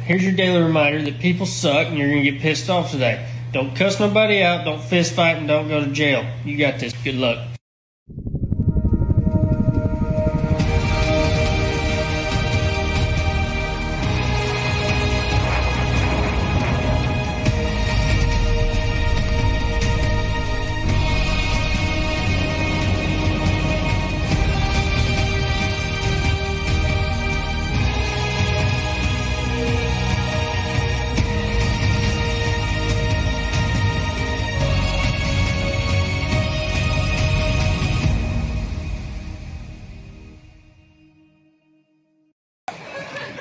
Here's your daily reminder that people suck and you're going to get pissed off today. Don't cuss nobody out, don't fist fight, and don't go to jail. You got this. Good luck.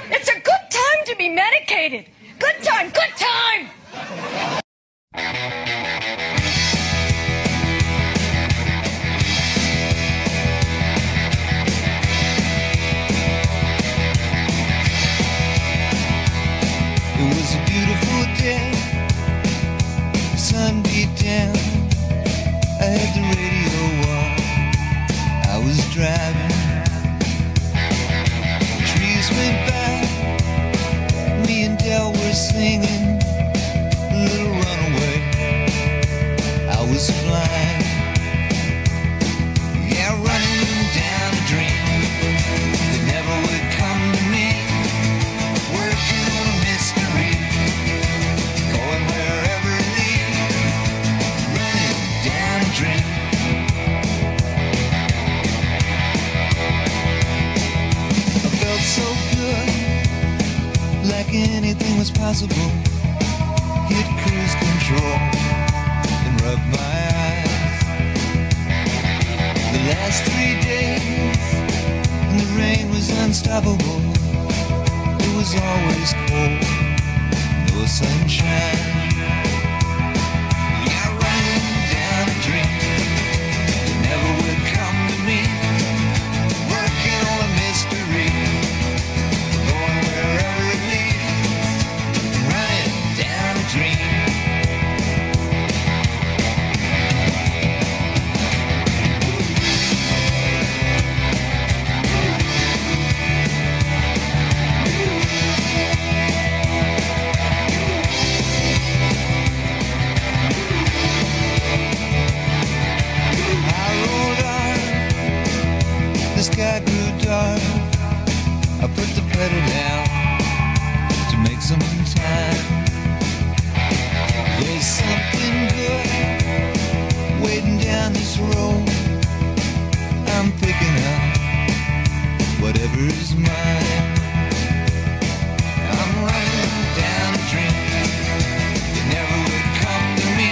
It's a good time to be medicated. Good time, good time. It was a beautiful day. The sun beat down. I had the radio on. I was driving. Trees went by. Me and Del were singing Little Runaway. I was flying. Yeah, running down a dream that never would come to me. Working on a mystery, going wherever it leads. Running down a dream. I felt so good, like anything was possible. Hit cruise control and rub my eyes. The last 3 days, and the rain was unstoppable. It was always cold, no sunshine. Yeah, running down a dream that never would come to me. Working on a mystery, going wherever it leads. Running down a dream. I rolled on, the sky grew dark. I put the pedal down to make some time. There's something good waiting down this road. I'm picking up whatever is mine. I'm running down a dream that never would come to me.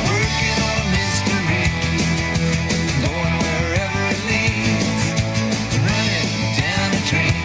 Working on a mystery, going wherever it leads. Running down a dream.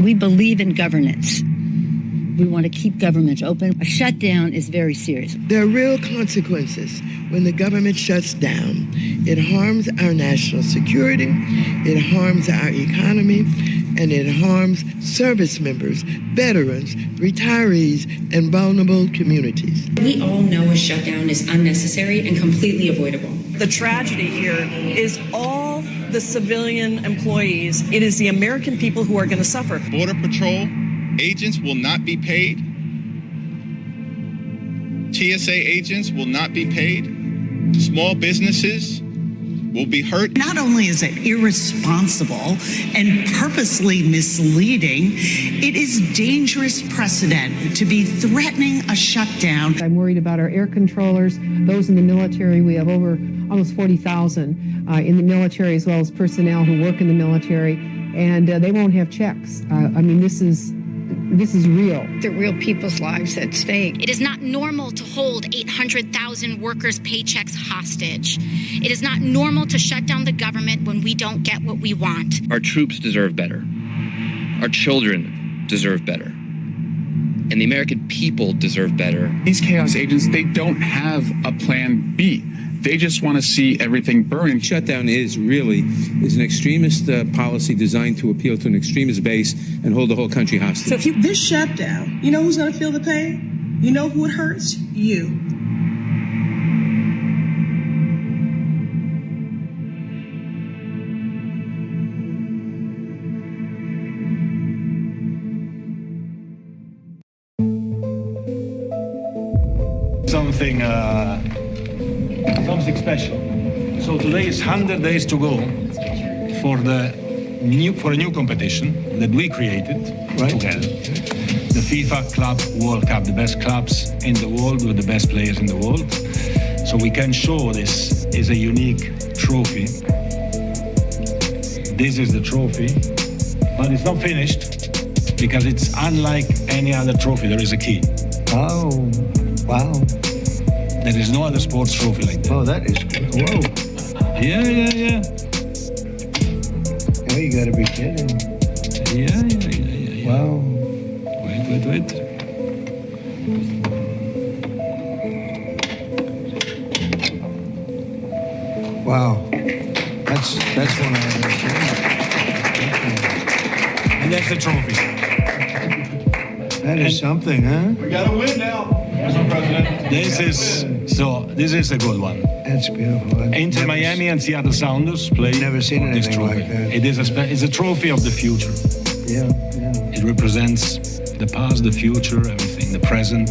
We believe in governance. We want to keep government open. A shutdown is very serious. There are real consequences when the government shuts down. It harms our national security, it harms our economy, and it harms service members, veterans, retirees, and vulnerable communities. We all know a shutdown is unnecessary and completely avoidable. The tragedy here is all the civilian employees. It is the American people who are going to suffer. Border Patrol agents will not be paid. TSA agents will not be paid. Small businesses will be hurt. Not only is it irresponsible and purposely misleading, it is dangerous precedent to be threatening a shutdown. I'm worried about our air controllers, those in the military. We have over almost 40,000 in the military, as well as personnel who work in the military, and they won't have checks. I mean, this is real. The real people's lives at stake. It is not normal to hold 800,000 workers' paychecks hostage. It is not normal to shut down the government when we don't get what we want. Our troops deserve better. Our children deserve better. And the American people deserve better. These chaos agents, they don't have a plan B. They just want to see everything burn. Shutdown is an extremist policy designed to appeal to an extremist base and hold the whole country hostage. So if this shutdown, you know who's going to feel the pain? You know who it hurts? You. Something special. So today is 100 days to go for a new competition that we created together. The FIFA Club World Cup, the best clubs in the world with the best players in the world. So we can show this is a unique trophy. This is the trophy, but it's not finished because it's unlike any other trophy. There is a key. Oh, wow. There is no other sports trophy like that. Oh, that is good. Whoa. Yeah. Oh, you gotta be kidding. Yeah. Wow. Wait. Wow. That's one I understand. And that's the trophy. That is something, huh? We gotta win now. Mr. President. This is a good one. That's beautiful. Inter Miami and Seattle Sounders play. Never seen anything like that. It's a trophy of the future. Yeah. It represents the past, the future, everything, the present.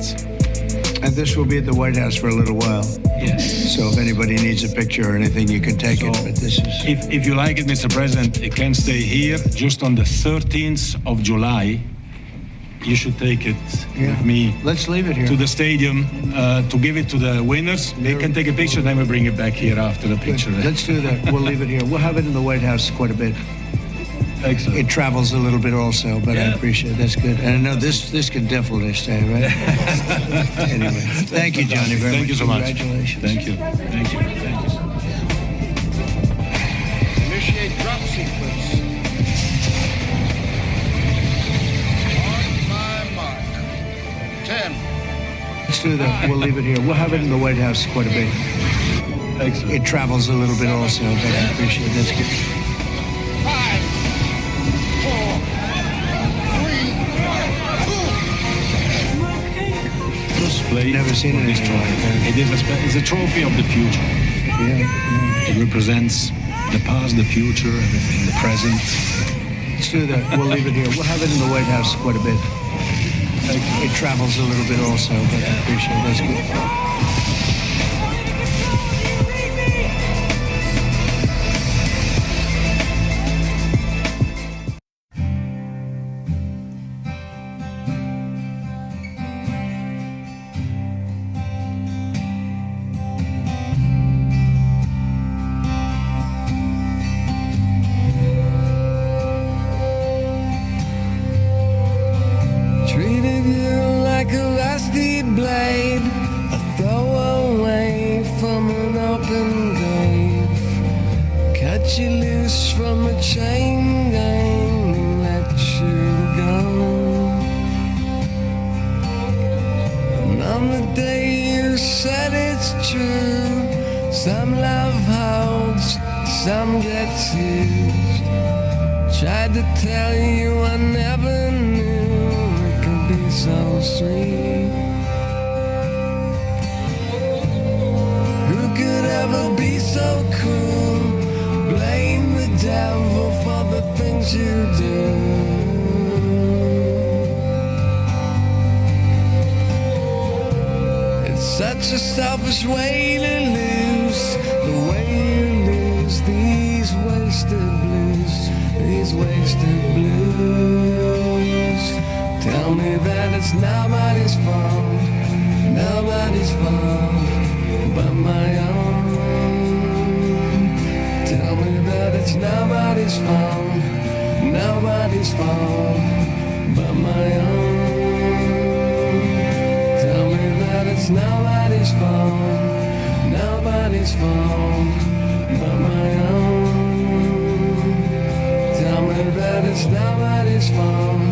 And this will be at the White House for a little while. Yes. So if anybody needs a picture or anything, you can take it. But this is. If you like it, Mr. President, it can stay here just on the 13th of July. You should take it with me. Let's leave it here. To the stadium to give it to the winners. They can take a picture, then we bring it back here after the picture. Let's do that. We'll leave it here. We'll have it in the White House quite a bit. Excellent. It travels a little bit also, but I appreciate it. That's good. And I know this can definitely stay, right? Anyway, thank you, Johnny, very much. Thank you so much. Congratulations. Thank you. Initiate drop sequence. On my mark. 10. Let's do that. We'll leave it here. We'll have it in the White House quite a bit. Excellent. It travels a little bit also, but I appreciate it. That's good. 5, 4, 3, 2. Display. Never seen anything like that. It's a trophy of the future. Yeah. It represents the past, the future, everything, the present. Let's do that. We'll leave it here. We'll have it in the White House quite a bit. It travels a little bit also, but I appreciate it. That's good. Treated you like a rusty blade, a throwaway from an open grave. Cut you loose from a chain gang and let you you're gone. And on the day you said it's true, some love holds, some gets used. Tried to tell you I never knew it could be so sweet. Who could ever be so cruel? Blame the devil for the things you do. It's such a selfish way to lose, the way you lose these wasted blues, these wasted blues. Tell me that it's nobody's fault, nobody's fault but my own. Tell me that it's nobody's fault, nobody's fault but my own. Tell me that it's nobody's fault, nobody's fault but my own. Tell me that it's nobody's fault,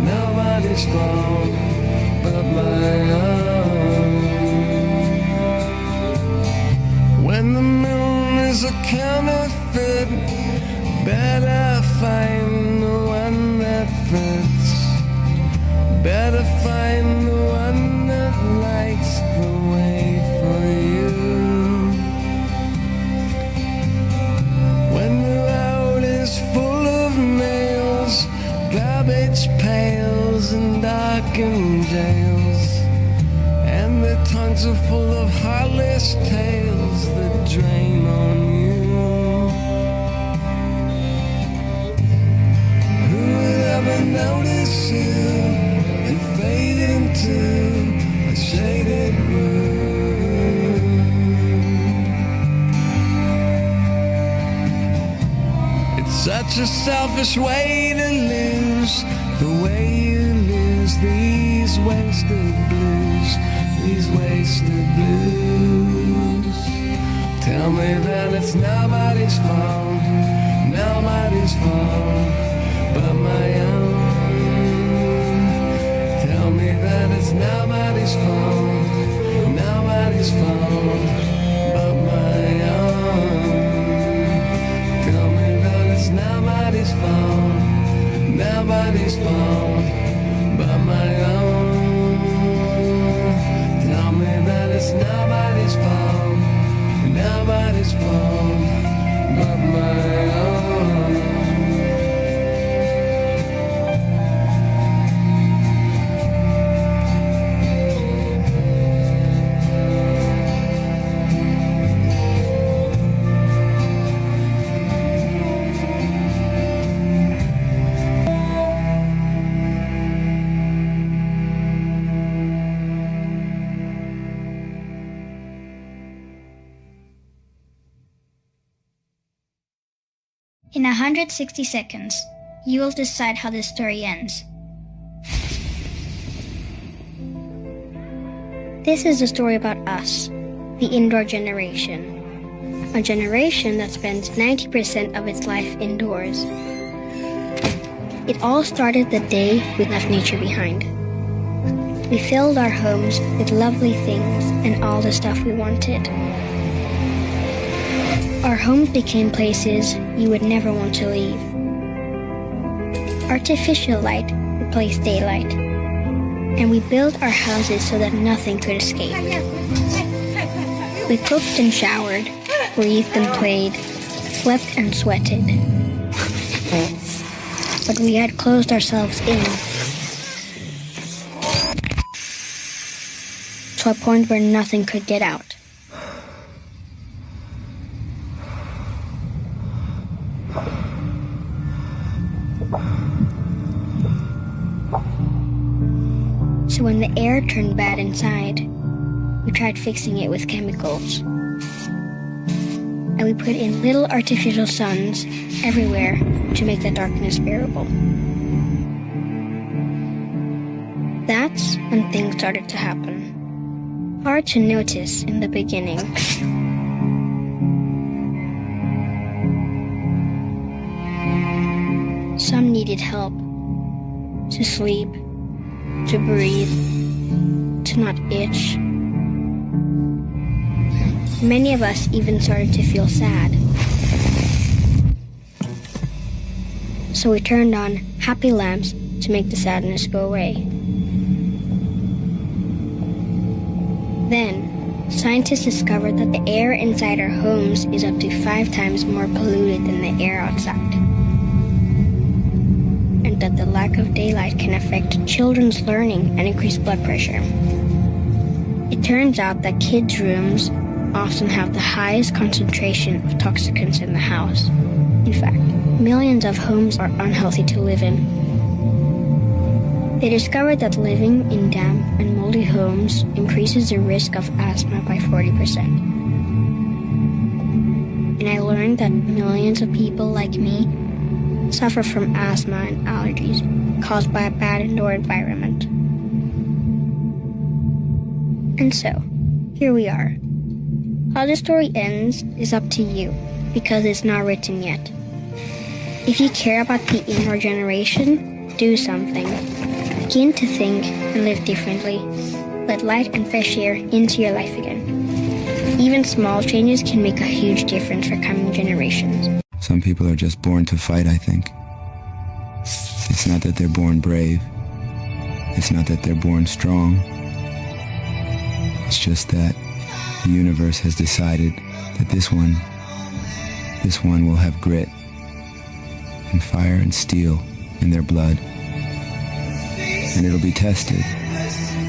nobody's fault but my own. When the moon is a counterfeit, better find the one that fits. Better find the one that lights the way for you. When the road is full of nails, garbage pails and darkened jails, and the tongues are full of heartless tales that drain on you. Who would ever notice you and fade into a shaded room? It's such a selfish way to lose, the way you lose these wasted blues, these wasted blues. Tell me that it's nobody's fault, nobody's fault but my own. Tell me that it's nobody's fault, nobody's fault but my own. Tell me that it's nobody's fault, nobody's fault but my own. Tell me that it's nobody's fault, nobody's fault but my own. In 160 seconds, you will decide how this story ends. This is a story about us, the indoor generation. A generation that spends 90% of its life indoors. It all started the day we left nature behind. We filled our homes with lovely things and all the stuff we wanted. Our homes became places you would never want to leave. Artificial light replaced daylight, and we built our houses so that nothing could escape. We cooked and showered, breathed and played, slept and sweated. But we had closed ourselves in to a point where nothing could get out. So when the air turned bad inside, we tried fixing it with chemicals. And we put in little artificial suns everywhere to make the darkness bearable. That's when things started to happen. Hard to notice in the beginning. Some needed help, to sleep, to breathe, to not itch. Many of us even started to feel sad. So we turned on happy lamps to make the sadness go away. Then, scientists discovered that the air inside our homes is up to 5 times more polluted than the air outside. And that the lack of daylight can affect children's learning and increase blood pressure. It turns out that kids' rooms often have the highest concentration of toxicants in the house. In fact, millions of homes are unhealthy to live in. They discovered that living in damp and moldy homes increases the risk of asthma by 40%. And I learned that millions of people like me suffer from asthma and allergies caused by a bad indoor environment. And so, here we are. How the story ends is up to you, because it's not written yet. If you care about the indoor generation, do something. Begin to think and live differently. Let light and fresh air into your life again. Even small changes can make a huge difference for coming generations. Some people are just born to fight, I think. It's not that they're born brave. It's not that they're born strong. It's just that the universe has decided that this one will have grit and fire and steel in their blood. And it'll be tested,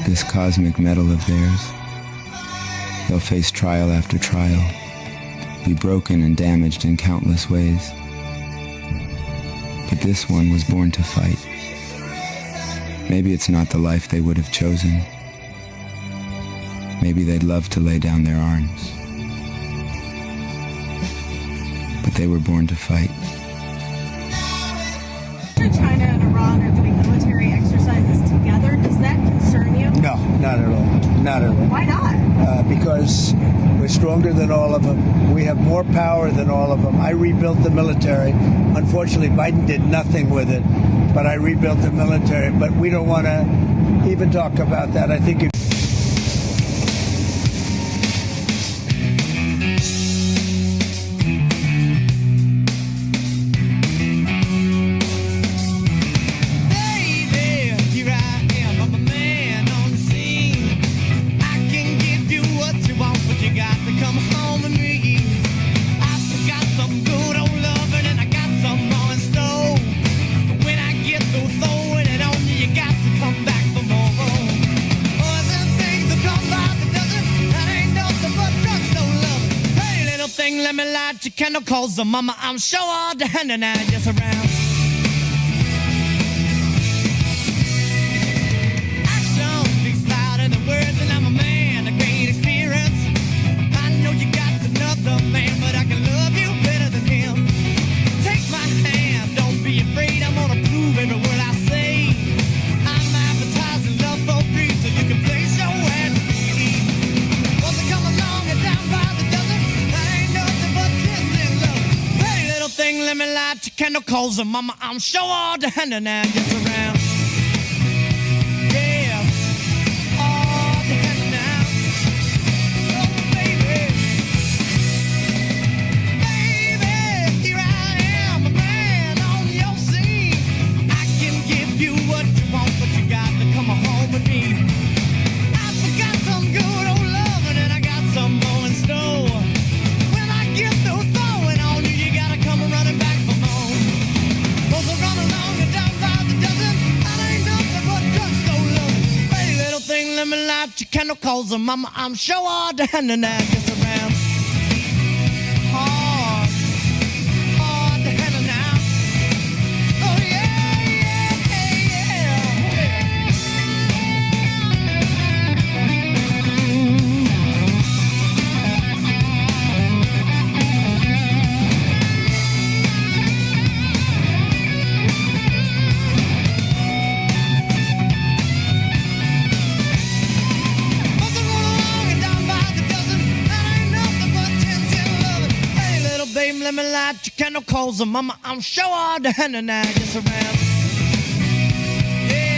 this cosmic metal of theirs. They'll face trial after trial, be broken and damaged in countless ways. But this one was born to fight. Maybe it's not the life they would have chosen. Maybe they'd love to lay down their arms. But they were born to fight. China and Iran are doing military exercises together. Does that concern you? No, not at all. Not at all. Why not? Because we're stronger than all of them. We have more power than all of them. I rebuilt the military. Unfortunately, Biden did nothing with it, but I rebuilt the military. But we don't want to even talk about that. I think if Candles, mama, I'm sure all the hand and I just around. Action speaks louder than words, and I'm a man of great experience. I know you got another man, but I can love you better than him. Take my hand, don't be afraid, I'm gonna prove every word I say. I'm advertising love for free, so you can place your ad for me. Once I come along and down by the dozen, I ain't nothing but thing, let me light your candle, cause mama, I'm sure all the hand and I just around. Yeah, all the hand now. Oh, baby. Baby, here I am, a man on your scene. I can give you what you want, but you got to come home with me. I forgot some good old loving, and I got some more in store. When I get through throwing on you, you gotta come running back for more. Cause I run along and down by the dozen. I ain't nothing but drugstore love. Hey, little thing, let me light your candle, cause mama, I'm sure all the hand and I just around. Hard the hand and now. Oh yeah, let me light your candle, cause mama, I'm sure all the hand and I just around. Yeah.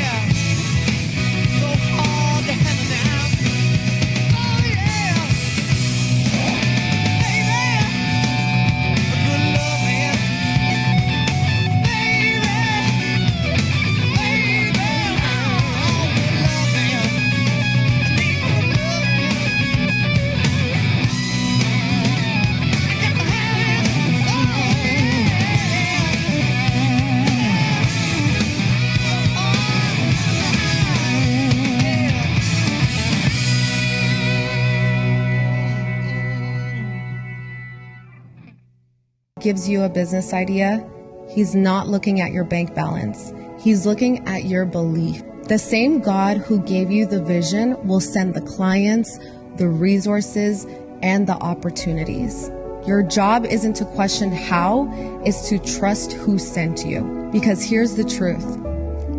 gives you a business idea, He's not looking at your bank balance. He's looking at your belief. The same God who gave you the vision will send the clients, the resources, and the opportunities. Your job isn't to question how, it's to trust who sent you. Because here's the truth.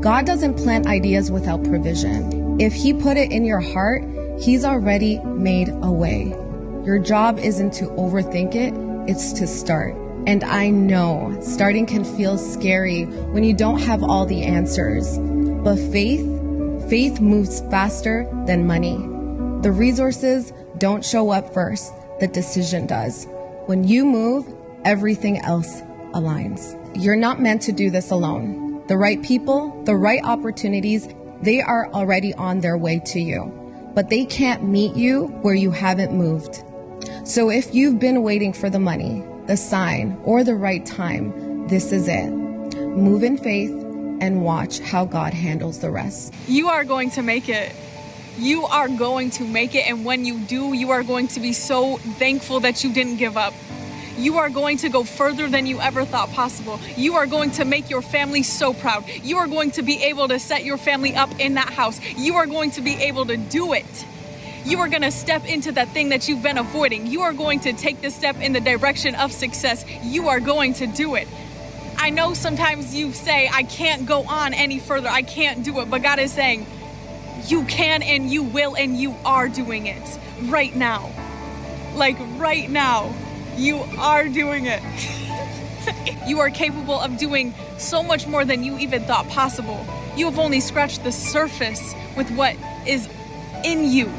God doesn't plant ideas without provision. If He put it in your heart, He's already made a way. Your job isn't to overthink it, it's to start. And I know starting can feel scary when you don't have all the answers. But faith moves faster than money. The resources don't show up first, the decision does. When you move, everything else aligns. You're not meant to do this alone. The right people, the right opportunities, they are already on their way to you. But they can't meet you where you haven't moved. So if you've been waiting for the money, the sign, or the right time, this is it. Move in faith and watch how God handles the rest. You are going to make it. You are going to make it, and when you do, you are going to be so thankful that you didn't give up. You are going to go further than you ever thought possible. You are going to make your family so proud. You are going to be able to set your family up in that house. You are going to be able to do it. You are going to step into that thing that you've been avoiding. You are going to take the step in the direction of success. You are going to do it. I know sometimes you say, I can't go on any further. I can't do it. But God is saying, you can and you will and you are doing it right now. Like right now, you are doing it. You are capable of doing so much more than you even thought possible. You have only scratched the surface with what is in you.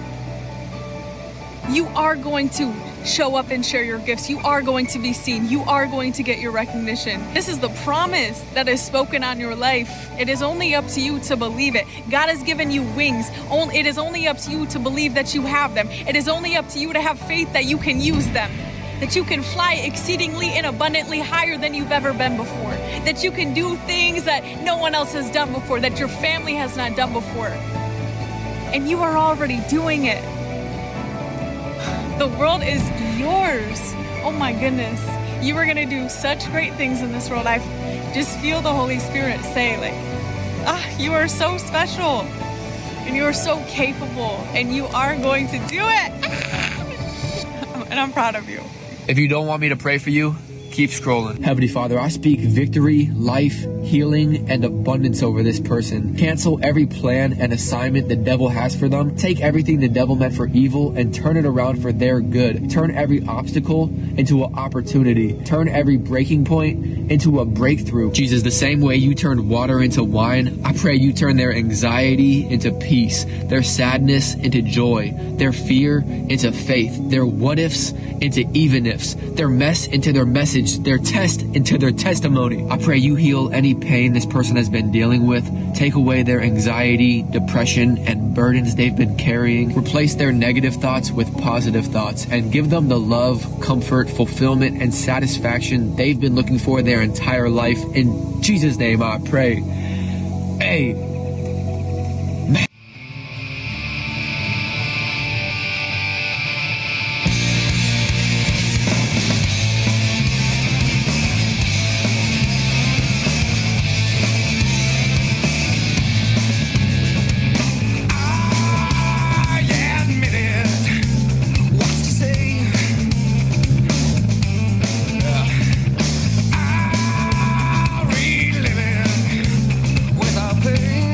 You are going to show up and share your gifts. You are going to be seen. You are going to get your recognition. This is the promise that is spoken on your life. It is only up to you to believe it. God has given you wings. It is only up to you to believe that you have them. It is only up to you to have faith that you can use them, that you can fly exceedingly and abundantly higher than you've ever been before, that you can do things that no one else has done before, that your family has not done before. And you are already doing it. The world is yours. Oh my goodness. You are going to do such great things in this world. I just feel the Holy Spirit say, like, you are so special and you are so capable and you are going to do it. And I'm proud of you. If you don't want me to pray for you, keep scrolling. Heavenly Father, I speak victory, life, healing, and abundance over this person. Cancel every plan and assignment the devil has for them. Take everything the devil meant for evil and turn it around for their good. Turn every obstacle into an opportunity. Turn every breaking point into a breakthrough. Jesus, the same way you turned water into wine, I pray you turn their anxiety into peace, their sadness into joy, their fear into faith, their what-ifs into even-ifs, their mess into their message, their test into their testimony. I pray you heal any pain this person has been dealing with. Take away their anxiety, depression, and burdens they've been carrying. Replace their negative thoughts with positive thoughts and give them the love, comfort, fulfillment, and satisfaction they've been looking for their entire life. In Jesus' name I pray. Amen. Pain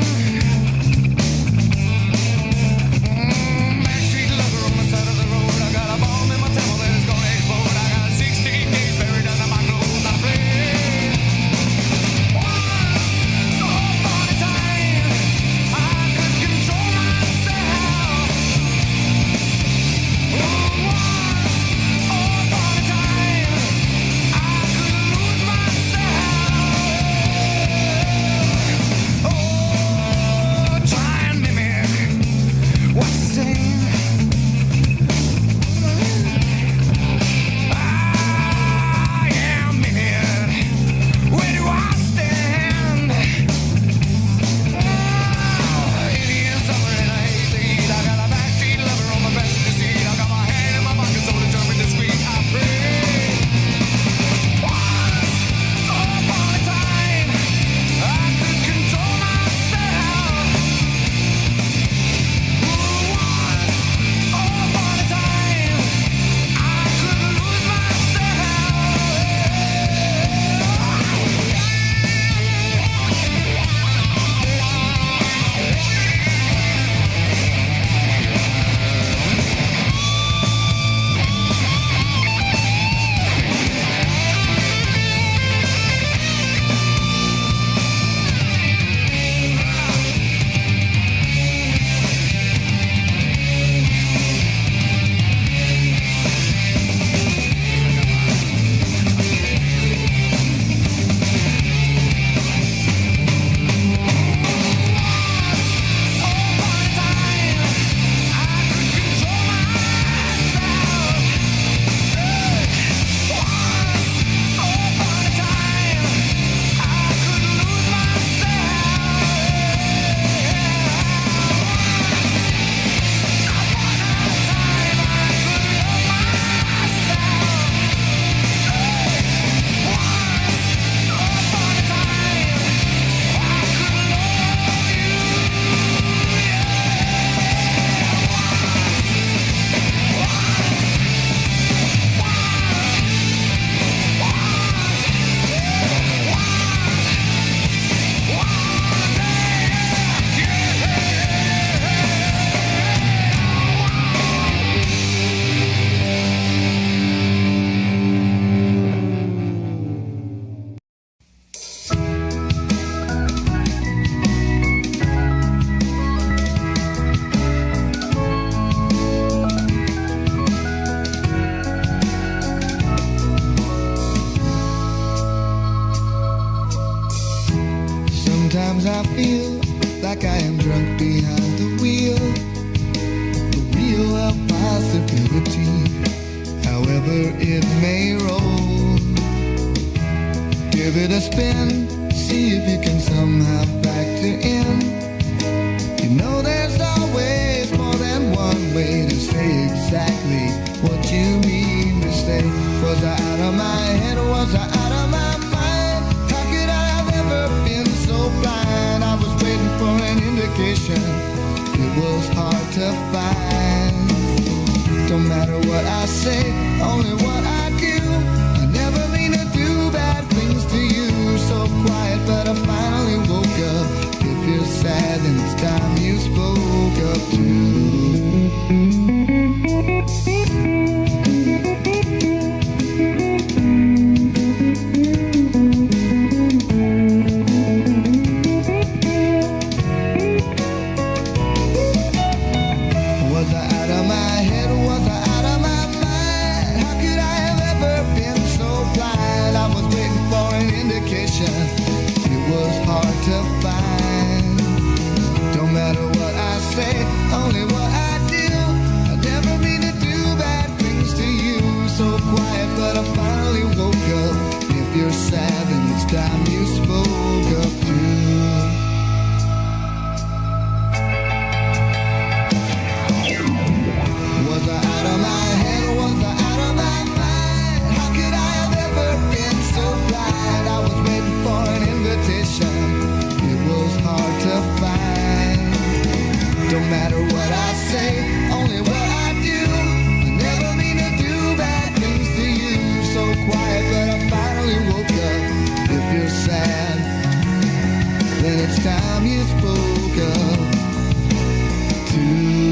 Sometimes I feel like I am drunk behind the wheel of possibility, however it may roll. Give it a spin, see if you can somehow factor in. You know there's always more than one way to say exactly what you mean to say. Was I out of my head or was I out of my mind? How could I have ever been so blind? I was waiting for an indication. It was hard to find. Don't matter what I say, only what I do. I never mean to do bad things to you. So quiet, but I finally woke up. If you're sad, then it's time you spoke up Was I out of my head? Was I out of my mind? How could I have ever been so blind? I was waiting for an indication. It was hard to find. Don't matter what I say, only what I do. I never mean to do bad things to you. So quiet, but I finally woke up. If you're sad, then it's time you spoke up too. Was I out of my head or was I out of my mind? How could I have ever been so blind? I was waiting for an invitation. It was hard to find. Don't matter what I say, only what I do. I never mean to do bad things to you. So quiet, but I finally woke up. If you're sad, then it's time you spoke up too.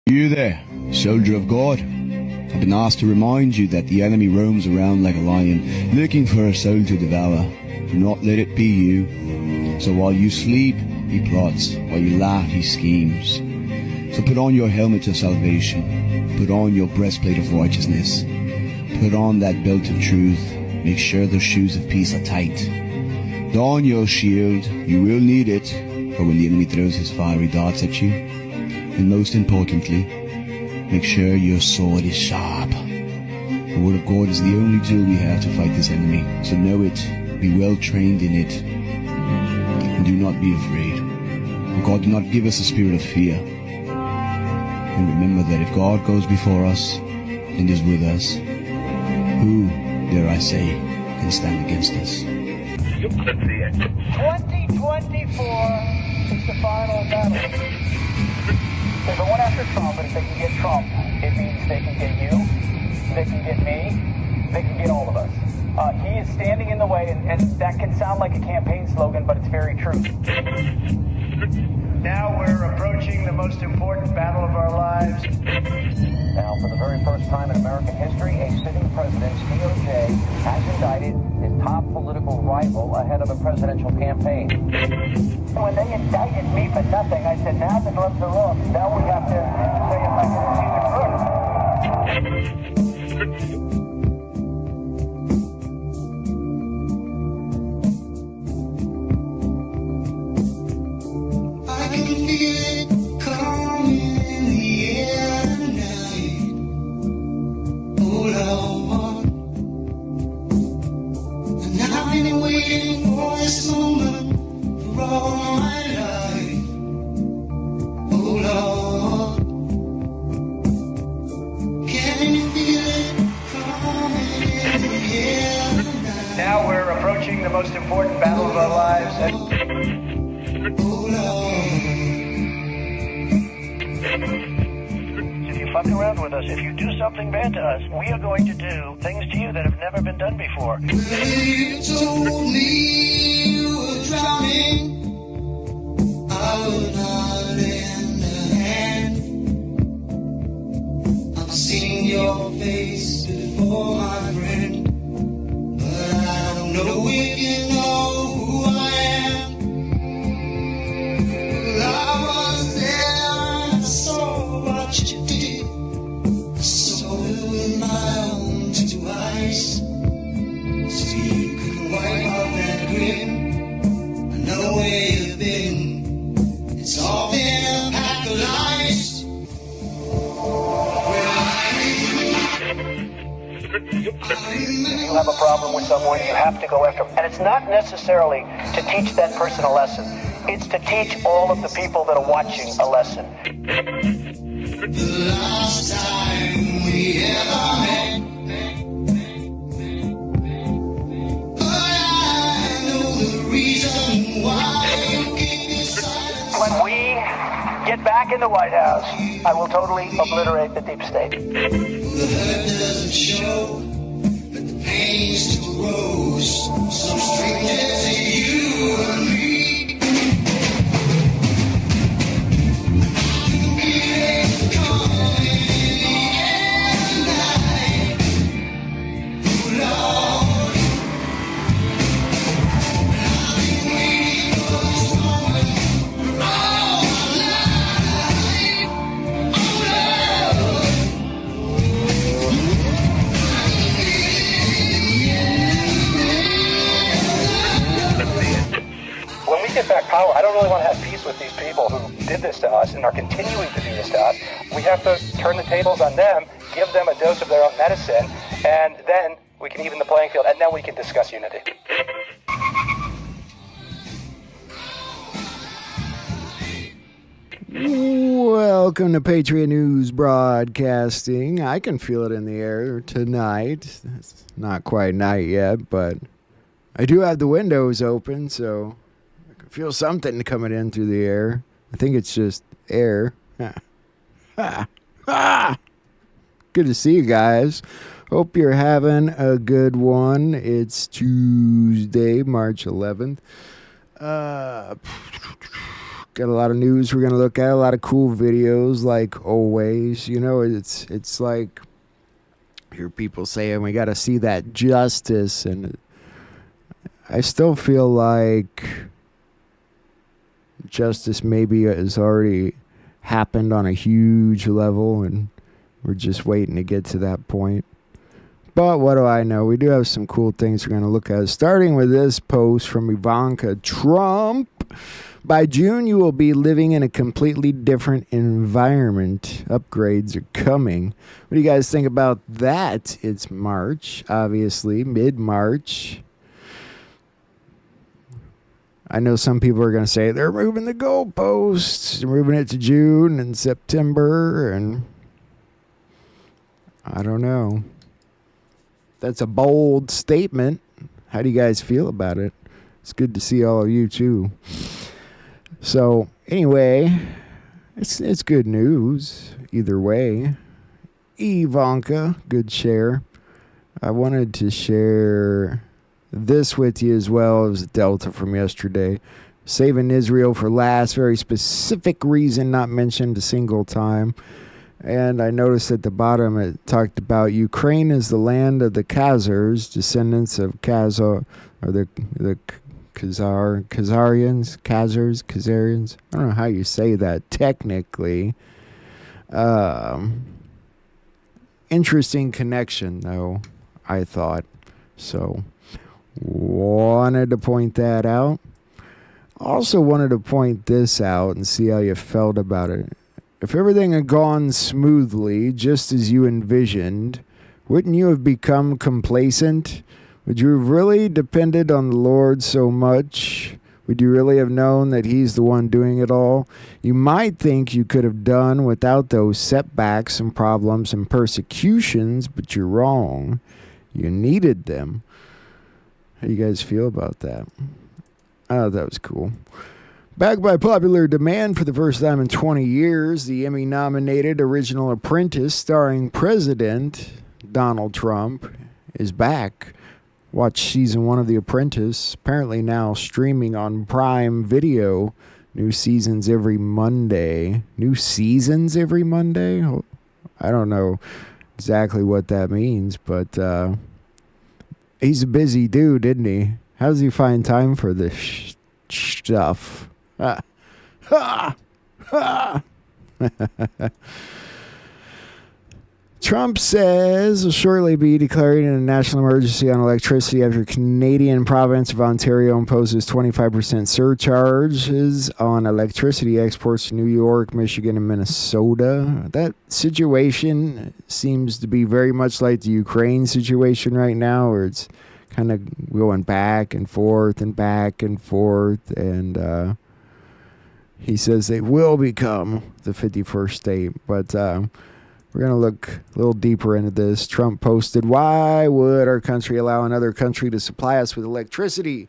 You there, soldier of God. I've been asked to remind you that the enemy roams around like a lion, looking for a soul to devour. Do not let it be you. So while you sleep, he plots. While you laugh, he schemes. So put on your helmet of salvation. Put on your breastplate of righteousness. Put on that belt of truth. Make sure those shoes of peace are tight. Don your shield. You will need it for when the enemy throws his fiery darts at you. And most importantly, make sure your sword is sharp. The word of God is the only tool we have to fight this enemy. So know it, be well trained in it, and do not be afraid. For God did not give us a spirit of fear. And remember that if God goes before us and is with us, who, dare I say, can stand against us? 2024 is the final battle. They're going after Trump, but if they can get Trump, it means they can get you, they can get me, they can get all of us. He is standing in the way, and that can sound like a campaign slogan, but it's very true. Now we're approaching the most important battle of our lives. Now, for the very first time in American history, a sitting president's DOJ has indicted his top political rival ahead of a presidential campaign. When they indicted me for nothing, I said, now the gloves are off. Now we have to say if I can see the truth. I can feel it coming in the air tonight. Oh Lord, and I've been waiting for this moment for all my life. Oh Lord, can you feel it coming in the air tonight? Now we're approaching the most important battle of our lives. Oh Lord. If you fuck around with us, if you do something bad to us, we are going to do things to you that have never been done before. You told me you were drowning. I would not lend a hand. I've seen your face before, my friend, but I don't know if you know who I am. Well, I someone, you have to go after them. And it's not necessarily to teach that person a lesson. It's to teach all of the people that are watching a lesson. The last time we ever met, I know the reason why you keep me silent. When we get back in the White House, I will totally obliterate the deep state. The hurt doesn't show, but the pain still grows. Some strangers to you and me. When we get back power, I don't really want to have peace with these people who did this to us and are continuing to do this to us. We have to turn the tables on them, give them a dose of their own medicine, and then we can even the playing field, and then we can discuss unity. Welcome to Patriot News Broadcasting. I can feel it in the air tonight. It's not quite night yet, but I do have the windows open, so I can feel something coming in through the air. I think it's just air. Good to see you guys. Hope you're having a good one. It's Tuesday, March 11th. Got a lot of news we're going to look at, a lot of cool videos like always. You know, it's like I hear people saying we got to see that justice, and I still feel like justice maybe has already happened on a huge level, and we're just waiting to get to that point. But what do I know? We do have some cool things we're going to look at, starting with this post from Ivanka Trump. By June, you will be living in a completely different environment. Upgrades are coming. What do you guys think about that? It's March, obviously, mid-March. I know some people are going to say they're moving the goalposts. They're moving it to June and September, and I don't know. That's a bold statement. How do you guys feel about it? It's good to see all of you, too. So, anyway, it's good news either way. Ivanka, good share. I wanted to share this with you as well. It was Delta from yesterday. Saving Israel for last, very specific reason, not mentioned a single time. And I noticed at the bottom it talked about Ukraine is the land of the Khazars, descendants of Khazar, or the Khazarians. I don't know how you say that technically. Interesting connection, though, I thought. So, wanted to point that out. Also wanted to point this out and see how you felt about it. If everything had gone smoothly, just as you envisioned, wouldn't you have become complacent? Would you have really depended on the Lord so much? Would you really have known that He's the one doing it all? You might think you could have done without those setbacks and problems and persecutions, but you're wrong. You needed them. How do you guys feel about that? Oh, that was cool. Back by popular demand for the first time in 20 years, the Emmy-nominated original Apprentice starring President Donald Trump is back. Watch season 1 of The Apprentice, apparently now streaming on Prime Video. New seasons every Monday. New seasons every Monday? I don't know exactly what that means, but he's a busy dude, isn't he? How does he find time for this stuff? Trump says will shortly be declaring a national emergency on electricity after Canadian province of Ontario imposes 25% surcharges on electricity exports to New York, Michigan, and Minnesota. That situation seems to be very much like the Ukraine situation right now, where it's kind of going back and forth and back and forth. And he says they will become the 51st state. But we're going to look a little deeper into this. Trump posted, "Why would our country allow another country to supply us with electricity?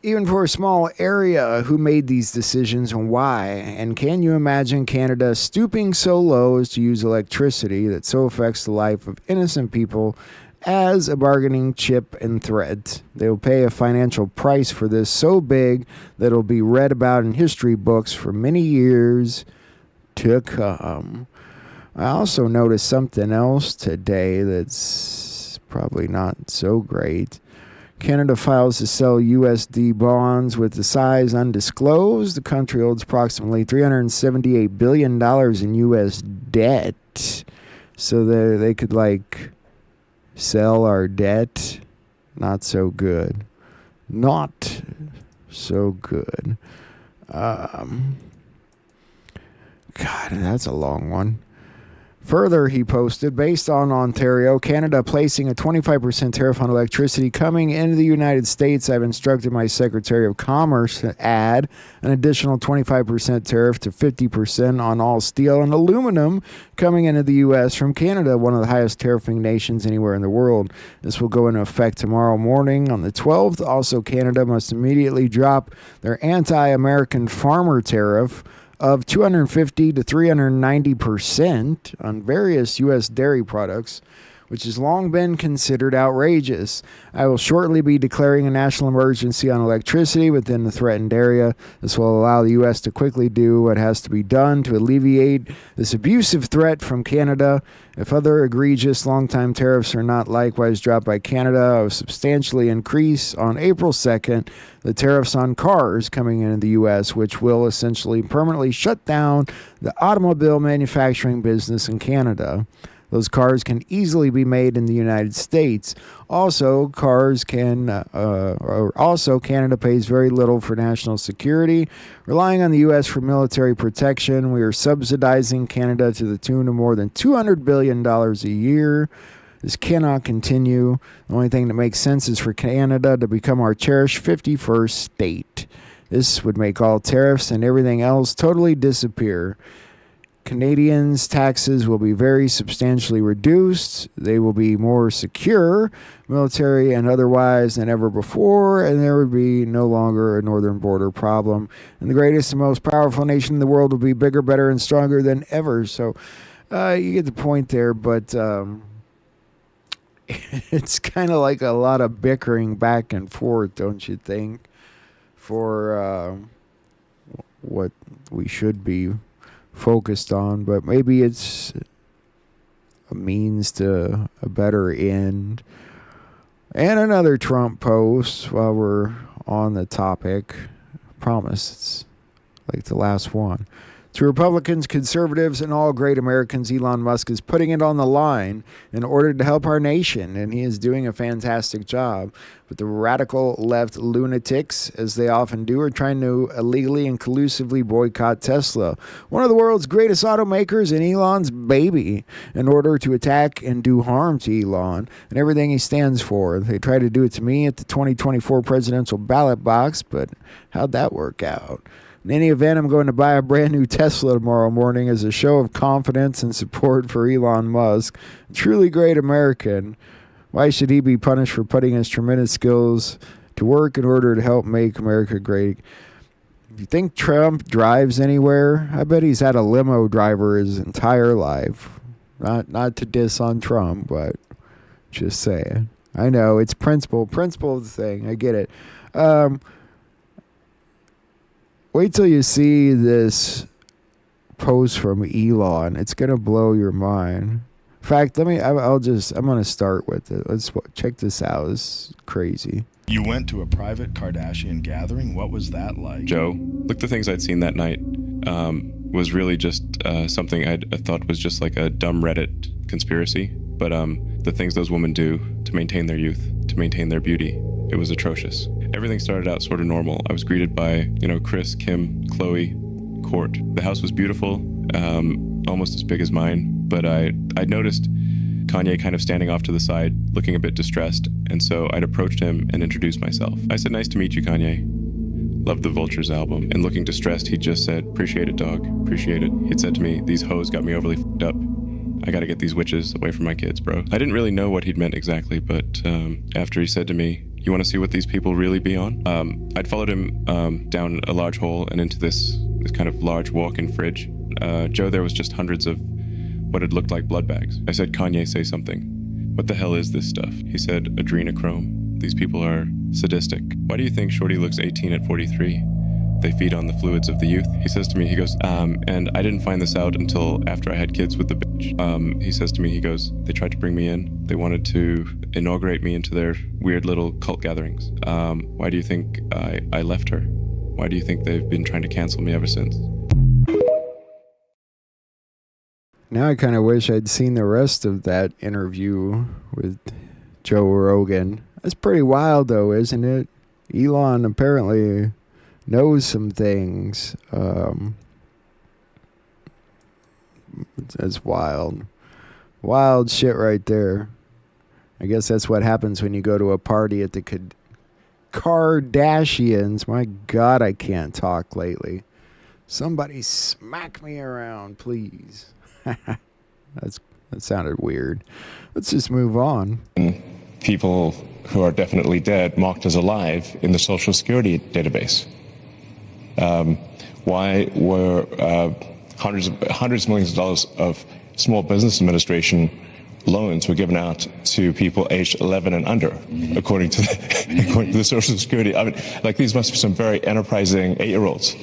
Even for a small area, who made these decisions and why? And can you imagine Canada stooping so low as to use electricity that so affects the life of innocent people as a bargaining chip and threat? They will pay a financial price for this so big that it'll be read about in history books for many years to come." I also noticed something else today that's probably not so great. Canada files to sell USD bonds with the size undisclosed. The country holds approximately $378 billion in U.S. debt. So they could, like, sell our debt. Not so good. Not so good. God, that's a long one. Further, he posted, based on Ontario, Canada placing a 25% tariff on electricity coming into the United States, I've instructed my Secretary of Commerce to add an additional 25% tariff to 50% on all steel and aluminum coming into the U.S. from Canada, one of the highest tariffing nations anywhere in the world. This will go into effect tomorrow morning on the 12th. Also, Canada must immediately drop their anti-American farmer tariff of 250 to 390% on various U.S. dairy products, which has long been considered outrageous. I will shortly be declaring a national emergency on electricity within the threatened area. This will allow the U.S. to quickly do what has to be done to alleviate this abusive threat from Canada. If other egregious long-time tariffs are not likewise dropped by Canada, I will substantially increase on April 2nd the tariffs on cars coming into the U.S., which will essentially permanently shut down the automobile manufacturing business in Canada. Those cars can easily be made in the United States. Also, Canada pays very little for national security. Relying on the U.S. for military protection, we are subsidizing Canada to the tune of more than $200 billion a year. This cannot continue. The only thing that makes sense is for Canada to become our cherished 51st state. This would make all tariffs and everything else totally disappear. Canadians' taxes will be very substantially reduced. They will be more secure, military and otherwise, than ever before, and there would be no longer a northern border problem. And the greatest and most powerful nation in the world will be bigger, better, and stronger than ever. So you get the point there, but it's kind of like a lot of bickering back and forth, don't you think, for what we should be focused on. But maybe it's a means to a better end. And another Trump post while we're on the topic. I promise it's like the last one. To Republicans, conservatives, and all great Americans, Elon Musk is putting it on the line in order to help our nation, and he is doing a fantastic job. But the radical left lunatics, as they often do, are trying to illegally and collusively boycott Tesla, one of the world's greatest automakers and Elon's baby, in order to attack and do harm to Elon and everything he stands for. They tried to do it to me at the 2024 presidential ballot box, but how'd that work out? In any event, I'm going to buy a brand new Tesla tomorrow morning as a show of confidence and support for Elon Musk, a truly great American. Why should he be punished for putting his tremendous skills to work in order to help make America great? If you think Trump drives anywhere, I bet he's had a limo driver his entire life. Not to diss on Trump, but just saying. I know, it's principle of the thing. I get it. Wait till you see this post from Elon. It's going to blow your mind. In fact, I'm going to start with it. Let's check this out. This is crazy. You went to a private Kardashian gathering. What was that like? Joe, look, the things I'd seen that night was really just something I thought was just like a dumb Reddit conspiracy. But the things those women do to maintain their youth, to maintain their beauty, it was atrocious. Everything started out sort of normal. I was greeted by, Chris, Kim, Chloe, Court. The house was beautiful, almost as big as mine, but I noticed Kanye kind of standing off to the side, looking a bit distressed, and so I'd approached him and introduced myself. I said, "Nice to meet you, Kanye. Loved the Vultures album." And looking distressed, he just said, "Appreciate it, dog. Appreciate it." He'd said to me, "These hoes got me overly f***ed up. I gotta get these witches away from my kids, bro." I didn't really know what he'd meant exactly, but after he said to me, "You want to see what these people really be on?" I'd followed him down a large hall and into this kind of large walk-in fridge. Joe, there was just hundreds of what had looked like blood bags. I said, "Kanye, say something. What the hell is this stuff?" He said, "Adrenochrome. These people are sadistic. Why do you think Shorty looks 18 at 43? They feed on the fluids of the youth." He says to me, he goes, and I didn't find this out until after I had kids with the bitch. He says to me, he goes, "They tried to bring me in. They wanted to inaugurate me into their weird little cult gatherings. Why do you think I left her? Why do you think they've been trying to cancel me ever since?" Now I kind of wish I'd seen the rest of that interview with Joe Rogan. That's pretty wild, though, isn't it? Elon apparently knows some things. That's wild. Wild shit right there. I guess that's what happens when you go to a party at the Kardashians. My God, I can't talk lately. Somebody smack me around, please. That sounded weird. Let's just move on. People who are definitely dead marked as alive in the Social Security database. Why were hundreds of millions of dollars of Small Business Administration loans were given out to people aged 11 and under, according to the Social Security? I mean, like, these must be some very enterprising 8-year-olds,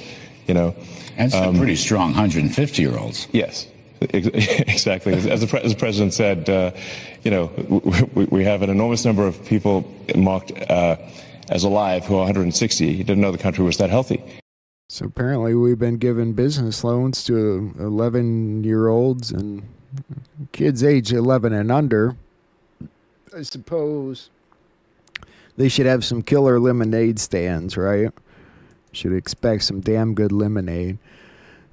you know. And some pretty strong 150-year-olds. Yes. Exactly. As the president said, you know, we have an enormous number of people marked as alive who are 160. He didn't know the country was that healthy. So apparently we've been giving business loans to 11-year-olds and kids age 11 and under. I suppose they should have some killer lemonade stands, right? Should expect some damn good lemonade.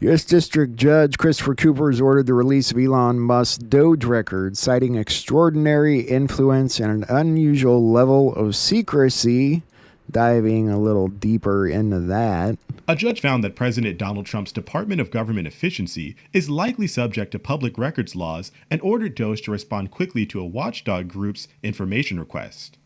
U.S. District Judge Christopher Cooper has ordered the release of Elon Musk's Doge records, citing extraordinary influence and an unusual level of secrecy. Diving a little deeper into that. A judge found that President Donald Trump's Department of Government Efficiency is likely subject to public records laws and ordered Doge to respond quickly to a watchdog group's information request.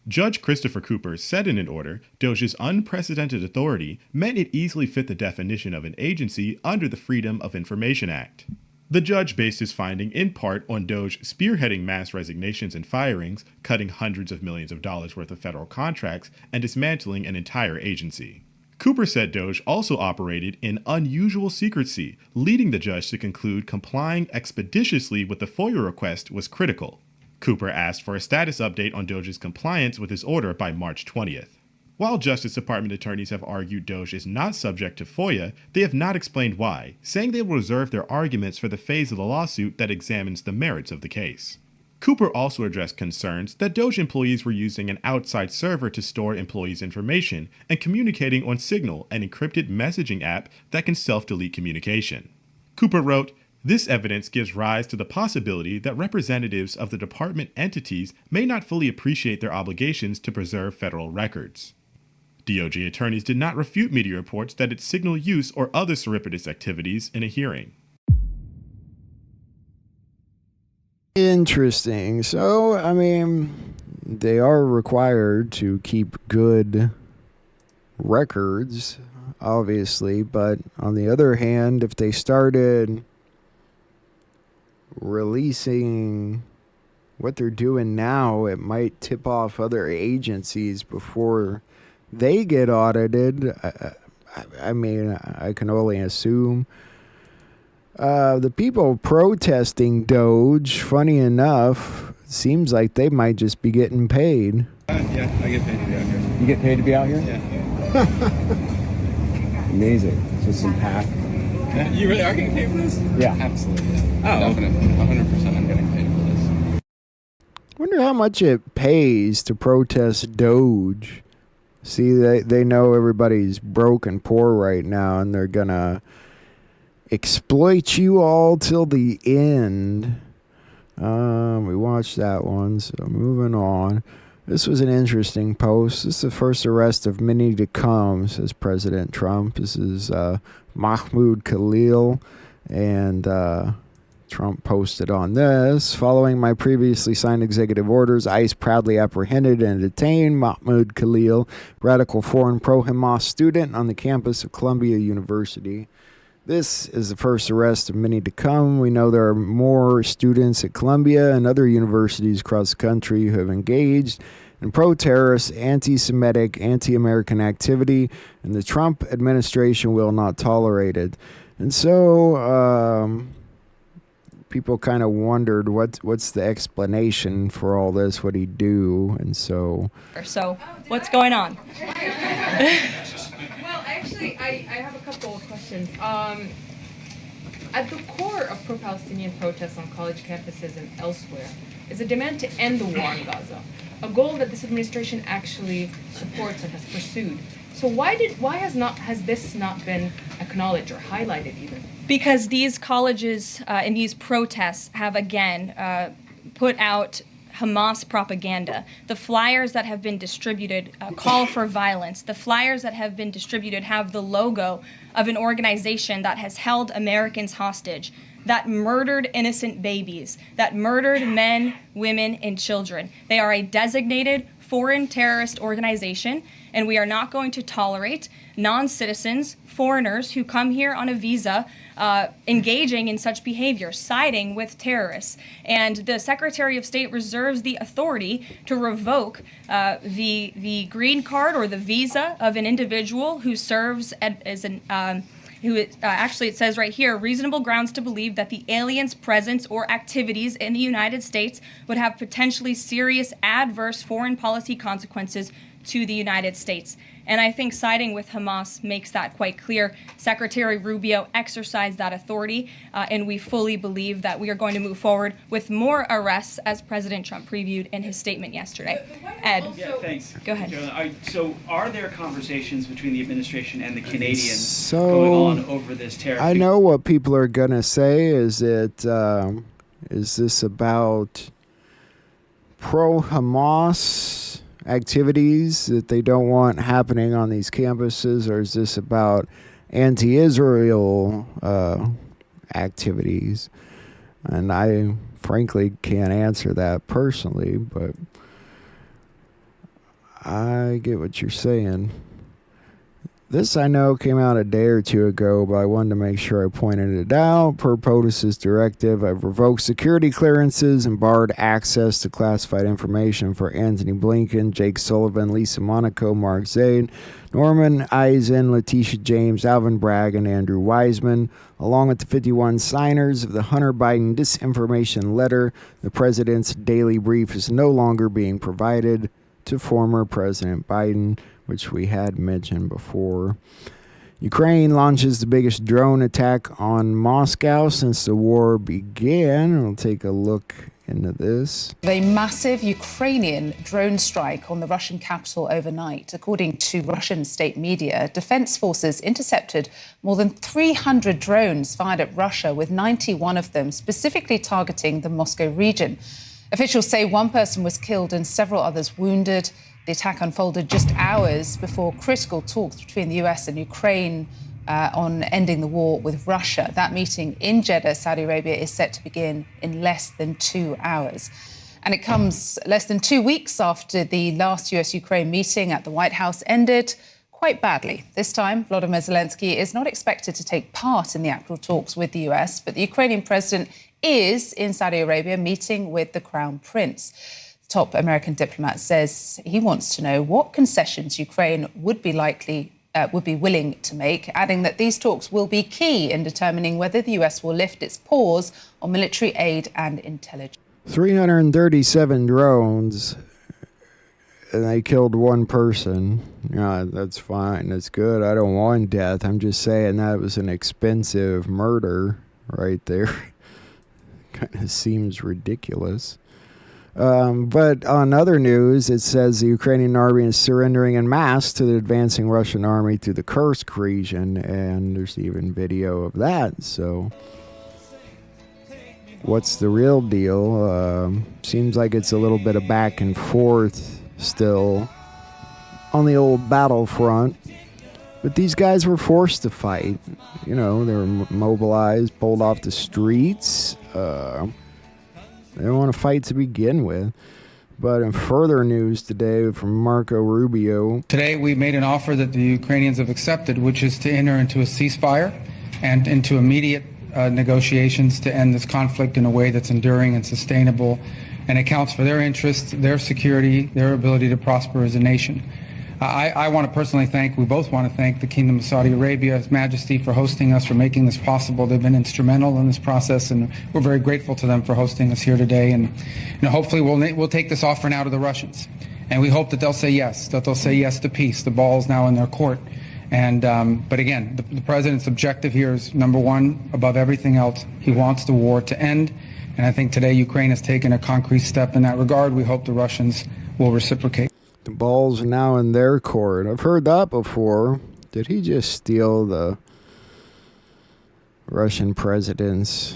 Judge Christopher Cooper said in an order, Doge's unprecedented authority meant it easily fit the definition of an agency under the Freedom of Information Act. The judge based his finding in part on Doge spearheading mass resignations and firings, cutting hundreds of millions of dollars worth of federal contracts, and dismantling an entire agency. Cooper said Doge also operated in unusual secrecy, leading the judge to conclude complying expeditiously with the FOIA request was critical. Cooper asked for a status update on Doge's compliance with his order by March 20th. While Justice Department attorneys have argued Doge is not subject to FOIA, they have not explained why, saying they will reserve their arguments for the phase of the lawsuit that examines the merits of the case. Cooper also addressed concerns that Doge employees were using an outside server to store employees' information and communicating on Signal, an encrypted messaging app that can self-delete communication. Cooper wrote, "This evidence gives rise to the possibility that representatives of the department entities may not fully appreciate their obligations to preserve federal records." DOJ attorneys did not refute media reports that it signaled use or other surreptitious activities in a hearing. Interesting. So, I mean, they are required to keep good records, obviously, but on the other hand, if they started releasing what they're doing now, it might tip off other agencies before they get audited. I mean, I can only assume. The people protesting Doge, funny enough, seems like they might just be getting paid. Yeah, I get paid to be out here. You get paid to be out here? Yeah. Amazing. So some pack. Yeah, you really are getting paid for this? Yeah. Absolutely. Yeah. Oh, definitely. 100% I'm getting paid for this. Wonder how much it pays to protest Doge. See, they know everybody's broke and poor right now, and they're gonna exploit you all till the end. We watched that one, so moving on. This was an interesting post. This is the first arrest of many to come, says President Trump. This is Mahmoud Khalil, and Trump posted on this. Following my previously signed executive orders, ICE proudly apprehended and detained Mahmoud Khalil, radical foreign pro-Hamas student on the campus of Columbia University. This is the first arrest of many to come. We know there are more students at Columbia and other universities across the country who have engaged in pro-terrorist, anti-Semitic, anti-American activity, and the Trump administration will not tolerate it. And so people kind of wondered what's the explanation for all this, what he'd do, and so... So, what's going on? Well, actually, I have a couple of questions. At the core of pro-Palestinian protests on college campuses and elsewhere is a demand to end the war in Gaza, a goal that this administration actually supports and has pursued. So why has this not been acknowledged or highlighted even? Because these colleges and these protests have again put out Hamas propaganda. The flyers that have been distributed call for violence. The flyers that have been distributed have the logo of an organization that has held Americans hostage, that murdered innocent babies, that murdered men, women, and children. They are a designated foreign terrorist organization, and we are not going to tolerate non-citizens, foreigners who come here on a visa engaging in such behavior, siding with terrorists. And the Secretary of State reserves the authority to revoke the green card or the visa of an individual who serves as an actually, it says right here, reasonable grounds to believe that the alien's presence or activities in the United States would have potentially serious adverse foreign policy consequences to the United States. And I think siding with Hamas makes that quite clear. Secretary Rubio exercised that authority, and we fully believe that we are going to move forward with more arrests, as President Trump previewed in his statement yesterday. Ed, yeah, thanks. Go ahead. So are there conversations between the administration and the Canadians going on over this tariff? I know what people are going to say is that, is this about pro-Hamas activities that they don't want happening on these campuses, or is this about anti-Israel activities? And I frankly can't answer that personally, but I get what you're saying. This, I know, came out a day or two ago, but I wanted to make sure I pointed it out. Per POTUS's directive, I've revoked security clearances and barred access to classified information for Anthony Blinken, Jake Sullivan, Lisa Monaco, Mark Zaid, Norman Eisen, Letitia James, Alvin Bragg, and Andrew Wiseman, along with the 51 signers of the Hunter Biden disinformation letter. The president's daily brief is no longer being provided to former President Biden, which we had mentioned before. Ukraine launches the biggest drone attack on Moscow since the war began. We'll take a look into this. A massive Ukrainian drone strike on the Russian capital overnight. According to Russian state media, defense forces intercepted more than 300 drones fired at Russia, with 91 of them specifically targeting the Moscow region. Officials say one person was killed and several others wounded. The attack unfolded just hours before critical talks between the US and Ukraine on ending the war with Russia. That meeting in Jeddah, Saudi Arabia, is set to begin in less than 2 hours. And it comes less than 2 weeks after the last US-Ukraine meeting at the White House ended quite badly. This time, Volodymyr Zelensky is not expected to take part in the actual talks with the US, but the Ukrainian president is in Saudi Arabia meeting with the Crown Prince. Top American diplomat says he wants to know what concessions Ukraine would be willing to make, adding that these talks will be key in determining whether the US will lift its pause on military aid and intelligence. 337 drones, and they killed one person. Yeah, that's fine. That's good. I don't want death. I'm just saying that was an expensive murder right there. Kind of seems ridiculous. But on other news, it says the Ukrainian army is surrendering en masse to the advancing Russian army through the Kursk region, and there's even video of that. So what's the real deal. Seems like it's a little bit of back and forth still on the old battlefront. But these guys were forced to fight. You know, they were mobilized, pulled off the streets. They didn't want to fight to begin with. But in further news today from Marco Rubio. Today we made an offer that the Ukrainians have accepted, which is to enter into a ceasefire and into immediate negotiations to end this conflict in a way that's enduring and sustainable and accounts for their interests, their security, their ability to prosper as a nation. I want to personally we both want to thank the Kingdom of Saudi Arabia, His Majesty, for hosting us, for making this possible. They've been instrumental in this process, and we're very grateful to them for hosting us here today. And hopefully we'll take this offer now to the Russians. And we hope that they'll say yes, to peace. The ball's now in their court. And but again, the president's objective here is, number one, above everything else, he wants the war to end. And I think today Ukraine has taken a concrete step in that regard. We hope the Russians will reciprocate. The ball's now in their court. I've heard that before. Did he just steal the Russian president's?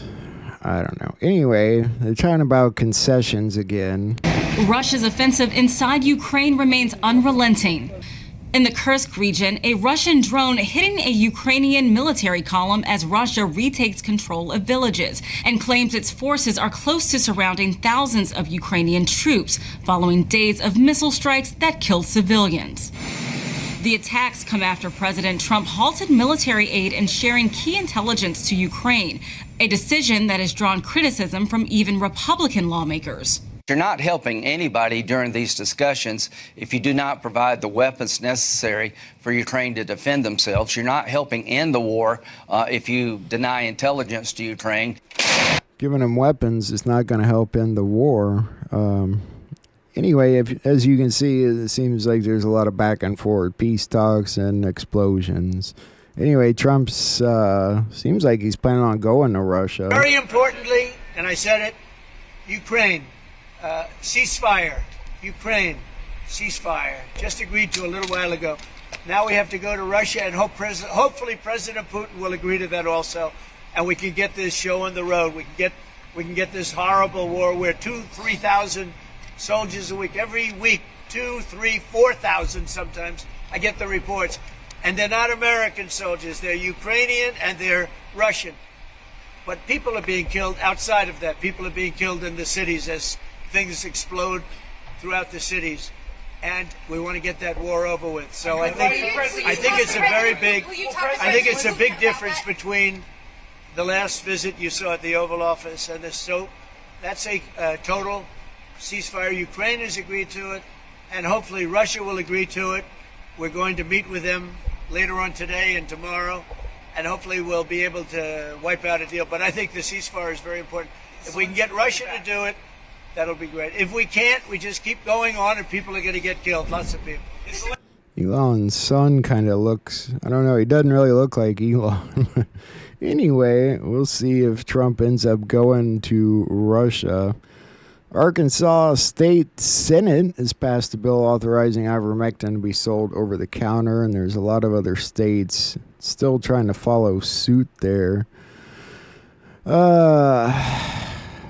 I don't know. Anyway, they're talking about concessions again. Russia's offensive inside Ukraine remains unrelenting. In the Kursk region, a Russian drone hitting a Ukrainian military column as Russia retakes control of villages and claims its forces are close to surrounding thousands of Ukrainian troops following days of missile strikes that killed civilians. The attacks come after President Trump halted military aid and sharing key intelligence to Ukraine, a decision that has drawn criticism from even Republican lawmakers. You're not helping anybody during these discussions if you do not provide the weapons necessary for Ukraine to defend themselves. You're not helping end the war if you deny intelligence to Ukraine. Giving them weapons is not going to help end the war. Anyway, as you can see, it seems like there's a lot of back and forth, peace talks and explosions. Anyway, Trump's seems like he's planning on going to Russia. Very importantly, and I said it, Ukraine. Ceasefire. Ukraine. Ceasefire. Just agreed to a little while ago. Now we have to go to Russia and hopefully President Putin will agree to that also, and we can get this show on the road. We can get this horrible war where 2,000-3,000 soldiers a week, every week, 2,000, 3,000, 4,000 sometimes. I get the reports, and they're not American soldiers. They're Ukrainian and they're Russian. But people are being killed outside of that. People are being killed in the cities as things explode throughout the cities, and we want to get that war over with. So I think it's a very big. I think it's a big difference between the last visit you saw at the Oval Office and this. So that's a total ceasefire. Ukraine has agreed to it, and hopefully Russia will agree to it. We're going to meet with them later on today and tomorrow, and hopefully we'll be able to wipe out a deal. But I think the ceasefire is very important. If we can get Russia to do it, that'll be great. If we can't, we just keep going on and people are going to get killed. Lots of people. Elon's son kind of looks, I don't know, he doesn't really look like Elon. Anyway, we'll see if Trump ends up going to Russia. Arkansas State Senate has passed a bill authorizing ivermectin to be sold over the counter, and there's a lot of other states still trying to follow suit there.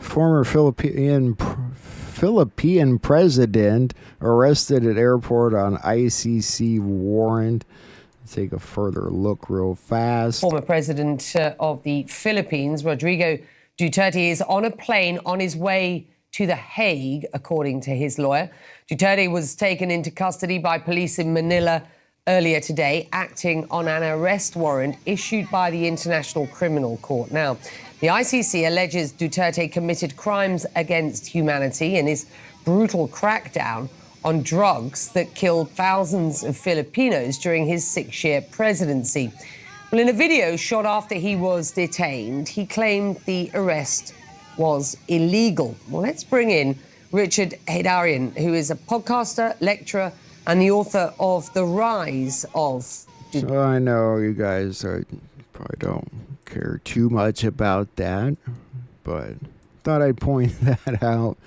Former Philippine president arrested at airport on ICC warrant. Let's take a further look real fast. Former president of the Philippines, Rodrigo Duterte, is on a plane on his way to The Hague, according to his lawyer. Duterte was taken into custody by police in Manila earlier today, acting on an arrest warrant issued by the International Criminal Court. Now, the ICC alleges Duterte committed crimes against humanity in his brutal crackdown on drugs that killed thousands of Filipinos during his 6-year presidency. Well, in a video shot after he was detained, he claimed the arrest was illegal. Well, let's bring in Richard Heydarian, who is a podcaster, lecturer, and the author of The Rise of... So I know you guys probably don't care too much about that, but thought I'd point that out.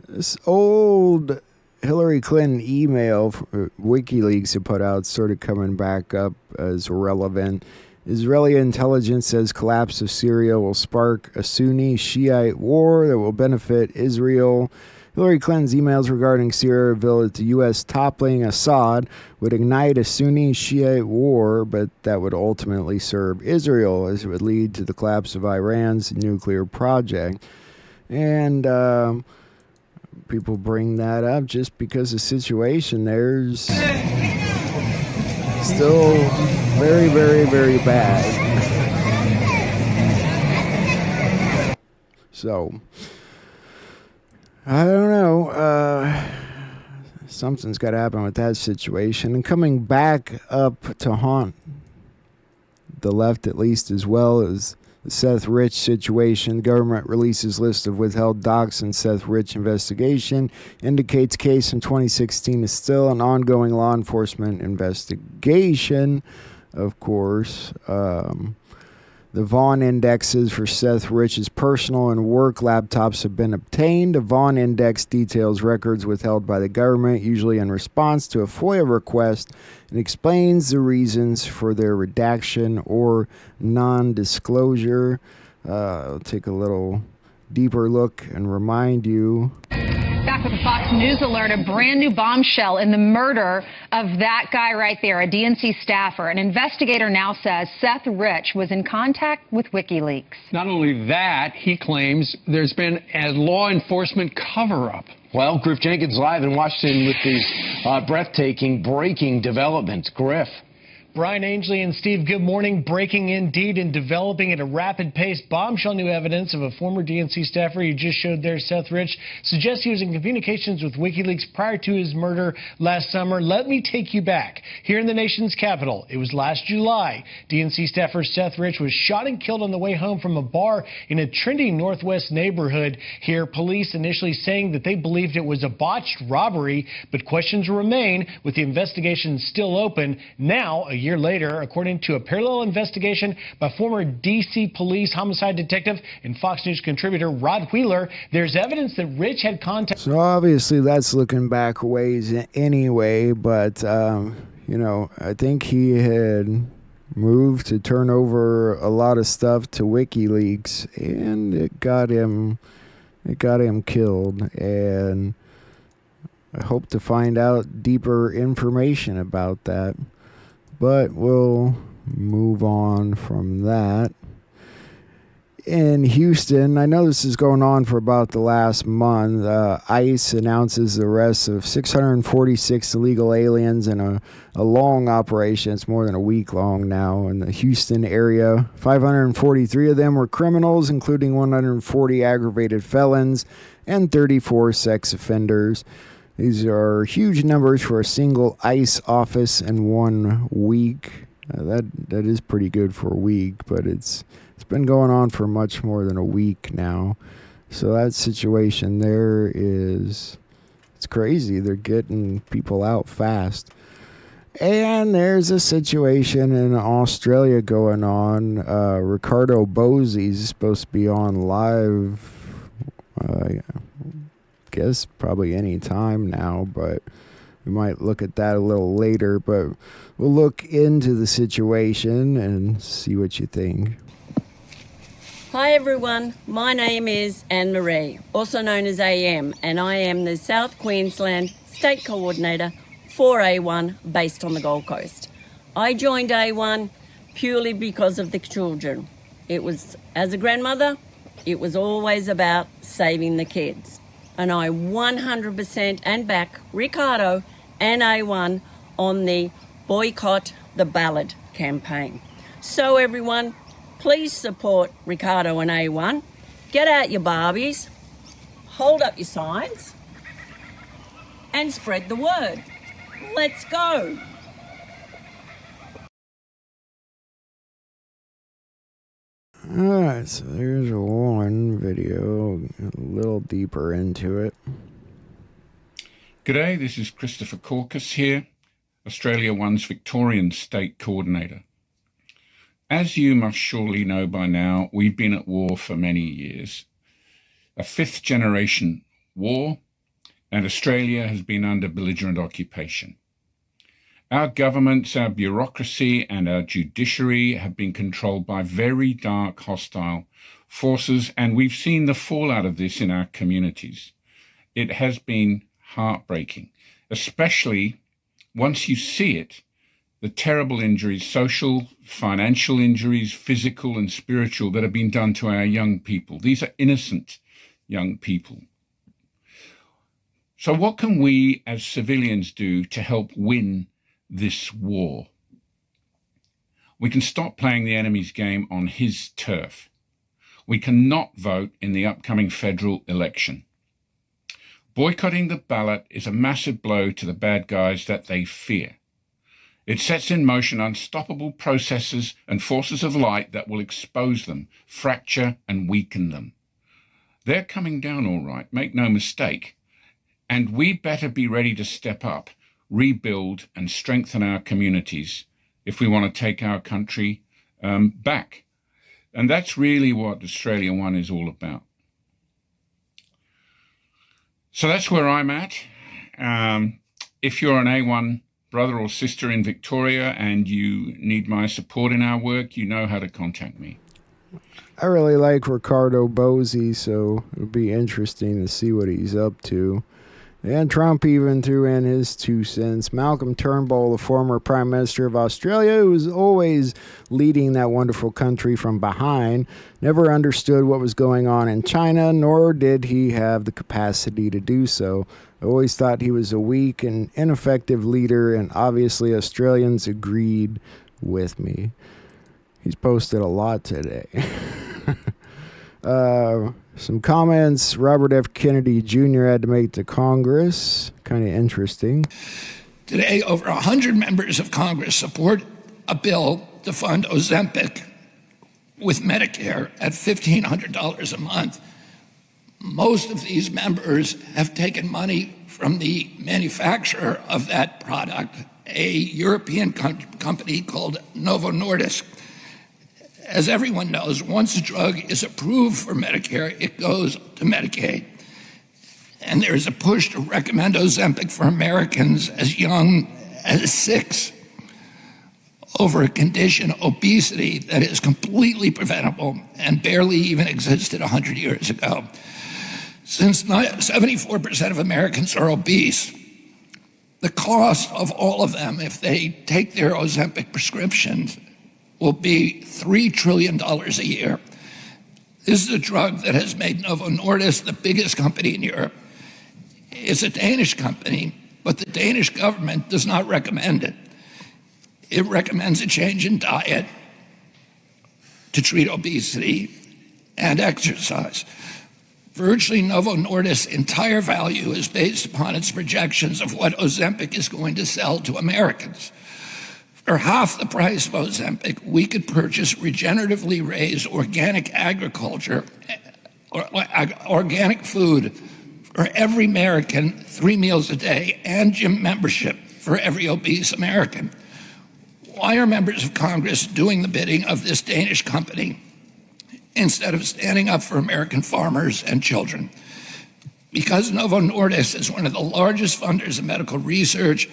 This old Hillary Clinton email WikiLeaks had put out sort of coming back up as relevant. Israeli intelligence says collapse of Syria will spark a Sunni-Shiite war that will benefit Israel. Hillary Clinton's emails regarding Syria reveal that the U.S. toppling Assad would ignite a Sunni-Shiite war, but that would ultimately serve Israel, as it would lead to the collapse of Iran's nuclear project. And people bring that up just because the situation there's still very, very, very bad. So, I don't know. Something's got to happen with that situation. And coming back up to haunt the left, at least, as well as the Seth Rich situation. The government releases list of withheld docs in Seth Rich investigation. Indicates case in 2016 is still an ongoing law enforcement investigation. Of course, the Vaughn indexes for Seth Rich's personal and work laptops have been obtained. The Vaughn index details records withheld by the government, usually in response to a FOIA request, and explains the reasons for their redaction or non-disclosure. I'll take a little deeper look and remind you. Back with a Fox News alert, a brand new bombshell in the murder of that guy right there, a DNC staffer. An investigator now says Seth Rich was in contact with WikiLeaks. Not only that, he claims there's been a law enforcement cover-up. Well, Griff Jenkins live in Washington with these breathtaking, breaking developments. Griff. Brian Ainsley and Steve, good morning. Breaking indeed and developing at a rapid pace. Bombshell new evidence of a former DNC staffer you just showed there, Seth Rich, suggests he was in communications with WikiLeaks prior to his murder last summer. Let me take you back. Here in the nation's capital, it was last July. DNC staffer Seth Rich was shot and killed on the way home from a bar in a trendy Northwest neighborhood. Here, police initially saying that they believed it was a botched robbery, but questions remain with the investigation still open. Now, a year later, according to a parallel investigation by former D.C. police homicide detective and Fox News contributor Rod Wheeler, there's evidence that Rich had contact. So obviously that's looking back ways anyway, but, I think he had moved to turn over a lot of stuff to WikiLeaks, and it got him killed, and I hope to find out deeper information about that. But we'll move on from that. In Houston, I know this is going on for about the last month. ICE announces the arrest of 646 illegal aliens in a long operation. It's more than a week long now in the Houston area. 543 of them were criminals, including 140 aggravated felons and 34 sex offenders. These are huge numbers for a single ICE office in 1 week. That is pretty good for a week, but it's been going on for much more than a week now. So that situation there it's crazy. They're getting people out fast. And there's a situation in Australia going on. Ricardo Bosey's supposed to be on live. Guess probably any time now, but we might look at that a little later. But we'll look into the situation and see what you think. Hi everyone, my name is Anne Marie, also known as AM, and I am the South Queensland State Coordinator for A1 based on the Gold Coast. I joined A1 purely because of the children. It was, as a grandmother, it was always about saving the kids. And I 100% and back Ricardo and A1 on the Boycott the Ballot campaign. So everyone, please support Ricardo and A1. Get out your Barbies, hold up your signs, and spread the word. Let's go. Alright, so there's one video, a little deeper into it. G'day, this is Christopher Corcus here, Australia One's Victorian State Coordinator. As you must surely know by now, we've been at war for many years. A fifth generation war, and Australia has been under belligerent occupation. Our governments, our bureaucracy, and our judiciary have been controlled by very dark, hostile forces, and we've seen the fallout of this in our communities. It has been heartbreaking, especially once you see it, the terrible injuries, social, financial injuries, physical and spiritual, that have been done to our young people. These are innocent young people. So what can we as civilians do to help win this war? We can stop playing the enemy's game on his turf. We cannot vote in the upcoming federal election. Boycotting the ballot is a massive blow to the bad guys that they fear. It sets in motion unstoppable processes and forces of light that will expose them, fracture and weaken them. They're coming down all right, make no mistake, and we better be ready to step up, rebuild and strengthen our communities if we want to take our country back. And that's really what Australia One is all about. So that's where I'm at. If you're an A1 brother or sister in Victoria and you need my support in our work, you know how to contact me. I really like Ricardo Bosey, so it would be interesting to see what he's up to. And Trump even threw in his 2 cents. Malcolm Turnbull, the former Prime Minister of Australia, who was always leading that wonderful country from behind, never understood what was going on in China, nor did he have the capacity to do so. I always thought he was a weak and ineffective leader, and obviously Australians agreed with me. He's posted a lot today. Some comments Robert F. Kennedy Jr. had to make to Congress. Kind of interesting. Today, over 100 members of Congress support a bill to fund Ozempic with Medicare at $1,500 a month. Most of these members have taken money from the manufacturer of that product, a European company called Novo Nordisk. As everyone knows, once a drug is approved for Medicare, it goes to Medicaid. And there is a push to recommend Ozempic for Americans as young as 6 over a condition, obesity, that is completely preventable and barely even existed 100 years ago. Since 74% of Americans are obese, the cost of all of them, if they take their Ozempic prescriptions, will be $3 trillion a year. This is a drug that has made Novo Nordisk the biggest company in Europe. It's a Danish company, but the Danish government does not recommend it. It recommends a change in diet to treat obesity and exercise. Virtually Novo Nordisk's entire value is based upon its projections of what Ozempic is going to sell to Americans. For half the price of Ozempic, we could purchase regeneratively raised organic agriculture, or organic food for every American, 3 meals a day, and gym membership for every obese American. Why are members of Congress doing the bidding of this Danish company instead of standing up for American farmers and children? Because Novo Nordisk is one of the largest funders of medical research,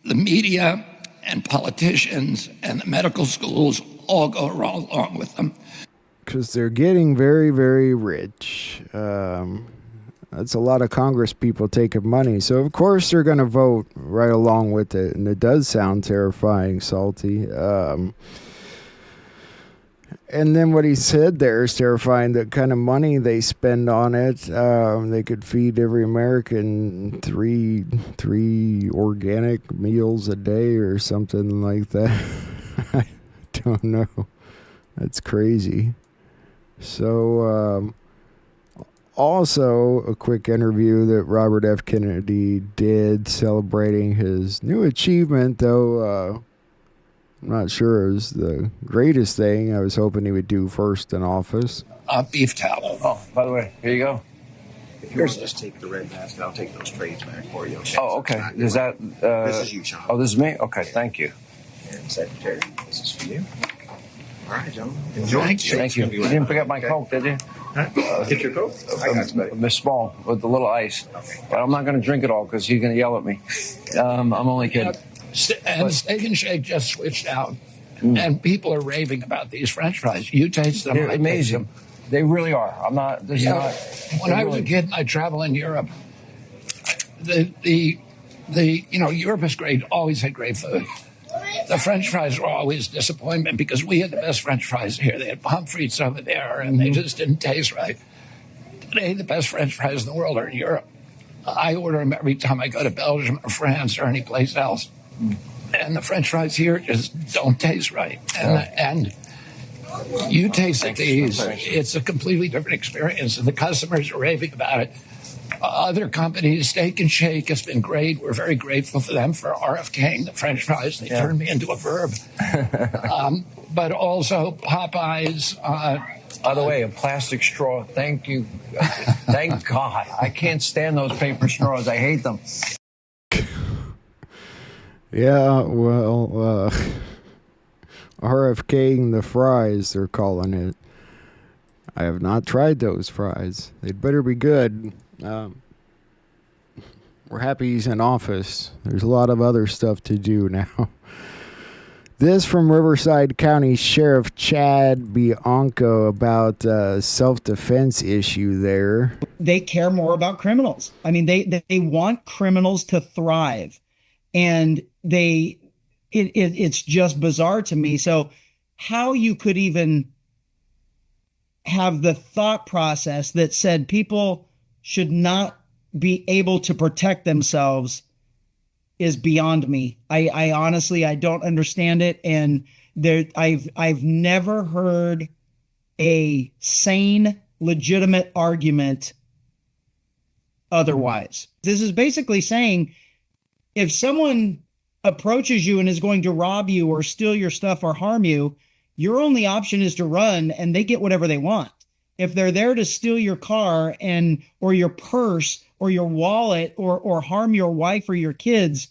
the media and politicians and the medical schools all go along with them. Because they're getting very, very rich. That's a lot of Congress people taking money. So, of course, they're going to vote right along with it. And it does sound terrifying, Salty. And then what he said there is terrifying. The kind of money they spend on it, they could feed every American three organic meals a day or something like that. I don't know. That's crazy. So, also a quick interview that Robert F. Kennedy did celebrating his new achievement, though I'm not sure it was the greatest thing. I was hoping he would do first in office. Beef tallow. Oh, by the way, here you go. If you want to just take the red basket, I'll take those trades back for you. Okay? Oh, okay. Is that... this is you, Sean. Oh, this is me? Okay, thank you. And Secretary, this is for you. All right, gentlemen. Enjoy. Thank you. You didn't pick up my Coke, did you? Get your Coke? I got you, Miss Small with the little ice. Okay. But I'm not going to drink it all because you're going to yell at me. I'm only kidding. And Steak and Shake just switched out. And people are raving about these French fries. You taste them. They're amazing. They really are. I'm not. This is not. When I was a kid, I traveled in Europe. Europe is great. Always had great food. The French fries were always a disappointment because we had the best French fries here. They had pommes frites over there, and they just didn't taste right. Today, the best French fries in the world are in Europe. I order them every time I go to Belgium or France or any place else. And the French fries here just don't taste right. And you taste these, it's a completely different experience, and the customers are raving about it. Other companies, Steak and Shake has been great. We're very grateful for them for RFKing the French fries. They turned me into a verb. But also Popeyes. By the way, a plastic straw. Thank you. Thank God. I can't stand those paper straws. I hate them. Yeah, well, RFKing the fries, they're calling it. I have not tried those fries. They'd better be good. We're happy he's in office. There's a lot of other stuff to do now. This from Riverside County Sheriff Chad Bianco about self-defense issue there. They care more about criminals. I mean, they want criminals to thrive. And it's just bizarre to me. So how you could even have the thought process that said people should not be able to protect themselves is beyond me. I honestly, I don't understand it. And I've never heard a sane, legitimate argument otherwise. This is basically saying, if someone approaches you and is going to rob you or steal your stuff or harm you, your only option is to run, and they get whatever they want. If they're there to steal your car or your purse or your wallet or harm your wife or your kids,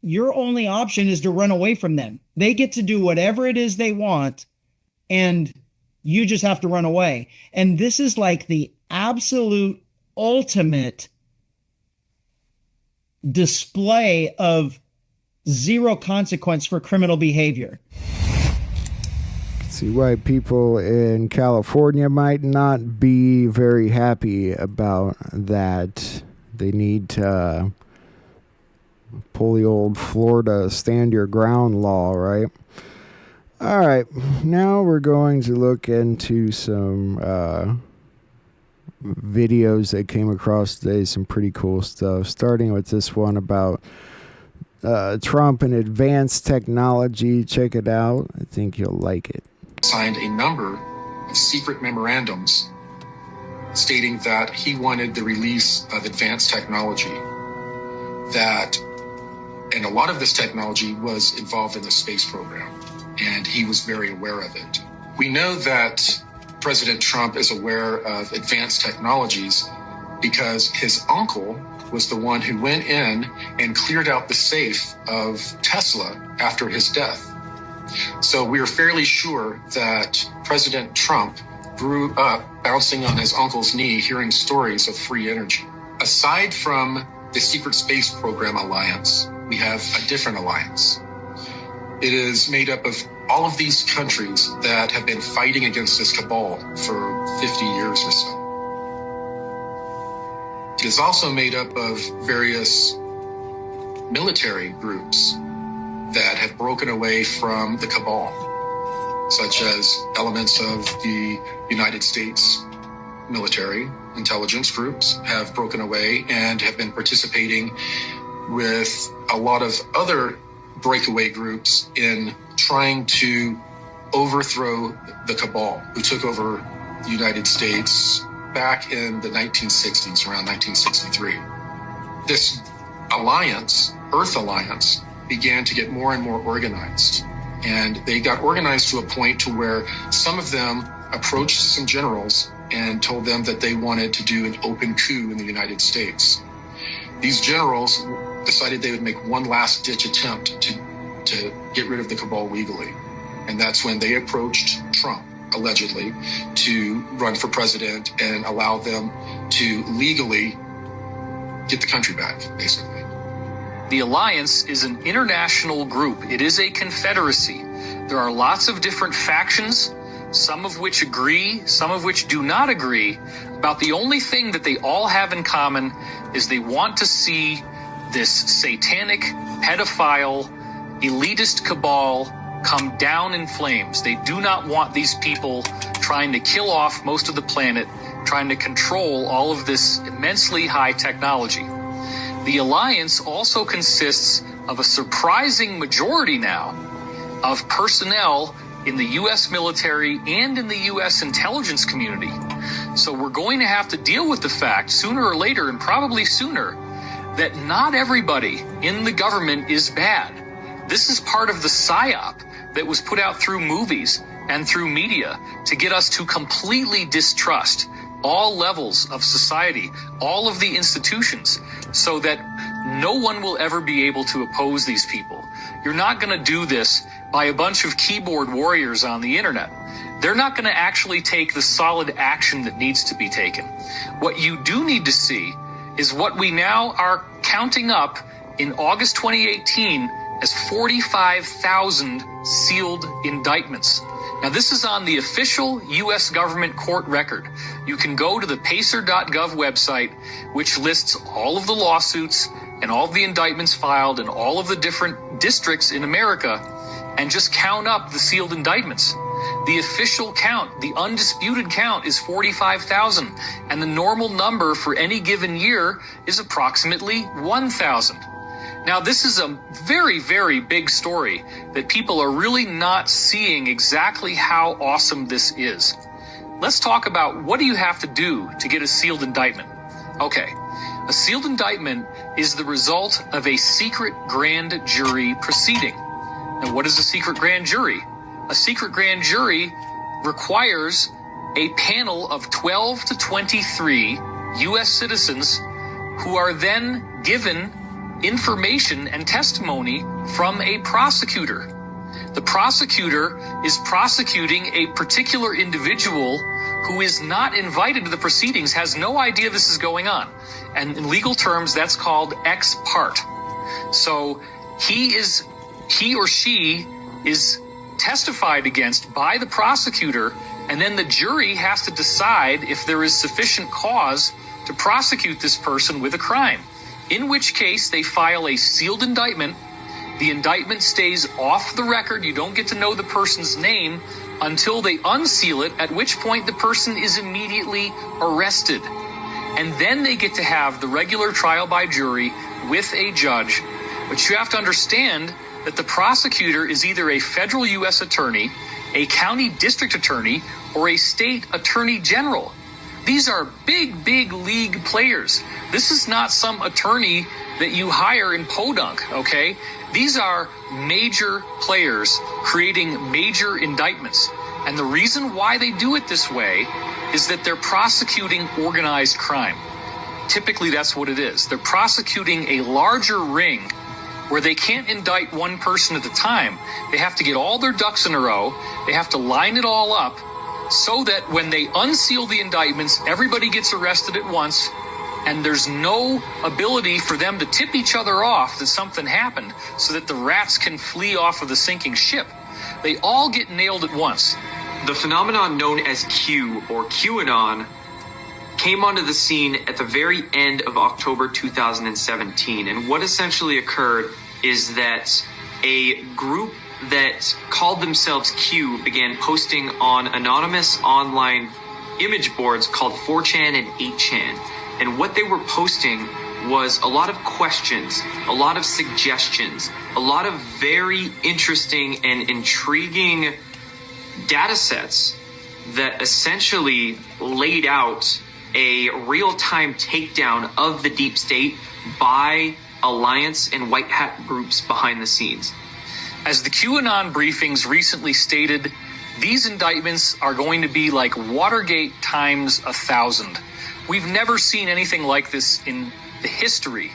your only option is to run away from them. They get to do whatever it is they want, and you just have to run away. And this is like the absolute ultimate display of zero consequence for criminal behavior. See why people in California might not be very happy about that. They need to pull the old Florida stand your ground law, right? All right, now we're going to look into some videos that came across today, some pretty cool stuff, starting with this one about Trump and advanced technology. Check it out. I think you'll like it. Signed a number of secret memorandums stating that he wanted the release of advanced technology, and a lot of this technology was involved in the space program, and he was very aware of it. We know that President Trump is aware of advanced technologies because his uncle was the one who went in and cleared out the safe of Tesla after his death. So we are fairly sure that President Trump grew up bouncing on his uncle's knee, hearing stories of free energy. Aside from the Secret Space Program Alliance, we have a different alliance. It is made up of all of these countries that have been fighting against this cabal for 50 years or so. It is also made up of various military groups that have broken away from the cabal, such as elements of the United States military intelligence groups have broken away and have been participating with a lot of other breakaway groups in trying to overthrow the cabal who took over the United States back in the 1960s, around 1963. This alliance, Earth Alliance, began to get more and more organized. And they got organized to a point to where some of them approached some generals and told them that they wanted to do an open coup in the United States. These generals decided they would make one last ditch attempt to get rid of the cabal legally. And that's when they approached Trump, allegedly, to run for president and allow them to legally get the country back, basically. The alliance is an international group. It is a confederacy. There are lots of different factions, some of which agree, some of which do not agree. About the only thing that they all have in common is they want to see this satanic, pedophile, elitist cabal come down in flames. They do not want these people trying to kill off most of the planet, trying to control all of this immensely high technology. The alliance also consists of a surprising majority now of personnel in the U.S. military and in the U.S. intelligence community. So we're going to have to deal with the fact sooner or later, and probably sooner, that not everybody in the government is bad. This is part of the psyop that was put out through movies and through media to get us to completely distrust all levels of society, all of the institutions, so that no one will ever be able to oppose these people. You're not going to do this by a bunch of keyboard warriors on the internet. They're not going to actually take the solid action that needs to be taken. What you do need to see is what we now are counting up in August 2018 as 45,000 sealed indictments. Now, this is on the official U.S. government court record. You can go to the pacer.gov website, which lists all of the lawsuits and all of the indictments filed in all of the different districts in America, and just count up the sealed indictments. The official count, the undisputed count, is 45,000, and the normal number for any given year is approximately 1,000. Now, this is a very, very big story that people are really not seeing exactly how awesome this is. Let's talk about what do you have to do to get a sealed indictment. Okay, a sealed indictment is the result of a secret grand jury proceeding. Now, what is a secret grand jury? A secret grand jury requires a panel of 12 to 23 U.S. citizens who are then given information and testimony from a prosecutor. The prosecutor is prosecuting a particular individual who is not invited to the proceedings, has no idea this is going on. And in legal terms, that's called ex parte. So he or she is testified against by the prosecutor, and then the jury has to decide if there is sufficient cause to prosecute this person with a crime. In which case, they file a sealed indictment. The indictment stays off the record. You don't get to know the person's name until they unseal it, at which point the person is immediately arrested. And then they get to have the regular trial by jury with a judge. But you have to understand that the prosecutor is either a federal U.S. attorney, a county district attorney, or a state attorney general. These are big, big league players. This is not some attorney that you hire in Podunk, okay? These are major players creating major indictments. And the reason why they do it this way is that they're prosecuting organized crime. Typically, that's what it is. They're prosecuting a larger ring where they can't indict one person at a time. They have to get all their ducks in a row. They have to line it all up so that when they unseal the indictments, everybody gets arrested at once, and there's no ability for them to tip each other off that something happened so that the rats can flee off of the sinking ship. They all get nailed at once. The phenomenon known as Q, or QAnon, came onto the scene at the very end of October 2017. And what essentially occurred is that a group that called themselves Q began posting on anonymous online image boards called 4chan and 8chan. And what they were posting was a lot of questions, a lot of suggestions, a lot of very interesting and intriguing data sets that essentially laid out a real-time takedown of the deep state by alliance and white hat groups behind the scenes. As the QAnon briefings recently stated, these indictments are going to be like Watergate times 1,000. We've never seen anything like this in the history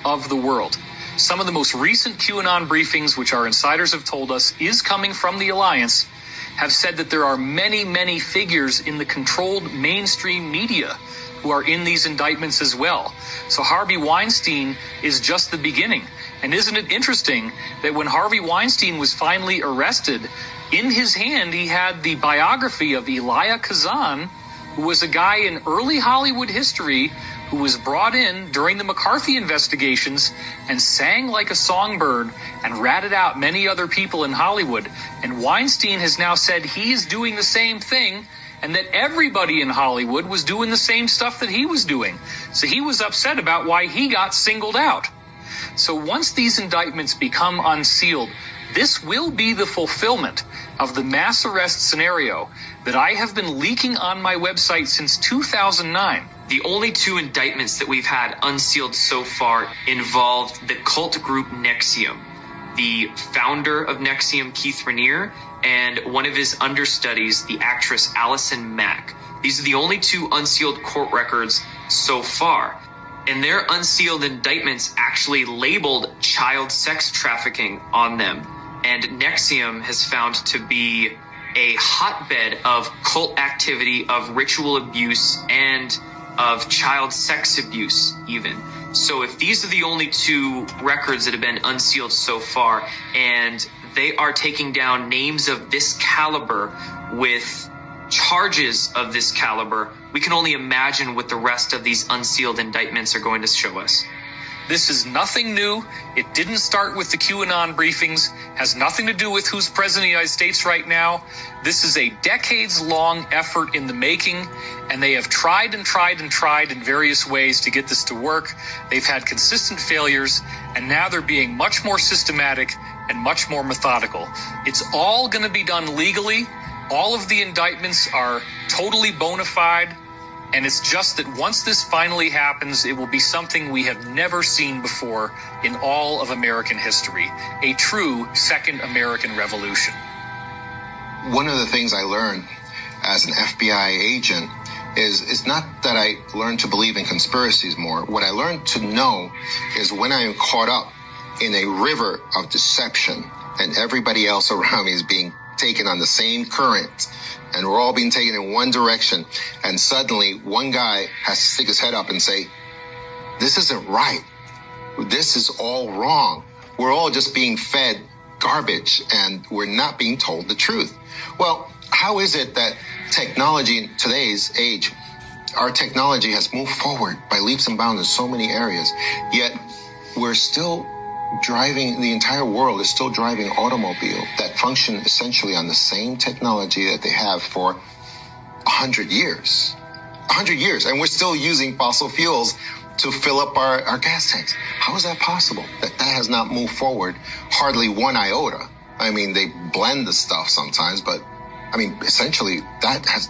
of the world. Some of the most recent QAnon briefings, which our insiders have told us is coming from the alliance, have said that there are many, many figures in the controlled mainstream media who are in these indictments as well. So Harvey Weinstein is just the beginning. And isn't it interesting that when Harvey Weinstein was finally arrested, in his hand he had the biography of Elia Kazan, who was a guy in early Hollywood history who was brought in during the McCarthy investigations and sang like a songbird and ratted out many other people in Hollywood. And Weinstein has now said he's doing the same thing, and that everybody in Hollywood was doing the same stuff that he was doing. So he was upset about why he got singled out. So once these indictments become unsealed, this will be the fulfillment of the mass arrest scenario that I have been leaking on my website since 2009. The only two indictments that we've had unsealed so far involved the cult group NXIVM, the founder of NXIVM, Keith Raniere, and one of his understudies, the actress Allison Mack. These are the only two unsealed court records so far. And their unsealed indictments actually labeled child sex trafficking on them. And NXIVM has found to be a hotbed of cult activity, of ritual abuse, and of child sex abuse even. So if these are the only two records that have been unsealed so far, and they are taking down names of this caliber with charges of this caliber, we can only imagine what the rest of these unsealed indictments are going to show us. This is nothing new. It didn't start with the QAnon briefings, has nothing to do with who's president of the United States right now. This is a decades-long effort in the making, and they have tried and tried and tried in various ways to get this to work. They've had consistent failures, and now they're being much more systematic and much more methodical. It's all going to be done legally. All of the indictments are totally bona fide. And it's just that once this finally happens, it will be something we have never seen before in all of American history, a true second American Revolution. One of the things I learned as an FBI agent is not that I learned to believe in conspiracies more. What I learned to know is when I am caught up in a river of deception and everybody else around me is being taken on the same current, and we're all being taken in one direction, and suddenly one guy has to stick his head up and say, this isn't right. This is all wrong. We're all just being fed garbage, and we're not being told the truth. Well, how is it that technology in today's age, our technology has moved forward by leaps and bounds in so many areas, yet we're still driving, the entire world is still driving automobile that function essentially on the same technology that they have for 100 years. 100 years, and we're still using fossil fuels to fill up our gas tanks. How is that possible? That has not moved forward hardly one iota. I mean, they blend the stuff sometimes, but I mean, essentially,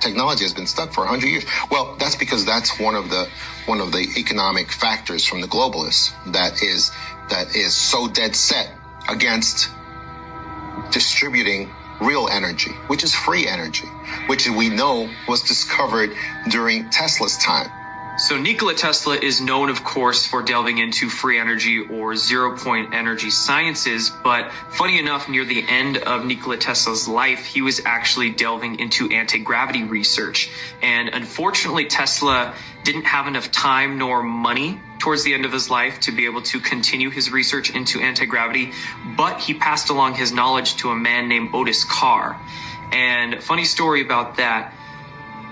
technology has been stuck for 100 years. Well, that's because that's one of the economic factors from the globalists that is so dead set against distributing real energy, which is free energy, which we know was discovered during Tesla's time. So Nikola Tesla is known, of course, for delving into free energy or zero-point energy sciences, but funny enough, near the end of Nikola Tesla's life, he was actually delving into anti-gravity research. And unfortunately, Tesla didn't have enough time nor money towards the end of his life to be able to continue his research into anti-gravity, but he passed along his knowledge to a man named Otis Carr. And funny story about that,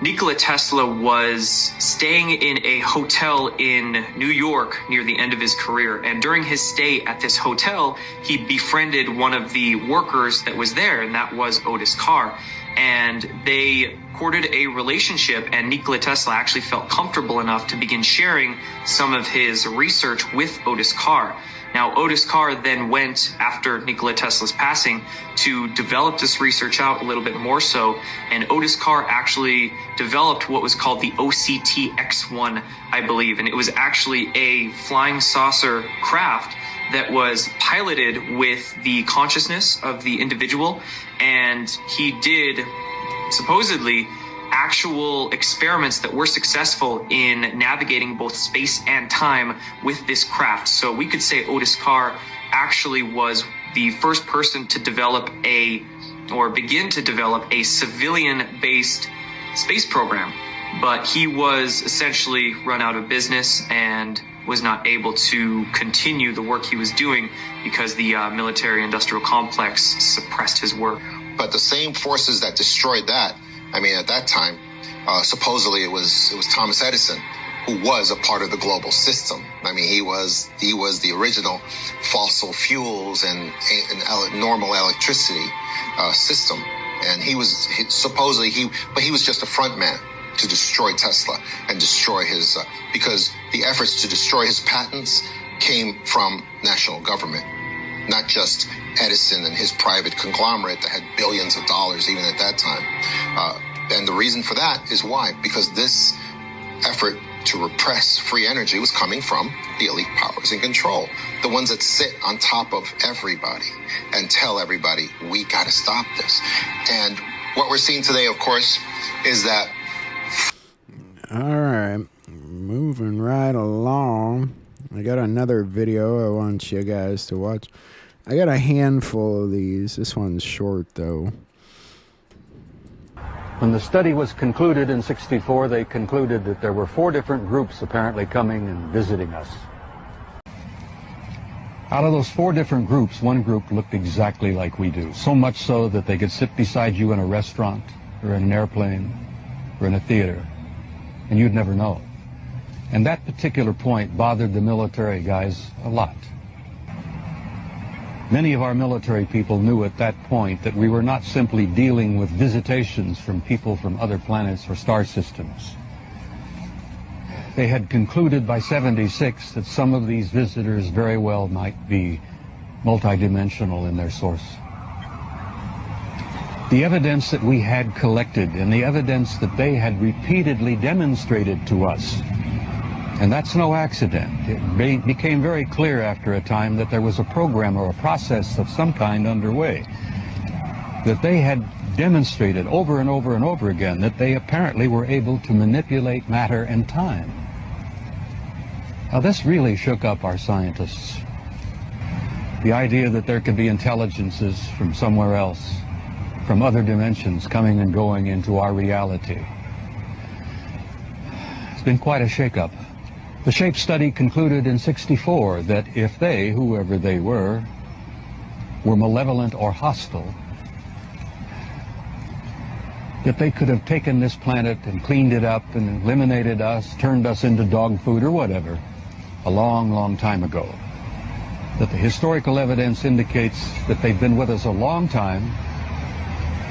Nikola Tesla was staying in a hotel in New York near the end of his career. And during his stay at this hotel, he befriended one of the workers that was there, and that was Otis Carr. And they courted a relationship, and Nikola Tesla actually felt comfortable enough to begin sharing some of his research with Otis Carr. Now, Otis Carr then went, after Nikola Tesla's passing, to develop this research out a little bit more so, and Otis Carr actually developed what was called the OCT-X1, I believe, and it was actually a flying saucer craft that was piloted with the consciousness of the individual, and he did, supposedly, actual experiments that were successful in navigating both space and time with this craft. So we could say Otis Carr actually was the first person to develop begin to develop a civilian-based space program. but he was essentially run out of business and was not able to continue the work he was doing because the military-industrial complex suppressed his work. But the same forces that destroyed that, I mean, at that time, supposedly it was Thomas Edison, who was a part of the global system. I mean, he was the original fossil fuels and normal electricity system. And he was just a front man to destroy Tesla and destroy his, because the efforts to destroy his patents came from national government, not just Edison and his private conglomerate that had billions of dollars even at that time. And the reason for that is why? Because this effort to repress free energy was coming from the elite powers in control, the ones that sit on top of everybody and tell everybody, we got to stop this. And what we're seeing today, of course, is that... All right, moving right along. I got another video I want you guys to watch. I got a handful of these. This one's short, though. When the study was concluded in '64, they concluded that there were 4 different groups apparently coming and visiting us. Out of those 4 different groups, one group looked exactly like we do, so much so that they could sit beside you in a restaurant or in an airplane or in a theater, and you'd never know. And that particular point bothered the military guys a lot. Many of our military people knew at that point that we were not simply dealing with visitations from people from other planets or star systems. They had concluded by '76 that some of these visitors very well might be multidimensional in their source. The evidence that we had collected and the evidence that they had repeatedly demonstrated to us, and that's no accident. It became very clear after a time that there was a program or a process of some kind underway, that they had demonstrated over and over and over again that they apparently were able to manipulate matter and time. Now this really shook up our scientists. The idea that there could be intelligences from somewhere else, from other dimensions coming and going into our reality. It's been quite a shake-up. The SHAPE study concluded in '64 that if they, whoever they were malevolent or hostile, that they could have taken this planet and cleaned it up and eliminated us, turned us into dog food or whatever, a long, long time ago. That the historical evidence indicates that they've been with us a long time,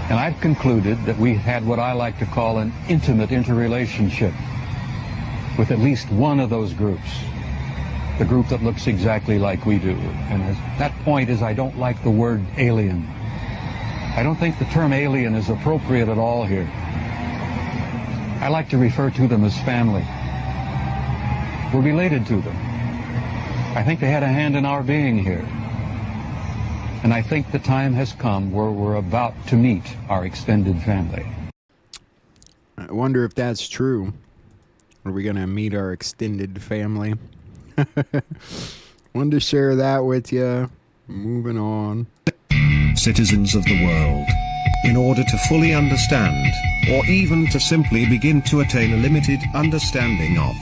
and I've concluded that we had what I like to call an intimate interrelationship with at least one of those groups, the group that looks exactly like we do. And that point is, I don't like the word alien. I don't think the term alien is appropriate at all here. I like to refer to them as family. We're related to them. I think they had a hand in our being here. And I think the time has come where we're about to meet our extended family. I wonder if that's true. Are we going to meet our extended family? Wanted to share that with you. Moving on. Citizens of the world. In order to fully understand, or even to simply begin to attain a limited understanding of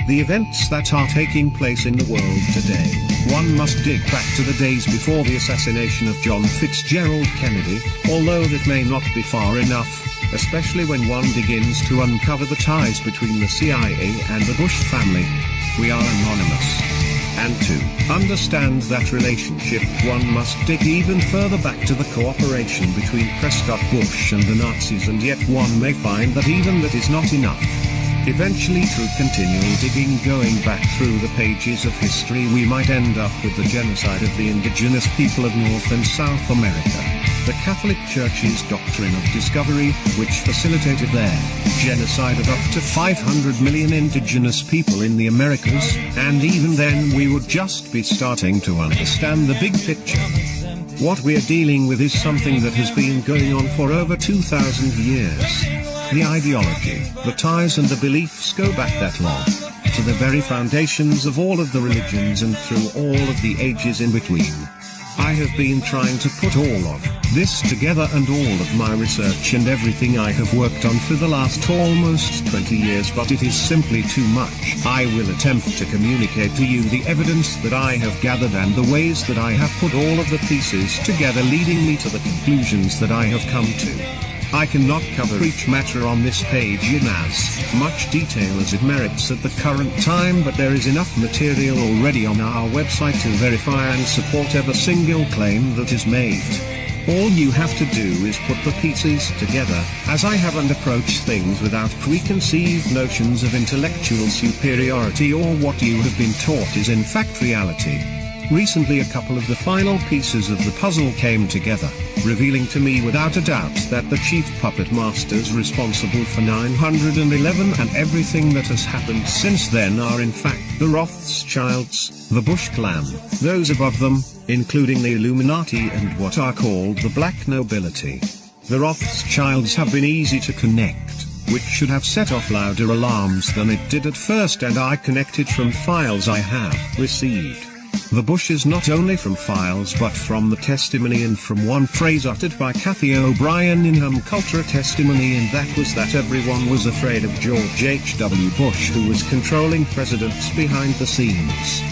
the events that are taking place in the world today, one must dig back to the days before the assassination of John Fitzgerald Kennedy, although that may not be far enough, especially when one begins to uncover the ties between the CIA and the Bush family. We are anonymous. And to understand that relationship, one must dig even further back to the cooperation between Prescott Bush and the Nazis, and yet one may find that even that is not enough. Eventually, through continual digging, going back through the pages of history, we might end up with the genocide of the indigenous people of North and South America. The Catholic Church's doctrine of discovery, which facilitated their genocide of up to 500 million indigenous people in the Americas, and even then we would just be starting to understand the big picture. What we're dealing with is something that has been going on for over 2,000 years. The ideology, the ties and the beliefs go back that long, to the very foundations of all of the religions and through all of the ages in between. I have been trying to put all of this together, and all of my research and everything I have worked on for the last almost 20 years, but it is simply too much. I will attempt to communicate to you the evidence that I have gathered and the ways that I have put all of the pieces together, leading me to the conclusions that I have come to. I cannot cover each matter on this page in as much detail as it merits at the current time, but there is enough material already on our website to verify and support every single claim that is made. All you have to do is put the pieces together, as I have, and approach things without preconceived notions of intellectual superiority or what you have been taught is in fact reality. Recently, a couple of the final pieces of the puzzle came together, revealing to me without a doubt that the chief puppet masters responsible for 9/11 and everything that has happened since then are in fact the Rothschilds, the Bush clan, those above them, including the Illuminati and what are called the black nobility. The Rothschilds have been easy to connect, which should have set off louder alarms than it did at first, and I connected from files I have received. The Bushes not only from files but from the testimony and from one phrase uttered by Kathy O'Brien in her Culture testimony, and that was that everyone was afraid of George H.W. Bush, who was controlling presidents behind the scenes.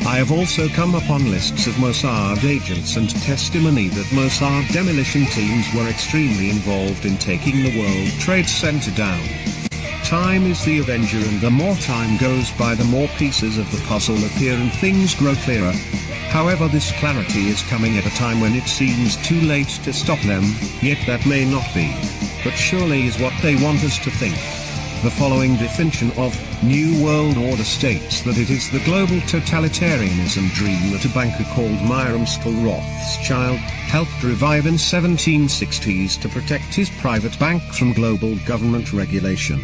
I have also come upon lists of Mossad agents and testimony that Mossad demolition teams were extremely involved in taking the World Trade Center down. Time is the avenger, and the more time goes by, the more pieces of the puzzle appear and things grow clearer. However, this clarity is coming at a time when it seems too late to stop them, yet that may not be. But surely is what they want us to think. The following definition of New World Order states that it is the global totalitarianism dream that a banker called Myron Skull Rothschild helped revive in 1760s to protect his private bank from global government regulation.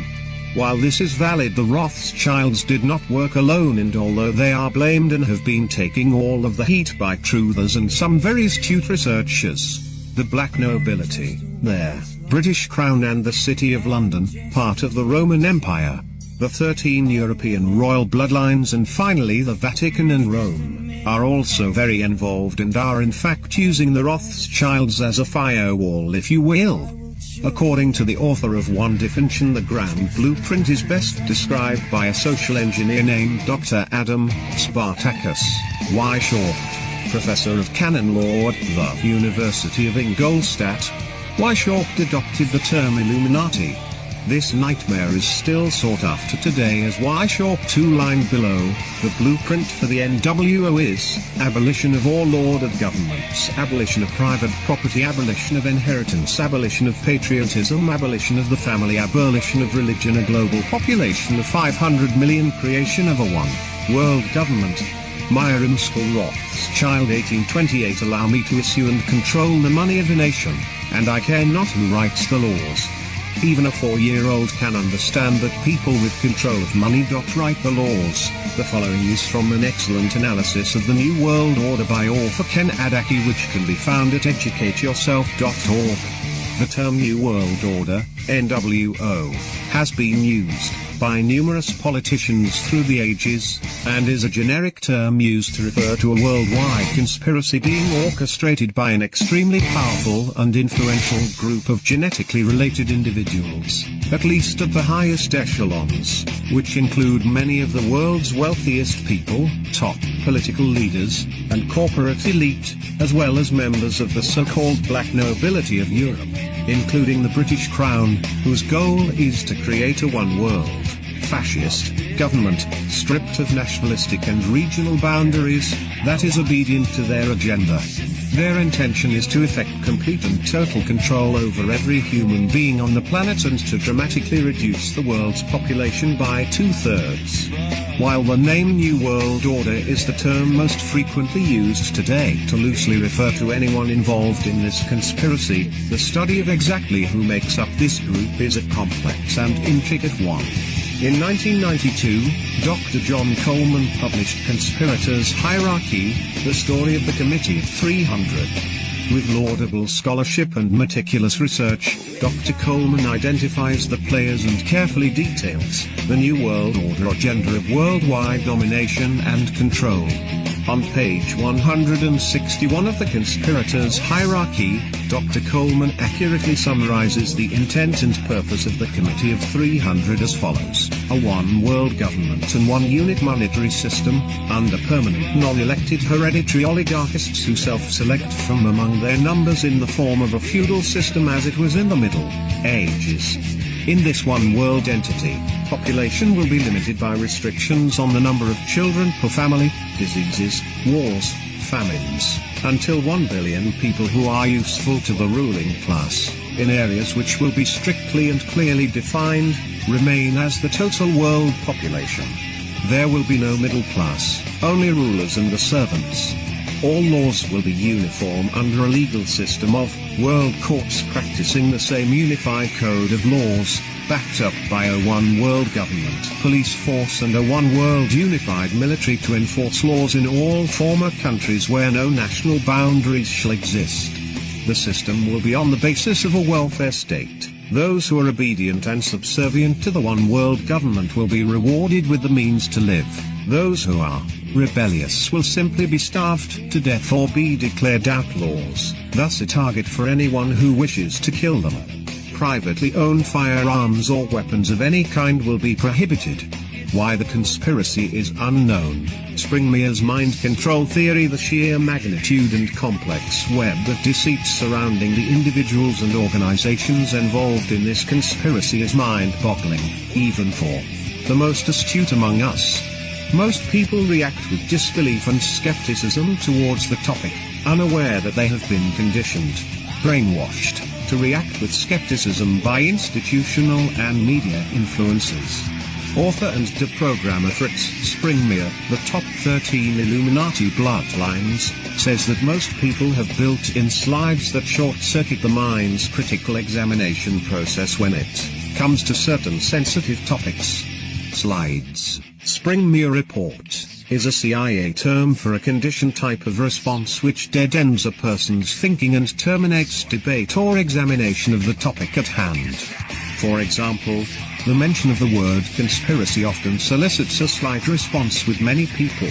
While this is valid, the Rothschilds did not work alone, and although they are blamed and have been taking all of the heat by truthers and some very astute researchers, the black nobility, their British Crown and the City of London, part of the Roman Empire, the 13 European royal bloodlines, and finally the Vatican and Rome, are also very involved and are in fact using the Rothschilds as a firewall, if you will. According to the author of one definition, the grand blueprint is best described by a social engineer named Dr. Adam Spartacus Weishaupt, professor of canon law at the University of Ingolstadt. Weishaupt adopted the term Illuminati. This nightmare is still sought after today, as Weishaupt 2-line below, the blueprint for the NWO is abolition of all ordered governments, abolition of private property, abolition of inheritance, abolition of patriotism, abolition of the family, abolition of religion, a global population of 500 million, creation of a one world government. Myron Skull Rothschild 1828. Allow me to issue and control the money of a nation, and I care not who writes the laws. Even a 4-year-old can understand that people with control of money write the laws. The following is from an excellent analysis of the New World Order by author Ken Adaki, which can be found at educateyourself.org. The term New World Order, NWO, has been used by numerous politicians through the ages, and is a generic term used to refer to a worldwide conspiracy being orchestrated by an extremely powerful and influential group of genetically related individuals, at least at the highest echelons, which include many of the world's wealthiest people, top political leaders, and corporate elite, as well as members of the so-called black nobility of Europe, including the British Crown, whose goal is to create a one-world fascist government, stripped of nationalistic and regional boundaries, that is obedient to their agenda. Their intention is to effect complete and total control over every human being on the planet and to dramatically reduce the world's population by 2/3. While the name New World Order is the term most frequently used today to loosely refer to anyone involved in this conspiracy, the study of exactly who makes up this group is a complex and intricate one. In 1992, Dr. John Coleman published Conspirators' Hierarchy, the story of the Committee of 300. With laudable scholarship and meticulous research, Dr. Coleman identifies the players and carefully details the New World Order agenda of worldwide domination and control. On page 161 of The Conspirators' Hierarchy, Dr. Coleman accurately summarizes the intent and purpose of the Committee of 300 as follows: a one-world government and one-unit monetary system, under permanent non-elected hereditary oligarchists who self-select from among their numbers in the form of a feudal system as it was in the Middle Ages. In this one-world entity, population will be limited by restrictions on the number of children per family, diseases, wars, famines, until 1 billion people who are useful to the ruling class, in areas which will be strictly and clearly defined, remain as the total world population. There will be no middle class, only rulers and the servants. All laws will be uniform under a legal system of world courts practicing the same unified code of laws, backed up by a one-world government, police force and a one-world unified military to enforce laws in all former countries where no national boundaries shall exist. The system will be on the basis of a welfare state. Those who are obedient and subservient to the one-world government will be rewarded with the means to live. Those who are rebellious will simply be starved to death or be declared outlaws, thus a target for anyone who wishes to kill them. Privately owned firearms or weapons of any kind will be prohibited. Why the conspiracy is unknown. Springmere's mind control theory, the sheer magnitude and complex web of deceit surrounding the individuals and organizations involved in this conspiracy is mind-boggling, even for the most astute among us. Most people react with disbelief and skepticism towards the topic, unaware that they have been conditioned, brainwashed, to react with skepticism by institutional and media influences. Author and deprogrammer Fritz Springmere, The Top 13 Illuminati Bloodlines, says that most people have built-in slides that short-circuit the mind's critical examination process when it comes to certain sensitive topics. Slides, Springmere report, is a CIA term for a conditioned type of response which dead-ends a person's thinking and terminates debate or examination of the topic at hand. For example, the mention of the word conspiracy often solicits a slight response with many people.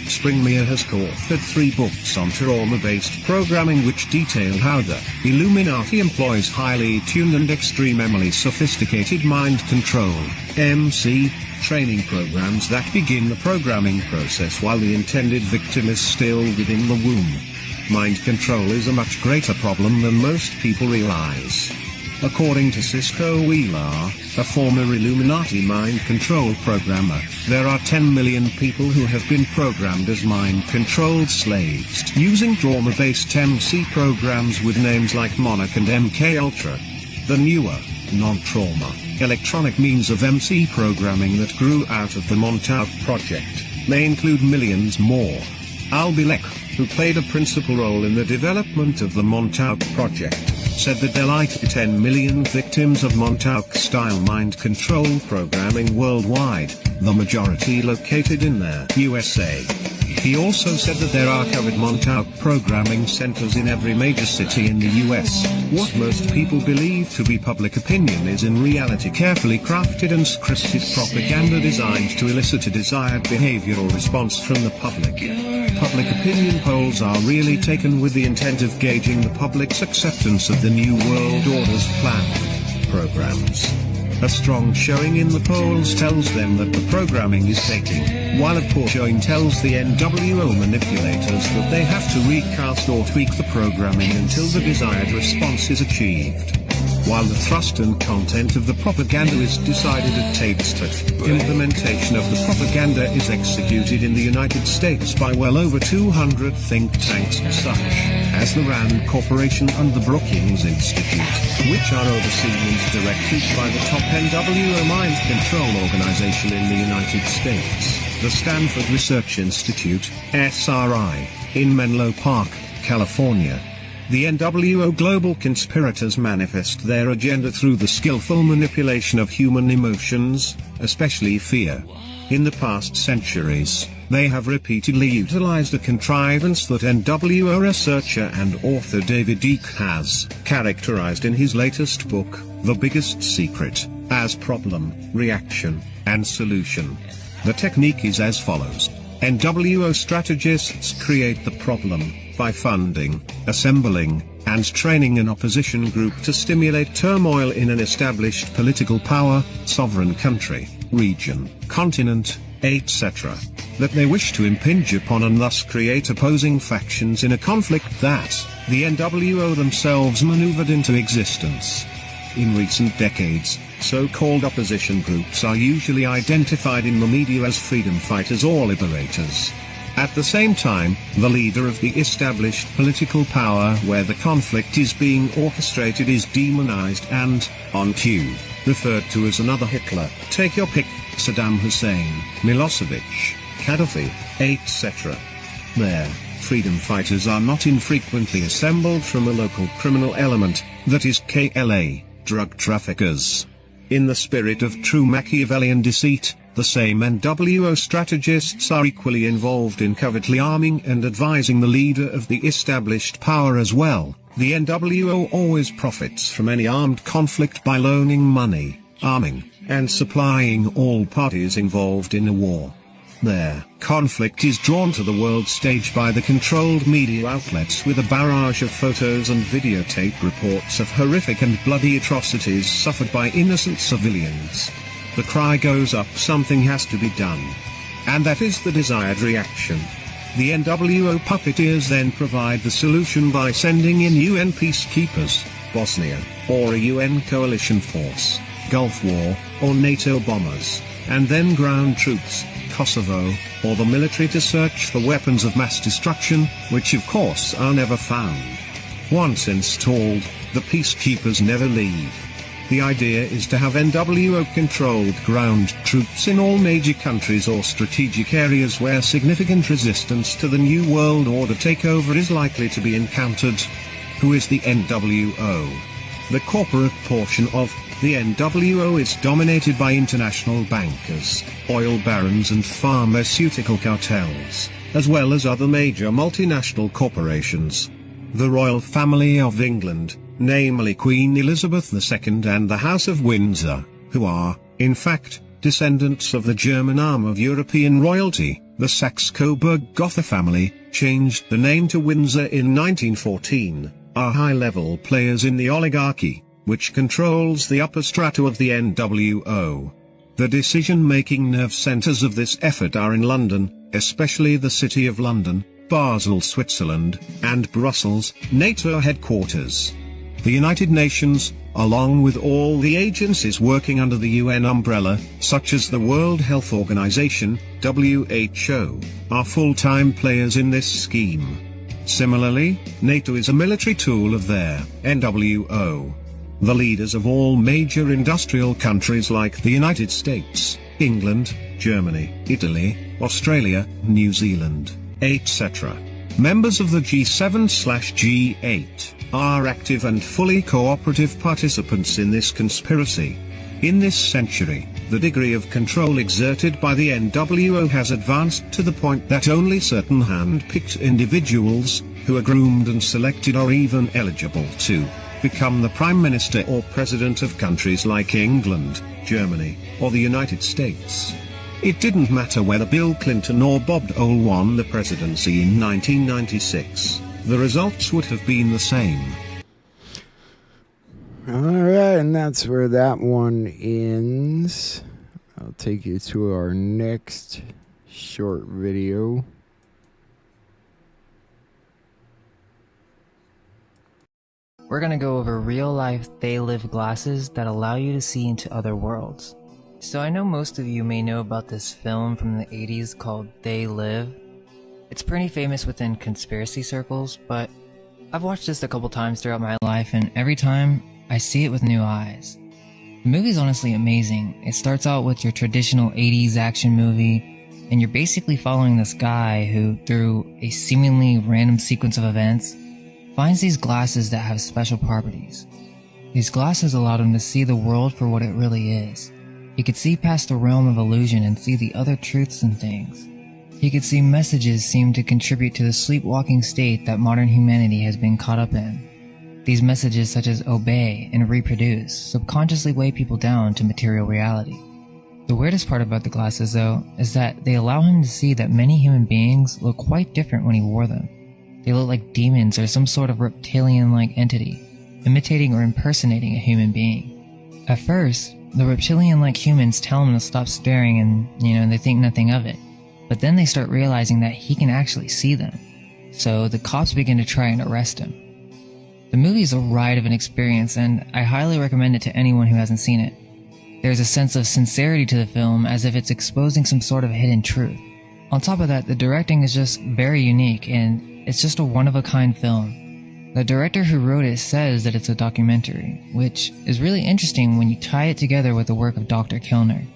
Springmere has co-authored 3 books on trauma-based programming which detail how the Illuminati employs highly tuned and extremely sophisticated mind control, MC, training programs that begin the programming process while the intended victim is still within the womb. Mind control is a much greater problem than most people realize. According to Cisco Wheeler, a former Illuminati mind control programmer, there are 10 million people who have been programmed as mind-controlled slaves using trauma-based MC programs with names like Monarch and MK Ultra. The newer, non-trauma, electronic means of MC programming that grew out of the Montauk Project may include millions more. Al Bilek, who played a principal role in the development of the Montauk Project, said that there are 10 million victims of Montauk-style mind control programming worldwide, the majority located in the USA. He also said that there are covered Montauk programming centers in every major city in the US. What most people believe to be public opinion is in reality carefully crafted and scripted propaganda designed to elicit a desired behavioral response from the public. Public opinion polls are really taken with the intent of gauging the public's acceptance of the New World Order's planned programs. A strong showing in the polls tells them that the programming is taking, while a poor showing tells the NWO manipulators that they have to recast or tweak the programming until the desired response is achieved. While the thrust and content of the propaganda is decided at Tapestrip, implementation of the propaganda is executed in the United States by well over 200 think tanks such as the RAND Corporation and the Brookings Institute, which are overseen and directed by the top NWO mind control organization in the United States, the Stanford Research Institute, SRI, in Menlo Park, California. The NWO global conspirators manifest their agenda through the skillful manipulation of human emotions, especially fear. In the past centuries, they have repeatedly utilized a contrivance that NWO researcher and author David Icke has characterized in his latest book, The Biggest Secret, as problem, reaction, and solution. The technique is as follows. NWO strategists create the problem by funding, assembling, and training an opposition group to stimulate turmoil in an established political power, sovereign country, region, continent, etc. that they wish to impinge upon, and thus create opposing factions in a conflict that the NWO themselves maneuvered into existence. In recent decades, so-called opposition groups are usually identified in the media as freedom fighters or liberators. At the same time, the leader of the established political power where the conflict is being orchestrated is demonized and, on cue, referred to as another Hitler. Take your pick: Saddam Hussein, Milosevic, Gaddafi, etc. Their freedom fighters are not infrequently assembled from a local criminal element, that is KLA, drug traffickers. In the spirit of true Machiavellian deceit, the same NWO strategists are equally involved in covertly arming and advising the leader of the established power as well. The NWO always profits from any armed conflict by loaning money, arming, and supplying all parties involved in a war. Their conflict is drawn to the world stage by the controlled media outlets with a barrage of photos and videotape reports of horrific and bloody atrocities suffered by innocent civilians. The cry goes up, something has to be done. And that is the desired reaction. The NWO puppeteers then provide the solution by sending in UN peacekeepers, Bosnia, or a UN coalition force, Gulf War, or NATO bombers, and then ground troops, Kosovo, or the military to search for weapons of mass destruction, which of course are never found. Once installed, the peacekeepers never leave. The idea is to have NWO-controlled ground troops in all major countries or strategic areas where significant resistance to the New World Order takeover is likely to be encountered. Who is the NWO? The corporate portion of the NWO is dominated by international bankers, oil barons and pharmaceutical cartels, as well as other major multinational corporations. The royal family of England, namely Queen Elizabeth II and the House of Windsor, who are, in fact, descendants of the German arm of European royalty, the Saxe-Coburg-Gotha family, changed the name to Windsor in 1914, are high-level players in the oligarchy, which controls the upper strata of the NWO. The decision-making nerve centers of this effort are in London, especially the City of London, Basel, Switzerland, and Brussels, NATO headquarters. The United Nations, along with all the agencies working under the UN umbrella, such as the World Health Organization, WHO, are full-time players in this scheme. Similarly, NATO is a military tool of their NWO. The leaders of all major industrial countries like the United States, England, Germany, Italy, Australia, New Zealand, etc. Members of the G7/G8 are active and fully cooperative participants in this conspiracy. In this century, the degree of control exerted by the NWO has advanced to the point that only certain hand-picked individuals, who are groomed and selected, are even eligible to become the Prime Minister or President of countries like England, Germany, or the United States. It didn't matter whether Bill Clinton or Bob Dole won the presidency in 1996. The results would have been the same. Alright, and that's where that one ends. I'll take you to our next short video. We're going to go over real-life They Live glasses that allow you to see into other worlds. So I know most of you may know about this film from the 80s called They Live. It's pretty famous within conspiracy circles, but I've watched this a couple times throughout my life, and every time I see it with new eyes. The movie's honestly amazing. It starts out with your traditional 80s action movie, and you're basically following this guy who, through a seemingly random sequence of events, finds these glasses that have special properties. These glasses allowed him to see the world for what it really is. He could see past the realm of illusion and see the other truths and things. He could see messages seem to contribute to the sleepwalking state that modern humanity has been caught up in. These messages, such as obey and reproduce, subconsciously weigh people down to material reality. The weirdest part about the glasses, though, is that they allow him to see that many human beings look quite different when he wore them. They look like demons or some sort of reptilian-like entity, imitating or impersonating a human being. At first, the reptilian-like humans tell him to stop staring and, they think nothing of it. But then they start realizing that he can actually see them. So the cops begin to try and arrest him. The movie is a ride of an experience, and I highly recommend it to anyone who hasn't seen it. There's a sense of sincerity to the film, as if it's exposing some sort of hidden truth. On top of that, the directing is just very unique, and it's just a one-of-a-kind film. The director who wrote it says that it's a documentary, which is really interesting when you tie it together with the work of Dr. Kilner.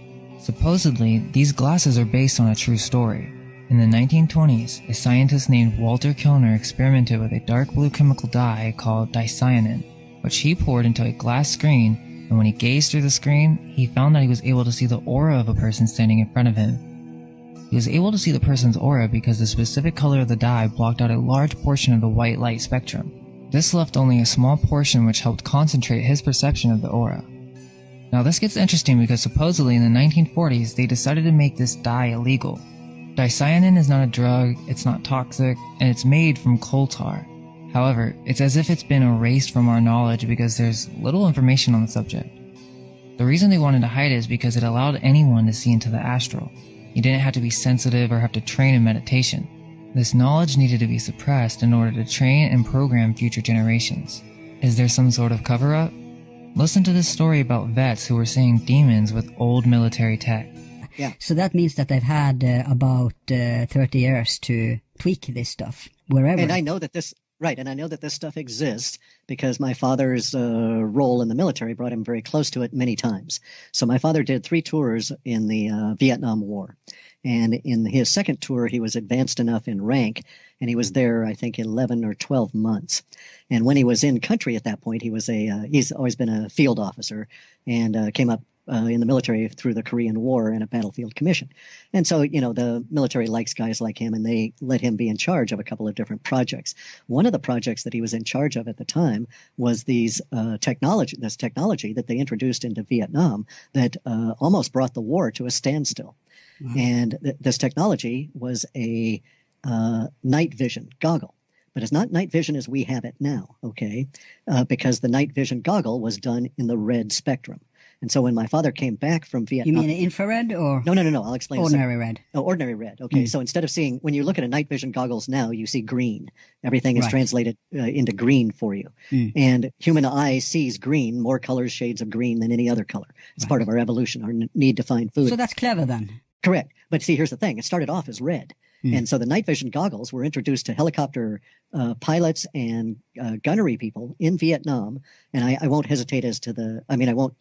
Supposedly, these glasses are based on a true story. In the 1920s, a scientist named Walter Kilner experimented with a dark blue chemical dye called dicyanin, which he poured into a glass screen, and when he gazed through the screen, he found that he was able to see the aura of a person standing in front of him. He was able to see the person's aura because the specific color of the dye blocked out a large portion of the white light spectrum. This left only a small portion, which helped concentrate his perception of the aura. Now this gets interesting because supposedly in the 1940s they decided to make this dye illegal. Dicyanin is not a drug, it's not toxic, and it's made from coal tar. However, it's as if it's been erased from our knowledge because there's little information on the subject. The reason they wanted to hide it is because it allowed anyone to see into the astral. You didn't have to be sensitive or have to train in meditation. This knowledge needed to be suppressed in order to train and program future generations. Is there some sort of cover-up? Listen to this story about vets who were seeing demons with old military tech. Yeah. So that means that they've had about 30 years to tweak this stuff wherever. And I know that this stuff exists because my father's role in the military brought him very close to it many times. So my father did 3 tours in the Vietnam War. And in his second tour, he was advanced enough in rank, and he was there, I think, 11 or 12 months. And when he was in country at that point, he's always been a field officer and came up in the military through the Korean War and a battlefield commission. And so, the military likes guys like him, and they let him be in charge of a couple of different projects. One of the projects that he was in charge of at the time was this technology that they introduced into Vietnam that almost brought the war to a standstill. Wow. And this technology was a night vision goggle. But it's not night vision as we have it now, okay? Because the night vision goggle was done in the red spectrum. And so when my father came back from Vietnam... You mean infrared or? No. I'll explain. Ordinary red. Oh, ordinary red. Okay. So instead of seeing... When you look at a night vision goggles now, you see green. Everything is translated into green for you. And human eye sees green, more colors, shades of green than any other color. It's part of our evolution, our need to find food. So that's clever then. Correct. But see, here's the thing. It started off as red. And so the night vision goggles were introduced to helicopter pilots and gunnery people in Vietnam. And I won't hesitate as to I won't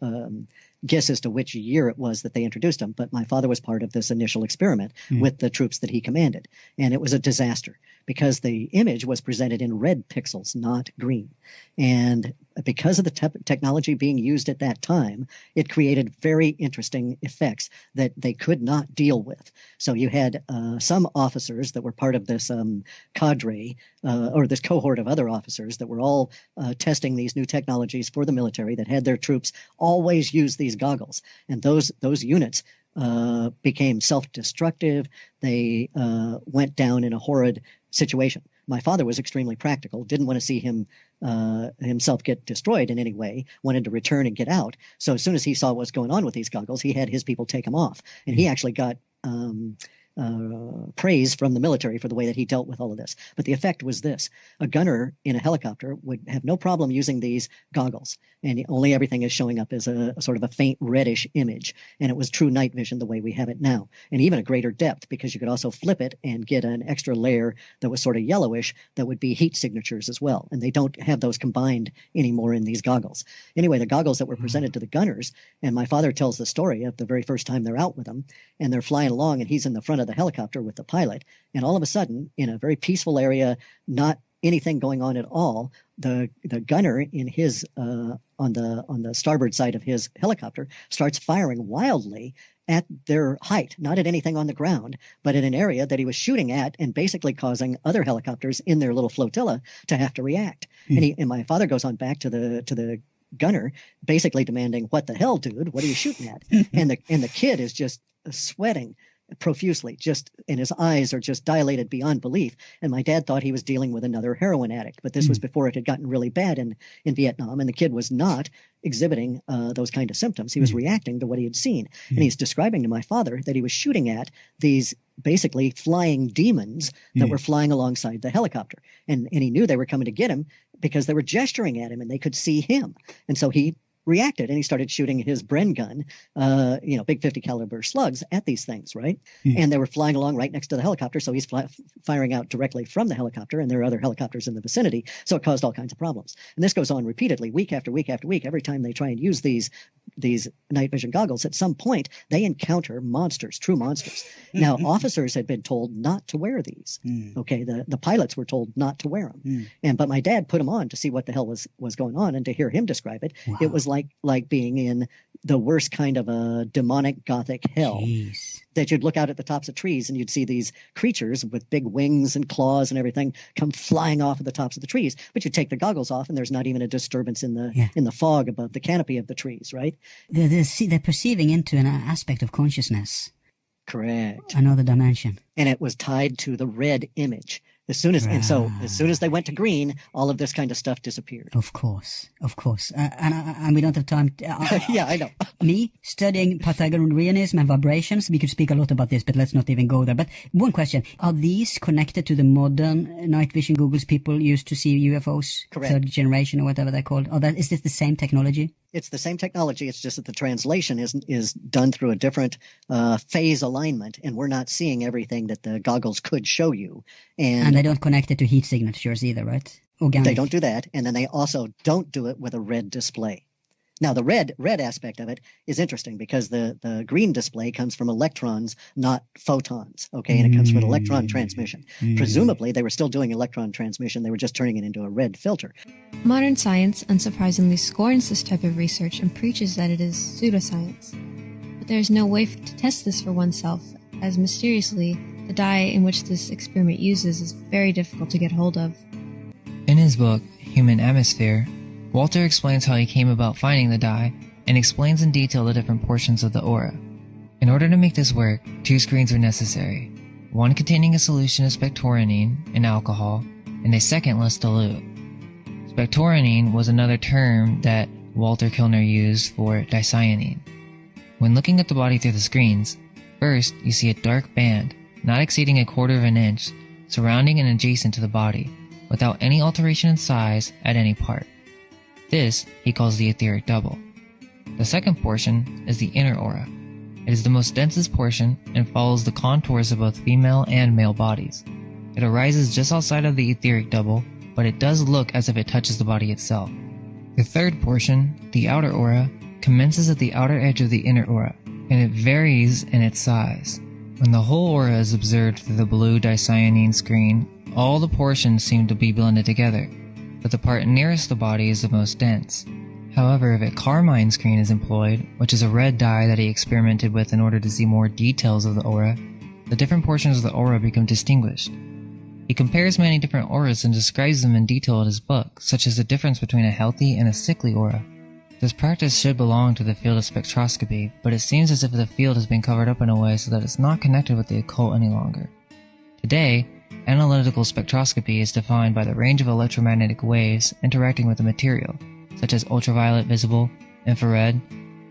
guess as to which year it was that they introduced them. But my father was part of this initial experiment with the troops that he commanded. And it was a disaster because the image was presented in red pixels, not green. And because of the technology being used at that time, it created very interesting effects that they could not deal with. So you had some officers that were part of this cadre or this cohort of other officers that were all testing these new technologies for the military that had their troops always use these goggles. And those units became self-destructive. They went down in a horrid situation. My father was extremely practical, didn't want to see himself get destroyed in any way, wanted to return and get out. So as soon as he saw what was going on with these goggles, he had his people take them off. And he actually got praise from the military for the way that he dealt with all of this. But the effect was this. A gunner in a helicopter would have no problem using these goggles, and only everything is showing up as a sort of a faint reddish image. And it was true night vision the way we have it now, and even a greater depth because you could also flip it and get an extra layer that was sort of yellowish that would be heat signatures as well. And they don't have those combined anymore in these goggles. Anyway, the goggles that were presented to the gunners, and my father tells the story of the very first time they're out with them, and they're flying along, and he's in the front of the helicopter with the pilot, and all of a sudden, in a very peaceful area, not anything going on at all, the gunner in his on the starboard side of his helicopter starts firing wildly at their height, not at anything on the ground, but in an area that he was shooting at, and basically causing other helicopters in their little flotilla to have to react. And my father goes on back to the gunner, basically demanding, "What the hell, dude? What are you shooting at?" and the kid is just sweating profusely, and his eyes are just dilated beyond belief. And my dad thought he was dealing with another heroin addict, but this was before it had gotten really bad in Vietnam, and the kid was not exhibiting those kind of symptoms. He was reacting to what he had seen. And he's describing to my father that he was shooting at these basically flying demons that were flying alongside the helicopter. And he knew they were coming to get him because they were gesturing at him and they could see him. And so he reacted and he started shooting his Bren gun, big 50 caliber slugs at these things, right? And they were flying along right next to the helicopter. So he's firing out directly from the helicopter, and there are other helicopters in the vicinity. So it caused all kinds of problems. And this goes on repeatedly, week after week after week. Every time they try and use these night vision goggles, at some point they encounter monsters, true monsters. Now, officers had been told not to wear these. Okay, the pilots were told not to wear them. But my dad put them on to see what the hell was going on, and to hear him describe it, it was like being in the worst kind of a demonic gothic hell. Jeez. That you'd look out at the tops of trees and you'd see these creatures with big wings and claws and everything come flying off of the tops of the trees. But you take the goggles off and there's not even a disturbance in the fog above the canopy of the trees, right? They're perceiving into an aspect of consciousness. Correct. Another dimension. And it was tied to the red image. As soon as they went to green, all of this kind of stuff disappeared. Of course. And we don't have time. Yeah, I know. Me studying Pythagoreanism and vibrations, we could speak a lot about this, but let's not even go there. But one question: are these connected to the modern night vision goggles people used to see UFOs, Correct. third generation or whatever they're called? Is this the same technology? It's the same technology. It's just that the translation is done through a different phase alignment, and we're not seeing everything that the goggles could show you. And they don't connect it to heat signatures either, right? Organic. They don't do that, and then they also don't do it with a red display. Now, the red aspect of it is interesting because the green display comes from electrons, not photons, okay? And it comes from an electron transmission. Presumably, they were still doing electron transmission. They were just turning it into a red filter. Modern science, unsurprisingly, scorns this type of research and preaches that it is pseudoscience. But there is no way to test this for oneself, as mysteriously, the dye in which this experiment uses is very difficult to get hold of. In his book, Human Atmosphere, Walter explains how he came about finding the dye and explains in detail the different portions of the aura. In order to make this work, 2 screens were necessary, one containing a solution of spectoranine, an alcohol, and a second less dilute. Spectoranine was another term that Walter Kilner used for dicyanine. When looking at the body through the screens, first you see a dark band, not exceeding 1/4 of an inch, surrounding and adjacent to the body, without any alteration in size at any part. This he calls the etheric double. The second portion is the inner aura. It is the most densest portion and follows the contours of both female and male bodies. It arises just outside of the etheric double, but it does look as if it touches the body itself. The third portion, the outer aura, commences at the outer edge of the inner aura, and it varies in its size. When the whole aura is observed through the blue dicyanine screen, all the portions seem to be blended together, but the part nearest the body is the most dense. However, if a carmine screen is employed, which is a red dye that he experimented with in order to see more details of the aura, the different portions of the aura become distinguished. He compares many different auras and describes them in detail in his book, such as the difference between a healthy and a sickly aura. This practice should belong to the field of spectroscopy, but it seems as if the field has been covered up in a way so that it's not connected with the occult any longer. Today, analytical spectroscopy is defined by the range of electromagnetic waves interacting with a material, such as ultraviolet visible, infrared,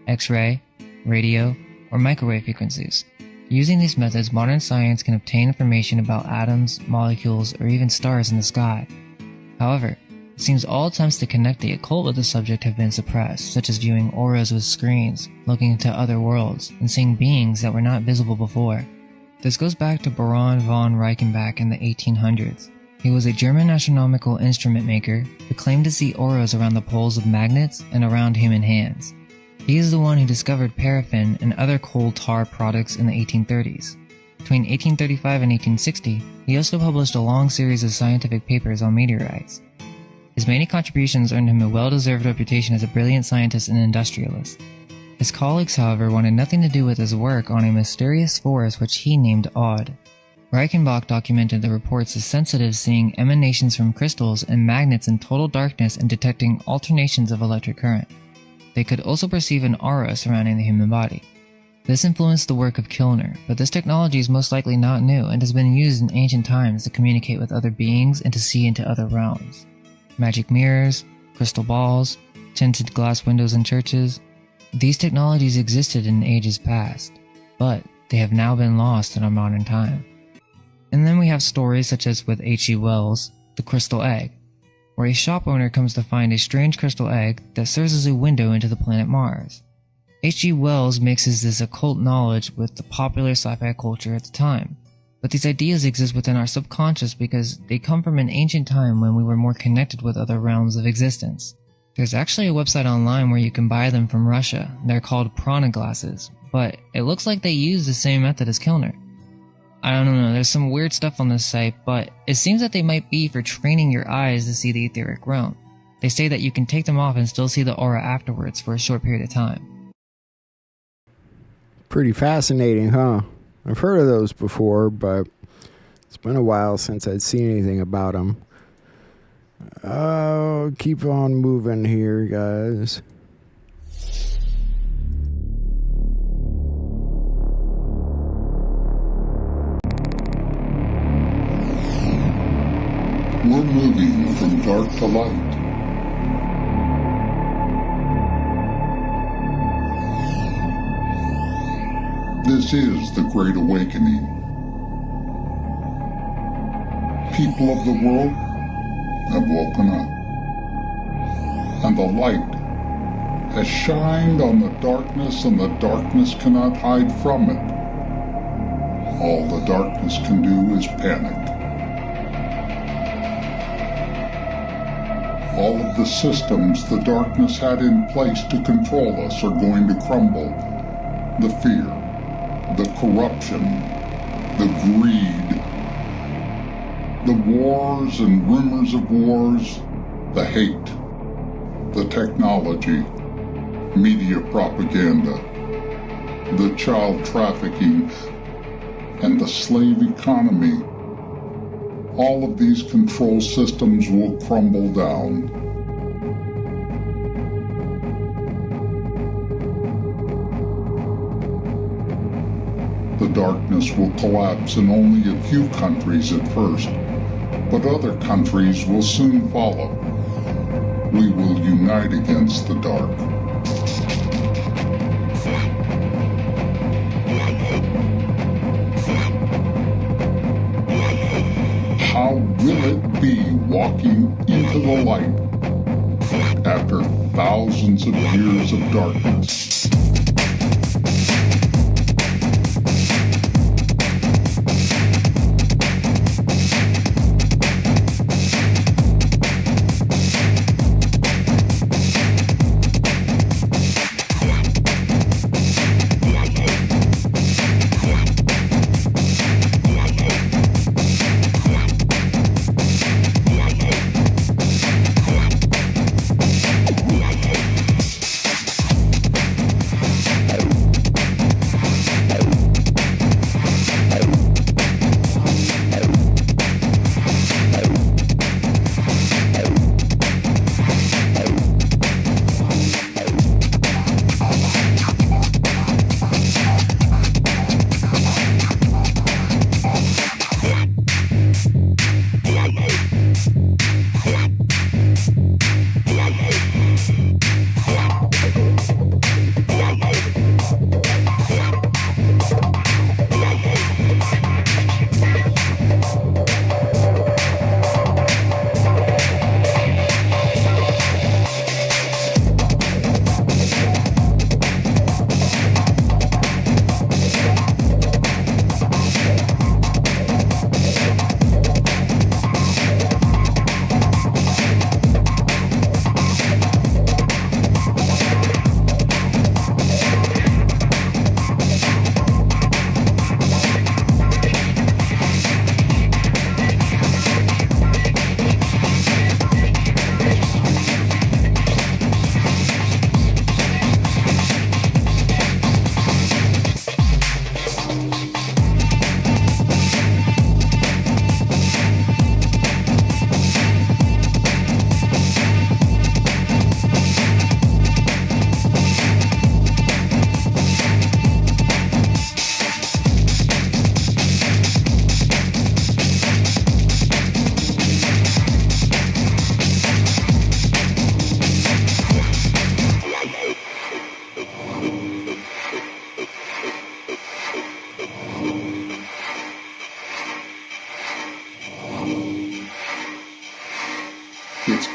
X-ray, radio, or microwave frequencies. Using these methods, modern science can obtain information about atoms, molecules, or even stars in the sky. However, it seems all attempts to connect the occult with the subject have been suppressed, such as viewing auras with screens, looking into other worlds, and seeing beings that were not visible before. This goes back to Baron von Reichenbach in the 1800s. He was a German astronomical instrument maker who claimed to see auras around the poles of magnets and around human hands. He is the one who discovered paraffin and other coal tar products in the 1830s. Between 1835 and 1860, he also published a long series of scientific papers on meteorites. His many contributions earned him a well-deserved reputation as a brilliant scientist and industrialist. His colleagues, however, wanted nothing to do with his work on a mysterious force which he named Odd. Reichenbach documented the reports as sensitive seeing emanations from crystals and magnets in total darkness and detecting alternations of electric current. They could also perceive an aura surrounding the human body. This influenced the work of Kilner, but this technology is most likely not new and has been used in ancient times to communicate with other beings and to see into other realms. Magic mirrors, crystal balls, tinted glass windows in churches. These technologies existed in ages past, but they have now been lost in our modern time. And then we have stories such as with H.G. Wells' The Crystal Egg, where a shop owner comes to find a strange crystal egg that serves as a window into the planet Mars. H.G. Wells mixes this occult knowledge with the popular sci-fi culture at the time, but these ideas exist within our subconscious because they come from an ancient time when we were more connected with other realms of existence. There's actually a website online where you can buy them from Russia. They're called prana glasses, but it looks like they use the same method as Kilner. I don't know, there's some weird stuff on this site, but it seems that they might be for training your eyes to see the etheric realm. They say that you can take them off and still see the aura afterwards for a short period of time. Pretty fascinating, huh? I've heard of those before, but it's been a while since I'd seen anything about them. Keep on moving here, guys. We're moving from dark to light. This is the Great Awakening. People of the world have woken up, and the light has shined on the darkness, and the darkness cannot hide from it. All the darkness can do is panic. All of the systems the darkness had in place to control us are going to crumble. The fear, the corruption, the greed, the wars and rumors of wars, the hate, the technology, media propaganda, the child trafficking, and the slave economy. All of these control systems will crumble down. The darkness will collapse in only a few countries at first, but other countries will soon follow. We will unite against the dark. How will it be walking into the light after thousands of years of darkness?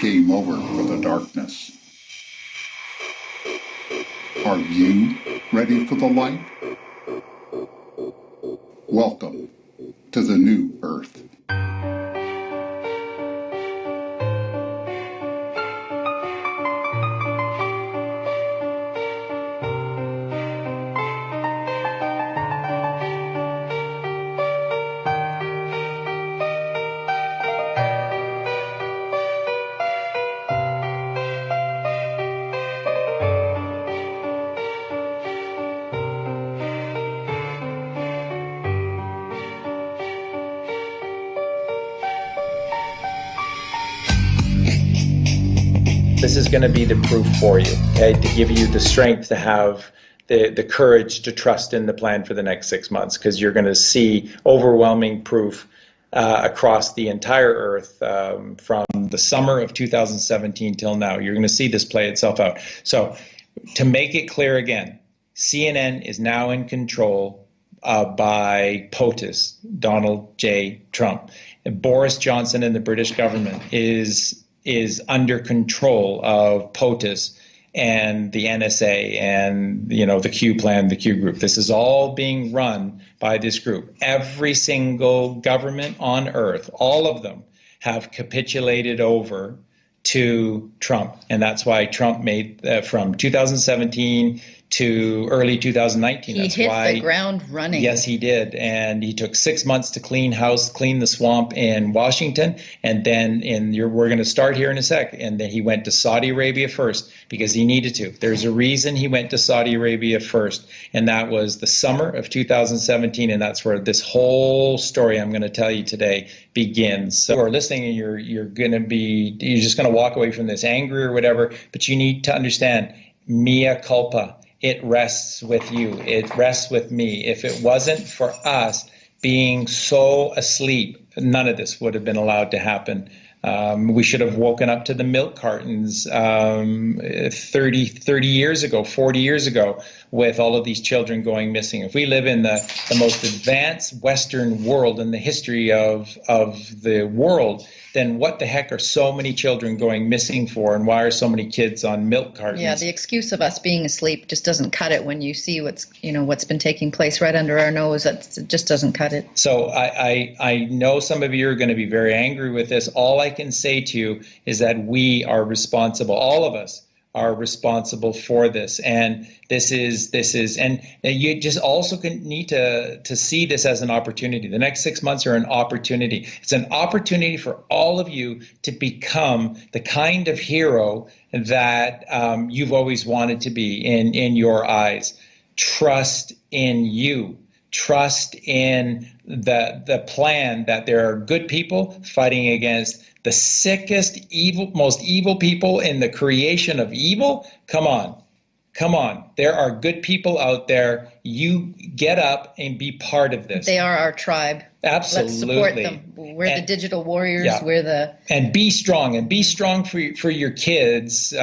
game over for the darkness. Are you ready for the light? Welcome to the new Earth. This is going to be the proof for you, okay, to give you the strength to have the courage to trust in the plan for the next 6 months, because you're going to see overwhelming proof across the entire Earth from the summer of 2017 till now. You're going to see this play itself out. So to make it clear again, CNN is now in control by POTUS, Donald J. Trump. And Boris Johnson and the British government is under control of POTUS and the NSA and, you know, the Q plan, the Q group. This is all being run by this group. Every single government on earth, all of them, have capitulated over to Trump. And that's why Trump made from 2017 to early 2019. He hit the ground running. Yes, he did. And he took 6 months to clean the swamp in Washington. And then we're going to start here in a sec. And then he went to Saudi Arabia first because he needed to. There's a reason he went to Saudi Arabia first. And that was the summer of 2017. And that's where this whole story I'm going to tell you today begins. So you're listening and you're just going to walk away from this angry or whatever. But you need to understand, mea culpa. It rests with you. It rests with me. If it wasn't for us being so asleep, none of this would have been allowed to happen. We should have woken up to the milk cartons 30 years ago, 40 years ago, with all of these children going missing. If we live in the most advanced Western world in the history of the world, then what the heck are so many children going missing for, and why are so many kids on milk cartons? Yeah, the excuse of us being asleep just doesn't cut it when you see what's been taking place right under our nose. It just doesn't cut it. So I know some of you are going to be very angry with this. All I can say to you is that we are responsible. All of us are responsible for this. And this is, and you just also need to see this as an opportunity. The next 6 months are an opportunity. It's an opportunity for all of you to become the kind of hero that you've always wanted to be in your eyes. Trust in you. Trust in the plan that there are good people fighting against the sickest, most evil people in the creation of evil. Come on. There are good people out there. You get up and be part of this. They are our tribe. Absolutely. Let's support them. We're the digital warriors. Yeah. And be strong. And be strong for your kids,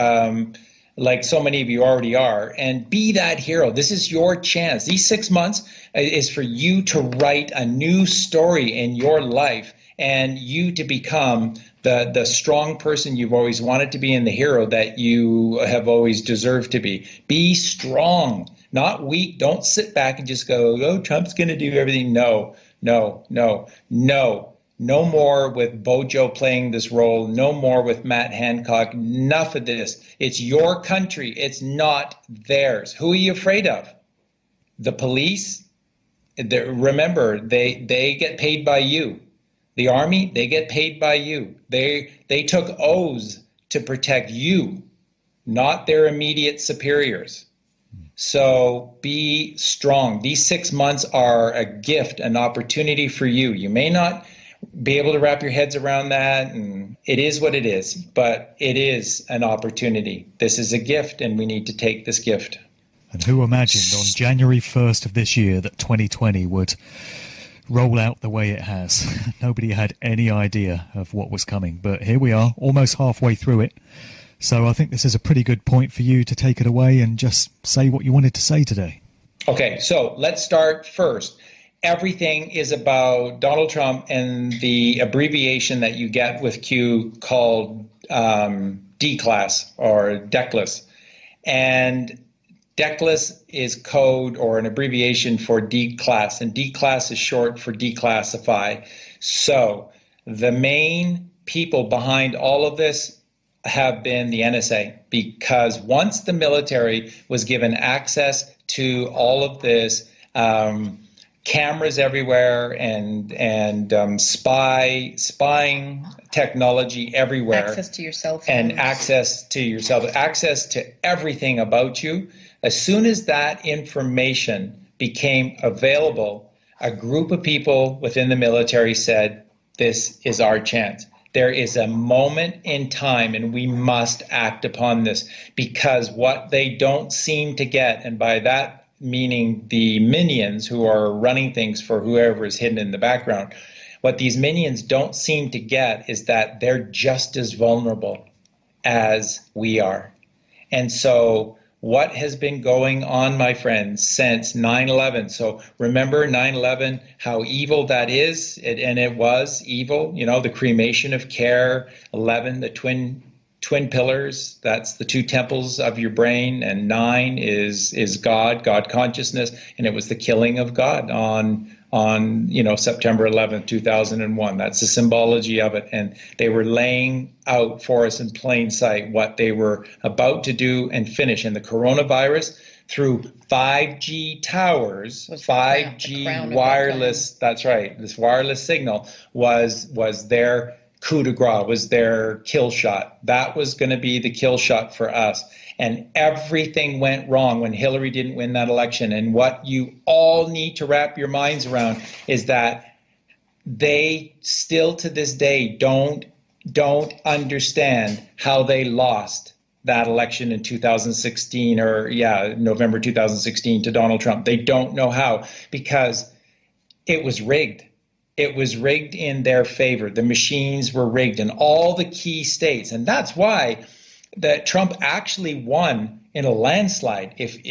like so many of you already are. And be that hero. This is your chance. These 6 months is for you to write a new story in your life, and you to become the strong person you've always wanted to be and the hero that you have always deserved to be. Be strong, not weak. Don't sit back and just go, oh, Trump's going to do everything. No. No more with Bojo playing this role. No more with Matt Hancock. Enough of this. It's your country. It's not theirs. Who are you afraid of? The police? Remember, they get paid by you. The Army, they get paid by you. They took oaths to protect you, not their immediate superiors. So be strong. These 6 months are a gift, an opportunity for you. You may not be able to wrap your heads around that, and it is what it is, but it is an opportunity. This is a gift, and we need to take this gift. And who imagined on January 1st of this year that 2020 would roll out the way it has? Nobody had any idea of what was coming, but here we are, almost halfway through it. So I think this is a pretty good point for you to take it away and just say what you wanted to say today. Okay, so let's start first. Everything is about Donald Trump and the abbreviation that you get with Q called D-class or DECLAS. And DECLAS is code or an abbreviation for D-class, and D-class is short for declassify. So the main people behind all of this have been the NSA, because once the military was given access to all of this, cameras everywhere and spying technology everywhere, Access to your cell phones. and access to everything about you. As soon as that information became available, a group of people within the military said, this is our chance. There is a moment in time and we must act upon this, because what they don't seem to get, and by that meaning the minions who are running things for whoever is hidden in the background, what these minions don't seem to get is that they're just as vulnerable as we are. And so what has been going on, my friends, since 9/11? So remember 9/11, how evil that is, and it was evil. You know, the cremation of care, 11, the twin pillars, that's the two temples of your brain, and 9 is God consciousness, and it was the killing of God on September 11th, 2001. That's the symbology of it, and they were laying out for us in plain sight what they were about to do and finish. And the coronavirus, through 5G towers, 5G wireless, that's right, this wireless signal was their coup de grace, was their kill shot. That was going to be the kill shot for us. And everything went wrong when Hillary didn't win that election. And what you all need to wrap your minds around is that they still to this day don't understand how they lost that election in 2016, November 2016 to Donald Trump. They don't know how, because it was rigged. It was rigged in their favor. The machines were rigged in all the key states. And that's why that Trump actually won in a landslide. If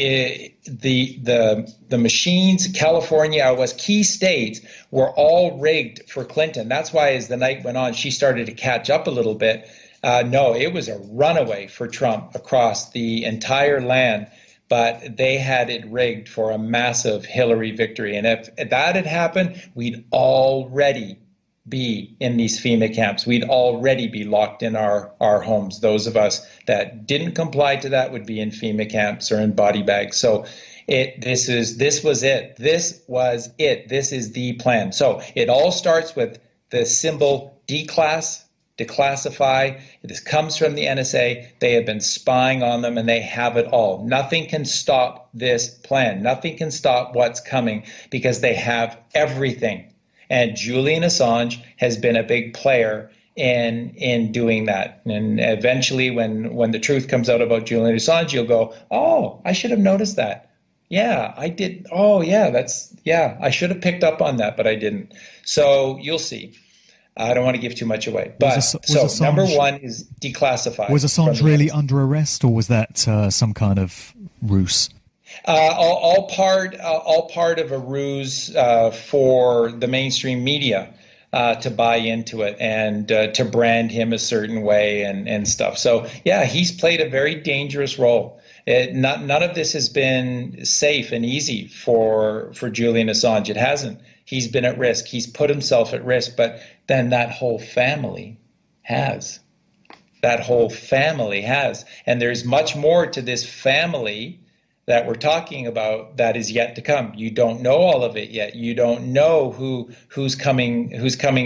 the machines, California, was key states, were all rigged for Clinton. That's why as the night went on, she started to catch up a little bit. No, it was a runaway for Trump across the entire land. But they had it rigged for a massive Hillary victory. And if that had happened, we'd already be in these FEMA camps. We'd already be locked in our homes. Those of us that didn't comply to that would be in FEMA camps or in body bags. So this was it. This is the plan. So it all starts with the symbol D-class, declassify. This comes from the NSA. They have been spying on them, and they have it all. Nothing can stop this plan. Nothing can stop what's coming, because they have everything. And Julian Assange has been a big player in doing that. And eventually, when the truth comes out about Julian Assange, you'll go, oh, I should have noticed that. Yeah, I did. Oh, yeah, I should have picked up on that, but I didn't. So you'll see. I don't want to give too much away. But Assange, number one is declassified. Was Assange really under arrest, or was that some kind of ruse? All part of a ruse for the mainstream media to buy into it and to brand him a certain way and stuff. So yeah, he's played a very dangerous role. None of this has been safe and easy for Julian Assange. It hasn't. He's been at risk. He's put himself at risk. But then that whole family has. That whole family has. And there's much more to this family that we're talking about that is yet to come. You don't know all of it yet. You don't know who's coming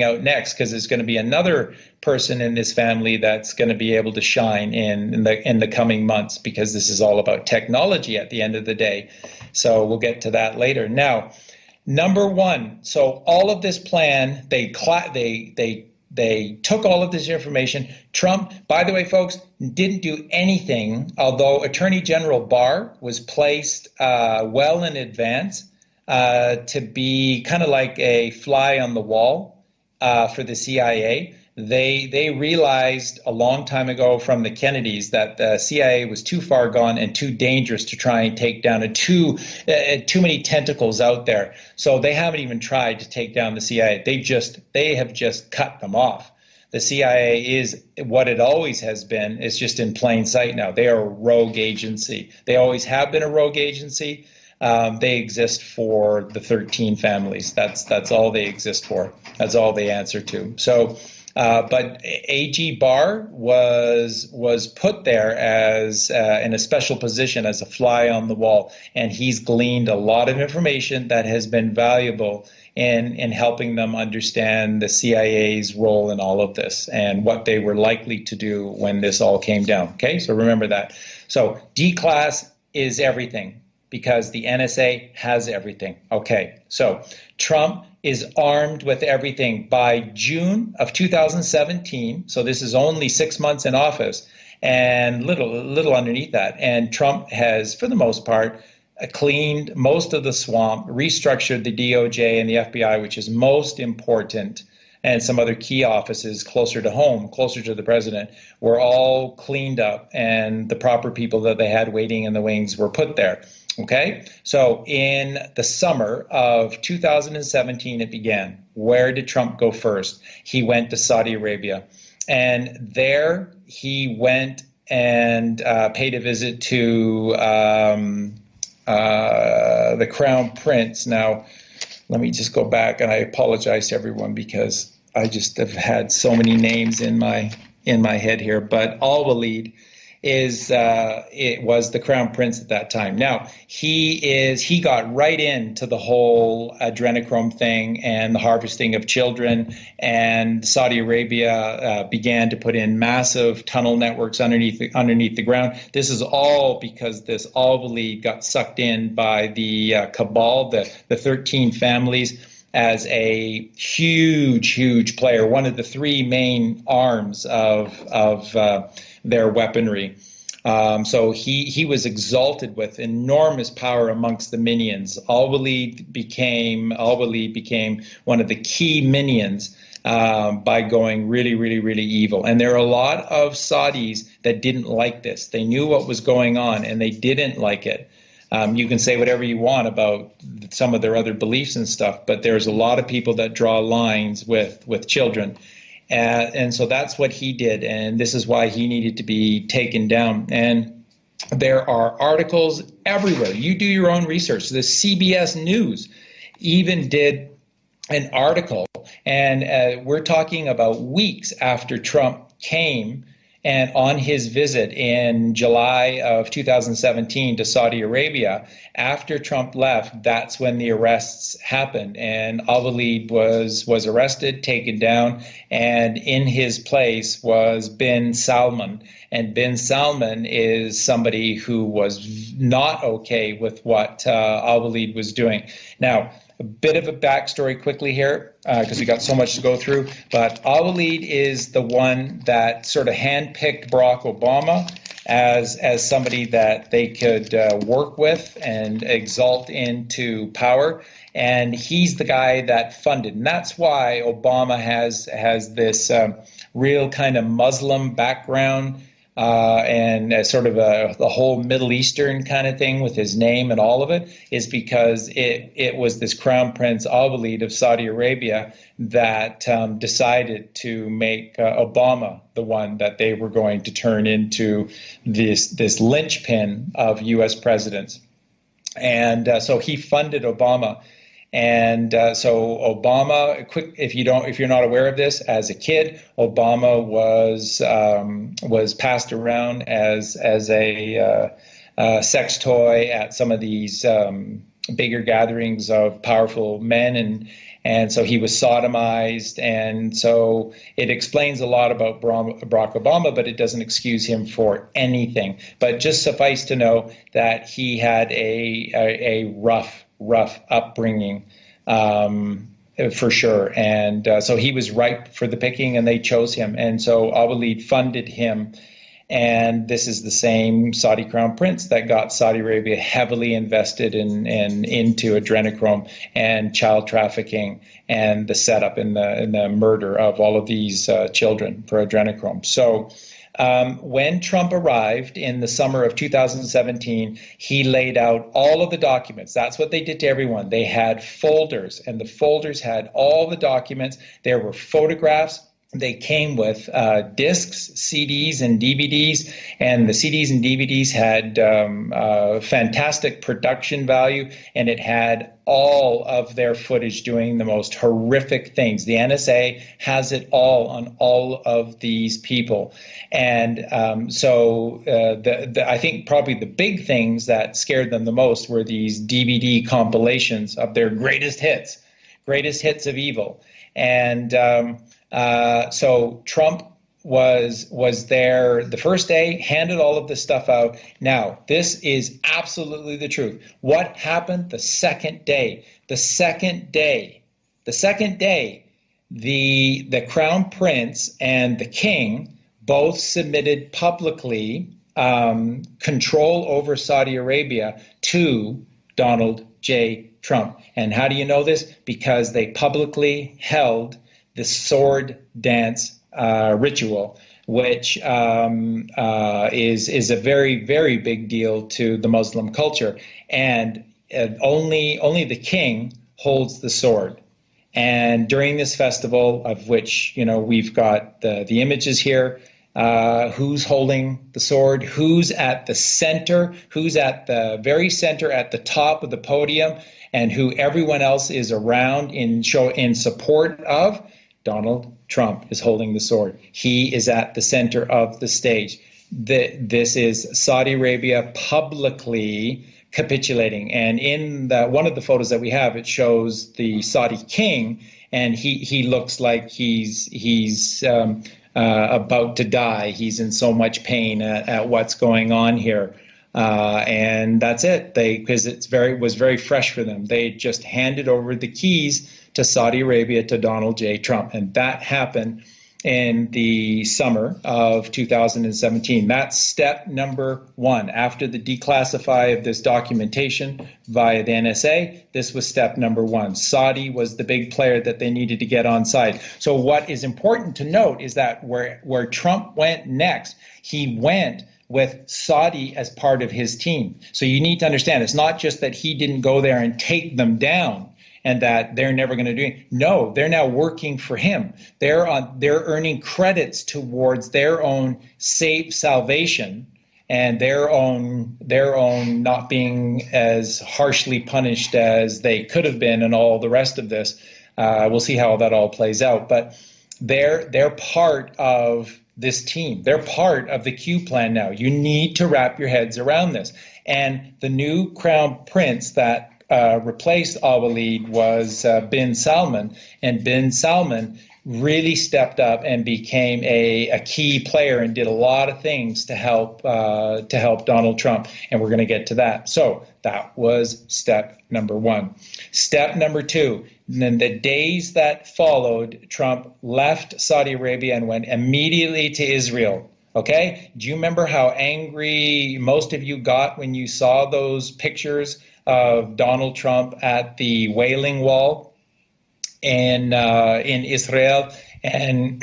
out next, because there's going to be another person in this family that's going to be able to shine in the coming months, because this is all about technology at the end of the day. So we'll get to that later. Now, number one, so all of this plan, they took all of this information. Trump, by the way, folks, didn't do anything, although Attorney General Barr was placed well in advance to be kind of like a fly on the wall for the CIA. They realized a long time ago from the Kennedys that the CIA was too far gone and too dangerous to try and take down, and too many tentacles out there. So they haven't even tried to take down the CIA. They have just cut them off. The CIA is what it always has been. It's just in plain sight now. They are a rogue agency. They always have been a rogue agency. They exist for the 13 families. That's all they exist for. That's all they answer to. So, but AG Barr was put there as in a special position as a fly on the wall, and he's gleaned a lot of information that has been valuable in helping them understand the CIA's role in all of this and what they were likely to do when this all came down. Okay, so remember that. So D-class is everything, because the NSA has everything. Okay, so Trump is armed with everything by June of 2017. So this is only 6 months in office and little underneath that. And Trump has, for the most part, cleaned most of the swamp, restructured the DOJ and the FBI, which is most important, and some other key offices closer to home, closer to the president, were all cleaned up, and the proper people that they had waiting in the wings were put there. Okay, so in the summer of 2017, it began. Where did Trump go first? He went to Saudi Arabia, and there he went and paid a visit to the Crown Prince. Now, let me just go back, and I apologize to everyone because I just have had so many names in my head here. But Al-Walid it was the Crown Prince at that time. Now, he got right into the whole adrenochrome thing and the harvesting of children, and Saudi Arabia began to put in massive tunnel networks underneath the ground. This is all because this Al-Walid got sucked in by the cabal, the 13 families, as a huge player, one of the three main arms of their weaponry. So he was exalted with enormous power amongst the minions. Al-Walid became one of the key minions by going really evil. And there are a lot of Saudis that didn't like this. They knew what was going on and they didn't like it. You can say whatever you want about some of their other beliefs and stuff, but there's a lot of people that draw lines with children. And so that's what he did, and this is why he needed to be taken down. And there are articles everywhere. You do your own research. The CBS News even did an article, and we're talking about weeks after Trump came and on his visit in July of 2017 to Saudi Arabia. After Trump left, that's when the arrests happened. And Al-Walid was arrested, taken down, and in his place was bin Salman. And bin Salman is somebody who was not okay with what Al-Walid was doing. Now, a bit of a backstory quickly here, because we got so much to go through. But Al-Walid is the one that sort of handpicked Barack Obama as somebody that they could work with and exalt into power. And he's the guy that funded. And that's why Obama has this real kind of Muslim background, and sort of the whole Middle Eastern kind of thing with his name and all of it, is because it was this Crown Prince Al-Walid of Saudi Arabia that decided to make Obama the one that they were going to turn into this linchpin of U.S. presidents. And so he funded Obama. And so Obama, if you're not aware of this, as a kid, Obama was passed around as a sex toy at some of these bigger gatherings of powerful men, and so he was sodomized. And so it explains a lot about Barack Obama, but it doesn't excuse him for anything. But just suffice to know that he had a rough upbringing, for sure. And so he was ripe for the picking, and they chose him. And so Al-Walid funded him. And this is the same Saudi Crown Prince that got Saudi Arabia heavily invested into adrenochrome and child trafficking and the setup and the murder of all of these children for adrenochrome. So when Trump arrived in the summer of 2017, he laid out all of the documents. That's what they did to everyone. They had folders, and the folders had all the documents. There were photographs, they came with discs, CDs, and DVDs, and the CDs and DVDs had fantastic production value, and it had all of their footage doing the most horrific things. The NSA has it all on all of these people. And I think probably the big things that scared them the most were these DVD compilations of their greatest hits of evil. And so Trump was there the first day, handed all of this stuff out. Now, this is absolutely the truth. What happened the second day? The second day, the Crown Prince and the King both submitted publicly control over Saudi Arabia to Donald J. Trump. And how do you know this? Because they publicly held the sword dance ritual, which is a very, very big deal to the Muslim culture. And only the king holds the sword. And during this festival, of which we've got the images here, who's holding the sword, who's at the center, who's at the very center at the top of the podium, and who everyone else is around in support of. Donald Trump is holding the sword. He is at the center of the stage. This is Saudi Arabia publicly capitulating. And in one of the photos that we have, it shows the Saudi king, and he looks like he's about to die. He's in so much pain at what's going on here. And that's it. Because it was very fresh for them. They just handed over the keys to Saudi Arabia to Donald J. Trump. And that happened in the summer of 2017. That's step number one. After the declassify of this documentation via the NSA, this was step number one. Saudi was the big player that they needed to get on side. So what is important to note is that where Trump went next, he went with Saudi as part of his team. So you need to understand, it's not just that he didn't go there and take them down and that they're never going to do it. No, they're now working for him. They're earning credits towards their own salvation and their own not being as harshly punished as they could have been, and all the rest of this. We'll see how that all plays out. But they're part of this team. They're part of the Q plan now. You need to wrap your heads around this. And the new Crown Prince that replaced Al-Walid was bin Salman, and bin Salman really stepped up and became a key player and did a lot of things to help Donald Trump, and we're going to get to that. So that was step number one. Step number two, and then the days that followed, Trump left Saudi Arabia and went immediately to Israel. Okay? Do you remember how angry most of you got when you saw those pictures of Donald Trump at the Wailing Wall in Israel, and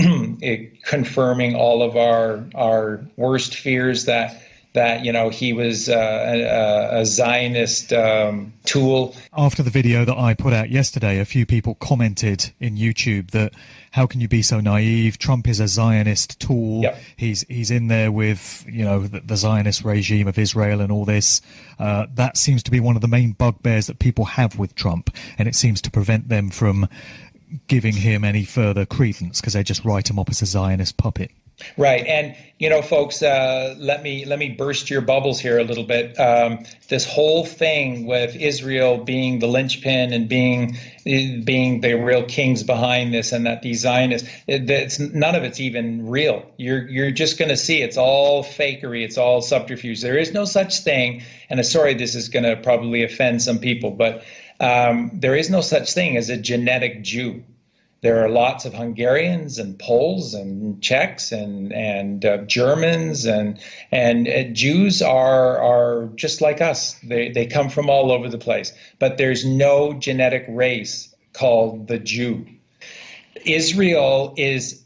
confirming all of our worst fears that he was a Zionist tool? After the video that I put out yesterday, a few people commented in YouTube that how can you be so naive? Trump is a Zionist tool. Yep. He's in there with the Zionist regime of Israel and all this. That seems to be one of the main bugbears that people have with Trump, and it seems to prevent them from giving him any further credence because they just write him up as a Zionist puppet. Right. And, folks, let me burst your bubbles here a little bit. This whole thing with Israel being the linchpin and being the real kings behind this, and that these Zionists, none of it's even real. You're just going to see it's all fakery. It's all subterfuge. There is no such thing. And sorry, this is going to probably offend some people, but there is no such thing as a genetic Jew. There are lots of Hungarians and Poles and Czechs and Germans and Jews are just like us. They come from all over the place. But there's no genetic race called the Jew. Israel is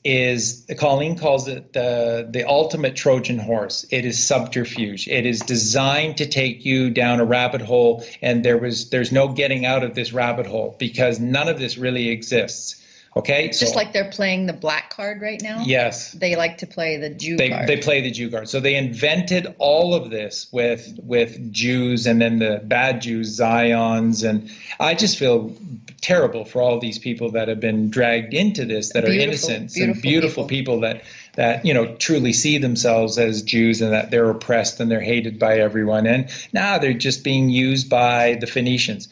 Colleen calls it the ultimate Trojan horse. It is subterfuge. It is designed to take you down a rabbit hole, and there's no getting out of this rabbit hole because none of this really exists. Okay, It's just like they're playing the black card right now. yes, They like to play the Jew card. they play the Jew card. So they invented all of this with Jews, and then the bad Jews, Zions, and I just feel terrible for all these people that have been dragged into this, that are innocent and beautiful people that truly see themselves as Jews, and that they're oppressed and they're hated by everyone, and now they're just being used by the Phoenicians.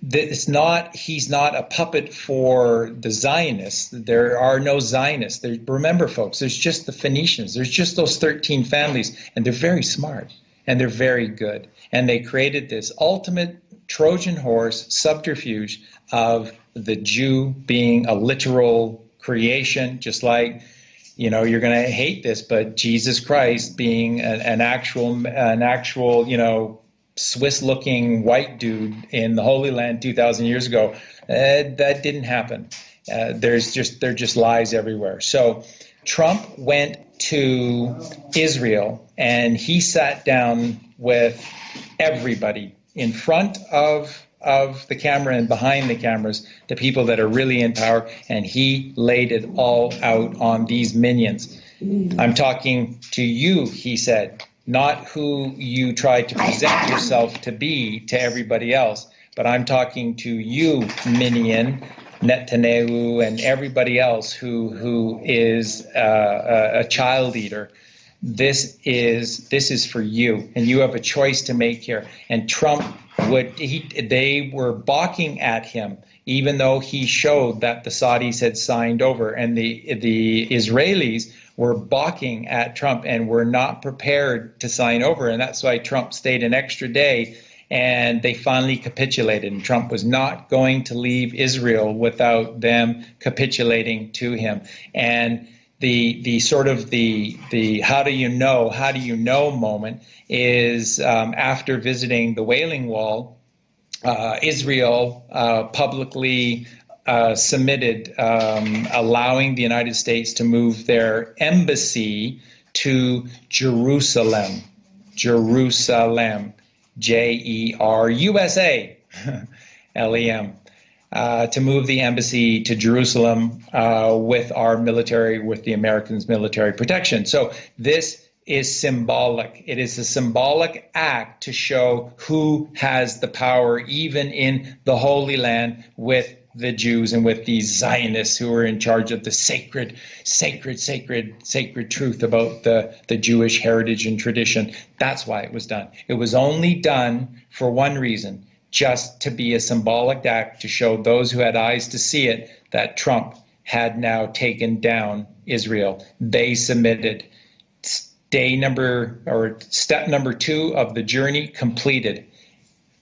He's not a puppet for the Zionists. There are no Zionists. Remember, folks, there's just the Phoenicians. There's just those 13 families, and they're very smart, and they're very good. And they created this ultimate Trojan horse subterfuge of the Jew being a literal creation, just like, you're going to hate this, but Jesus Christ being an actual, Swiss-looking white dude in the Holy Land 2,000 years ago. That didn't happen. They're just lies everywhere. So Trump went to Israel, and he sat down with everybody in front of the camera and behind the cameras, the people that are really in power, and he laid it all out on these minions. I'm talking to you, he said, not who you try to present yourself to be to everybody else, but I'm talking to you, minion, Netanyahu, and everybody else who is a child eater. This is for you, and you have a choice to make here. And Trump they were balking at him, even though he showed that the Saudis had signed over, and the Israelis were balking at Trump and were not prepared to sign over. And that's why Trump stayed an extra day, and they finally capitulated. And Trump was not going to leave Israel without them capitulating to him. And the sort of the how do you know moment is after visiting the Wailing Wall, Israel publicly submitted allowing the United States to move their embassy to Jerusalem, Jerusalem, Jerusalem, LEM. To move the embassy to Jerusalem with the Americans' military protection. So this is symbolic. It is a symbolic act to show who has the power, even in the Holy Land, with the Jews and with these Zionists who are in charge of the sacred truth about the Jewish heritage and tradition. That's why it was done. It was only done for one reason, just to be a symbolic act to show those who had eyes to see it that Trump had now taken down Israel. They submitted. Step number 2 of the journey completed.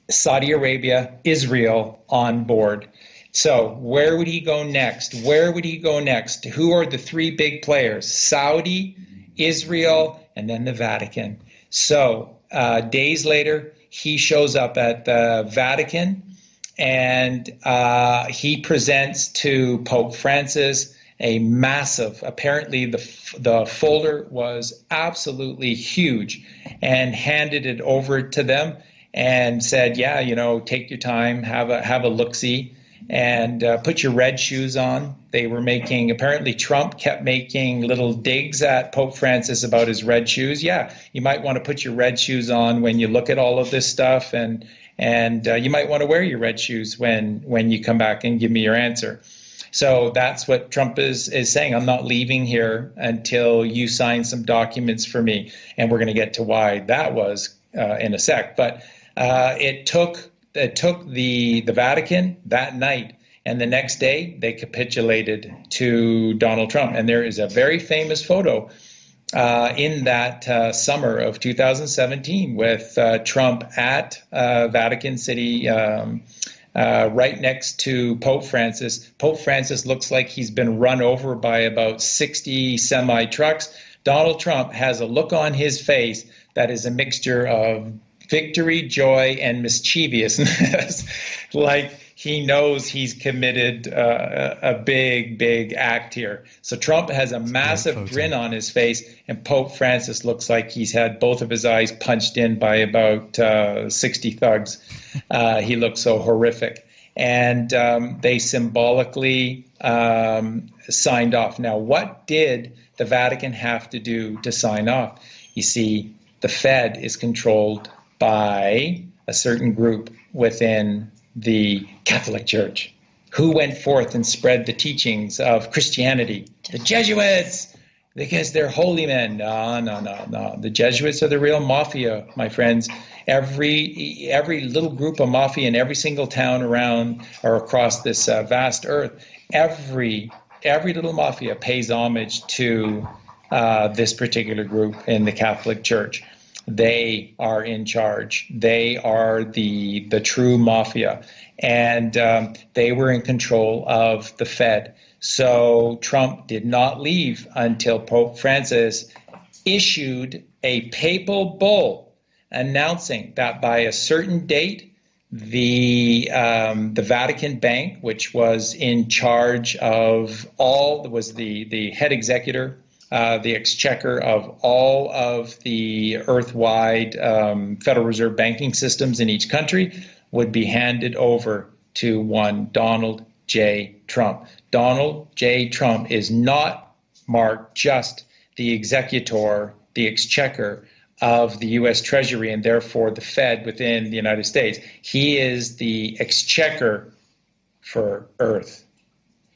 Saudi Arabia, Israel on board. So where would he go next? Who are the 3 big players? Saudi, Israel, and then the Vatican. So days later, he shows up at the Vatican, and he presents to Pope Francis a massive, apparently the folder was absolutely huge, and handed it over to them and said, take your time, have a look-see, and put your red shoes on. They were apparently Trump kept making little digs at Pope Francis about his red shoes. Yeah, you might want to put your red shoes on when you look at all of this stuff, and you might want to wear your red shoes when you come back and give me your answer. So that's what Trump is saying. I'm not leaving here until you sign some documents for me. And we're going to get to why that was in a sec. But it took the Vatican that night, and the next day they capitulated to Donald Trump. And there is a very famous photo in that summer of 2017 with Trump at Vatican City, right next to Pope Francis. Pope Francis looks like he's been run over by about 60 semi-trucks. Donald Trump has a look on his face that is a mixture of victory, joy, and mischievousness. Like he knows he's committed a big act here. So Trump has a massive grin on his face, and Pope Francis looks like he's had both of his eyes punched in by about 60 thugs. He looks so horrific. and they symbolically signed off. Now, what did the Vatican have to do to sign off? You see, the Fed is controlled by a certain group within the Catholic Church. Who went forth and spread the teachings of Christianity? The Jesuits, because they're holy men. No. The Jesuits are the real mafia, my friends. Every little group of mafia in every single town around or across this vast earth, every little mafia pays homage to this particular group in the Catholic Church. They are in charge. They are the true mafia, and they were in control of the Fed. So Trump did not leave until Pope Francis issued a papal bull announcing that by a certain date, the Vatican Bank, which was in charge of was the head executor, the exchequer of all of the earth-wide Federal Reserve banking systems in each country, would be handed over to one Donald J. Trump. Donald J. Trump is not, Mark, just the executor, the exchequer of the U.S. Treasury and therefore the Fed within the United States. He is the exchequer for Earth.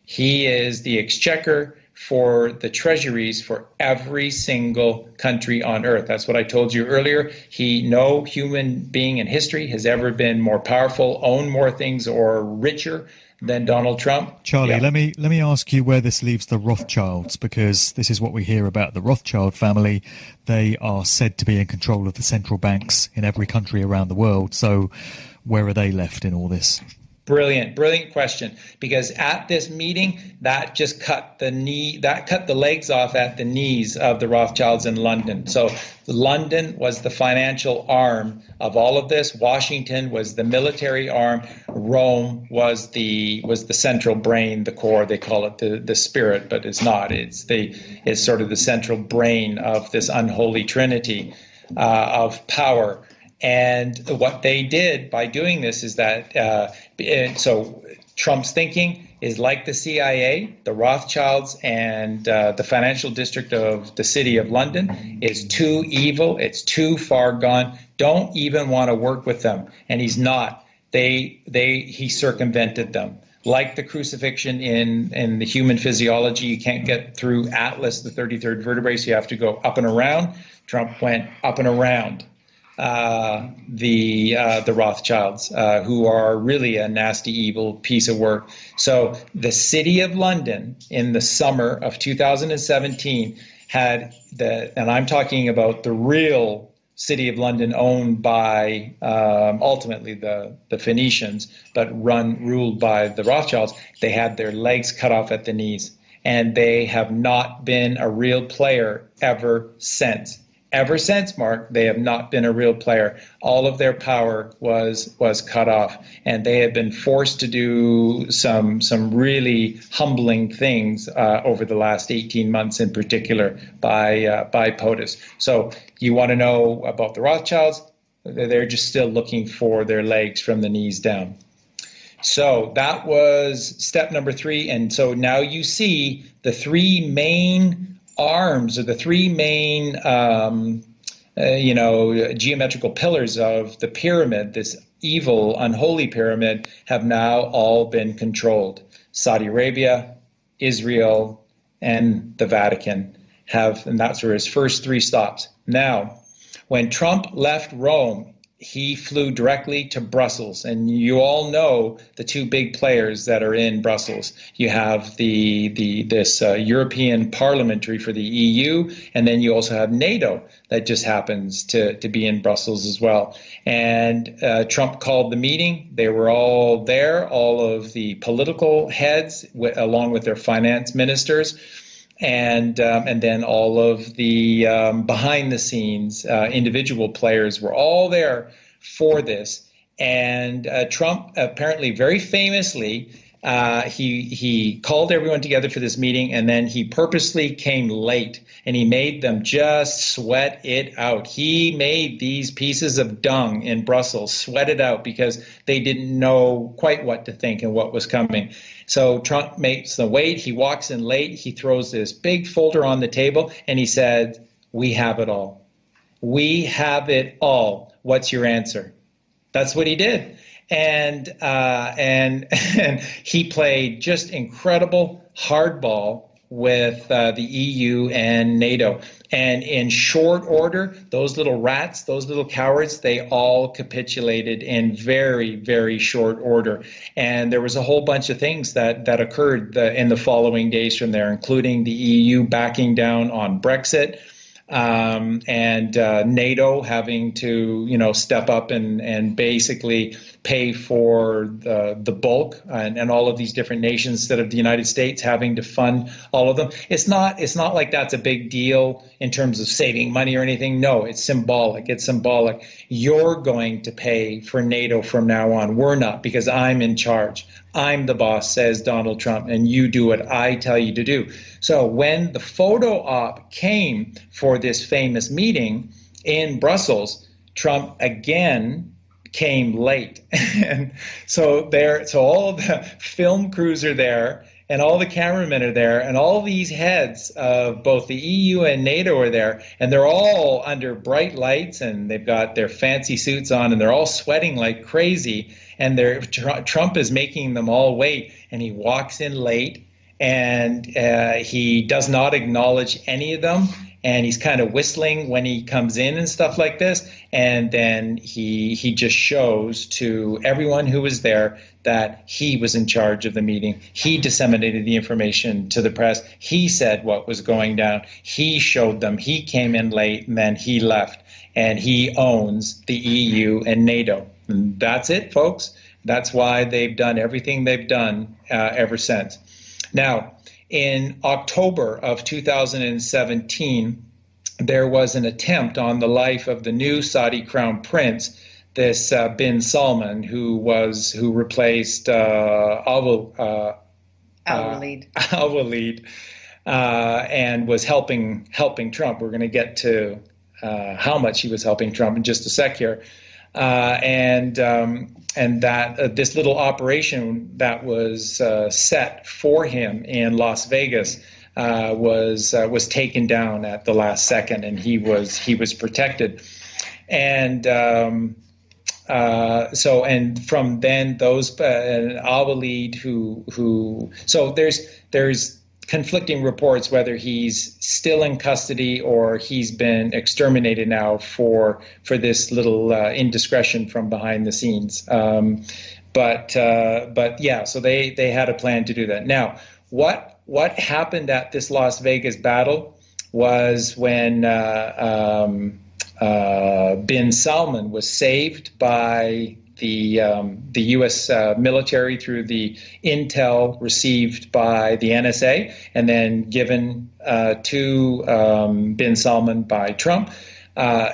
He is the exchequer for the treasuries for every single country on Earth. That's what I told you earlier. No human being in history has ever been more powerful, owned more things, or richer than Donald Trump. Charlie, let me ask you where this leaves the Rothschilds, because this is what we hear about the Rothschild family. They are said to be in control of the central banks in every country around the world. So where are they left in all this? Brilliant question, because at this meeting, that just cut the legs off at the knees of the Rothschilds in London. So London was the financial arm of all of this. Washington was the military arm. Rome was the central brain, the core. They call it the spirit, but it's not. It's sort of the central brain of this unholy trinity of power. And what they did by doing this is that, so Trump's thinking is like the CIA, the Rothschilds, and the financial district of the City of London is too evil. It's too far gone. Don't even want to work with them. And he's not. He circumvented them. Like the crucifixion in the human physiology, you can't get through Atlas, the 33rd vertebrae, so you have to go up and around. Trump went up and around the Rothschilds, who are really a nasty, evil piece of work. So the City of London in the summer of 2017 had and I'm talking about the real City of London owned by ultimately the Phoenicians, but ruled by the Rothschilds. They had their legs cut off at the knees, and they have not been a real player ever since. Ever since, Mark, they have not been a real player. All of their power was cut off, and they have been forced to do some really humbling things over the last 18 months, in particular, by POTUS. So you want to know about the Rothschilds? They're just still looking for their legs from the knees down. So that was step number 3, and so now you see the 3 main arms, or the 3 main geometrical pillars of the pyramid, this evil, unholy pyramid, have now all been controlled. Saudi Arabia, Israel, and the Vatican and that's where his first 3 stops. Now, when Trump left Rome, he flew directly to Brussels, and you all know the 2 big players that are in Brussels. You have this European Parliamentary for the EU, and then you also have NATO that just happens to be in Brussels as well. And Trump called the meeting. They were all there, all of the political heads, along with their finance ministers. And then all of the behind-the-scenes individual players were all there for this. And Trump apparently very famously he called everyone together for this meeting, and then he purposely came late, and he made them just sweat it out. He made these pieces of dung in Brussels sweat it out because they didn't know quite what to think and what was coming. So Trump makes them wait. He walks in late. He throws this big folder on the table, and he said, "We have it all. We have it all. What's your answer?" That's what he did. And he played just incredible hardball with the EU and NATO. And in short order, those little rats, those little cowards, they all capitulated in very, very short order. And there was a whole bunch of things that occurred in the following days from there, including the EU backing down on Brexit. And NATO having to, step up and basically pay for the bulk, and all of these different nations instead of the United States having to fund all of them. It's not like that's a big deal in terms of saving money or anything. No, it's symbolic. It's symbolic. You're going to pay for NATO from now on. We're not, because I'm in charge. I'm the boss, says Donald Trump, and you do what I tell you to do. So when the photo op came for this famous meeting in Brussels, Trump again came late. And so all the film crews are there, and all the cameramen are there, and all these heads of both the EU and NATO are there, and they're all under bright lights, and they've got their fancy suits on, and they're all sweating like crazy, and Trump is making them all wait, and he walks in late, and he does not acknowledge any of them, and he's kind of whistling when he comes in and stuff like this, and then he just shows to everyone who was there that he was in charge of the meeting. He disseminated the information to the press. He said what was going down. He showed them. He came in late, and then he left, and he owns the EU and NATO. And that's it, folks. That's why they've done everything they've done ever since. Now, in October of 2017, there was an attempt on the life of the new Saudi crown prince, this bin Salman, who replaced Al-Walid, and was helping Trump. We're going to get to how much he was helping Trump in just a sec here. And that this little operation that was set for him in Las Vegas was taken down at the last second, and he was protected. And and from then those Al-Walid so there's conflicting reports whether he's still in custody or he's been exterminated now for this little indiscretion from behind the scenes. But yeah, so they had a plan to do that. Now, what happened at this Las Vegas battle was when bin Salman was saved by the U.S. military through the intel received by the NSA, and then given to bin Salman by Trump.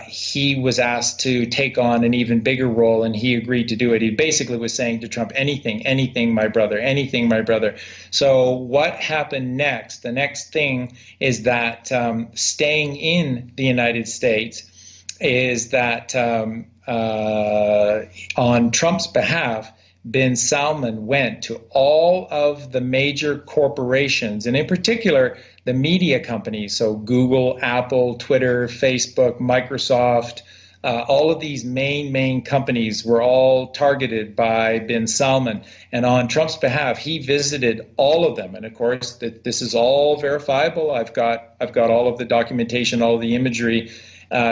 He was asked to take on an even bigger role, and he agreed to do it. He basically was saying to Trump, anything, my brother, anything, my brother. So what happened next? The next thing is that staying in the United States is that on Trump's behalf, bin Salman went to all of the major corporations, and in particular, the media companies, so Google, Apple, Twitter, Facebook, Microsoft, all of these main companies were all targeted by bin Salman. And on Trump's behalf, he visited all of them. And of course, this is all verifiable. I've got all of the documentation, all of the imagery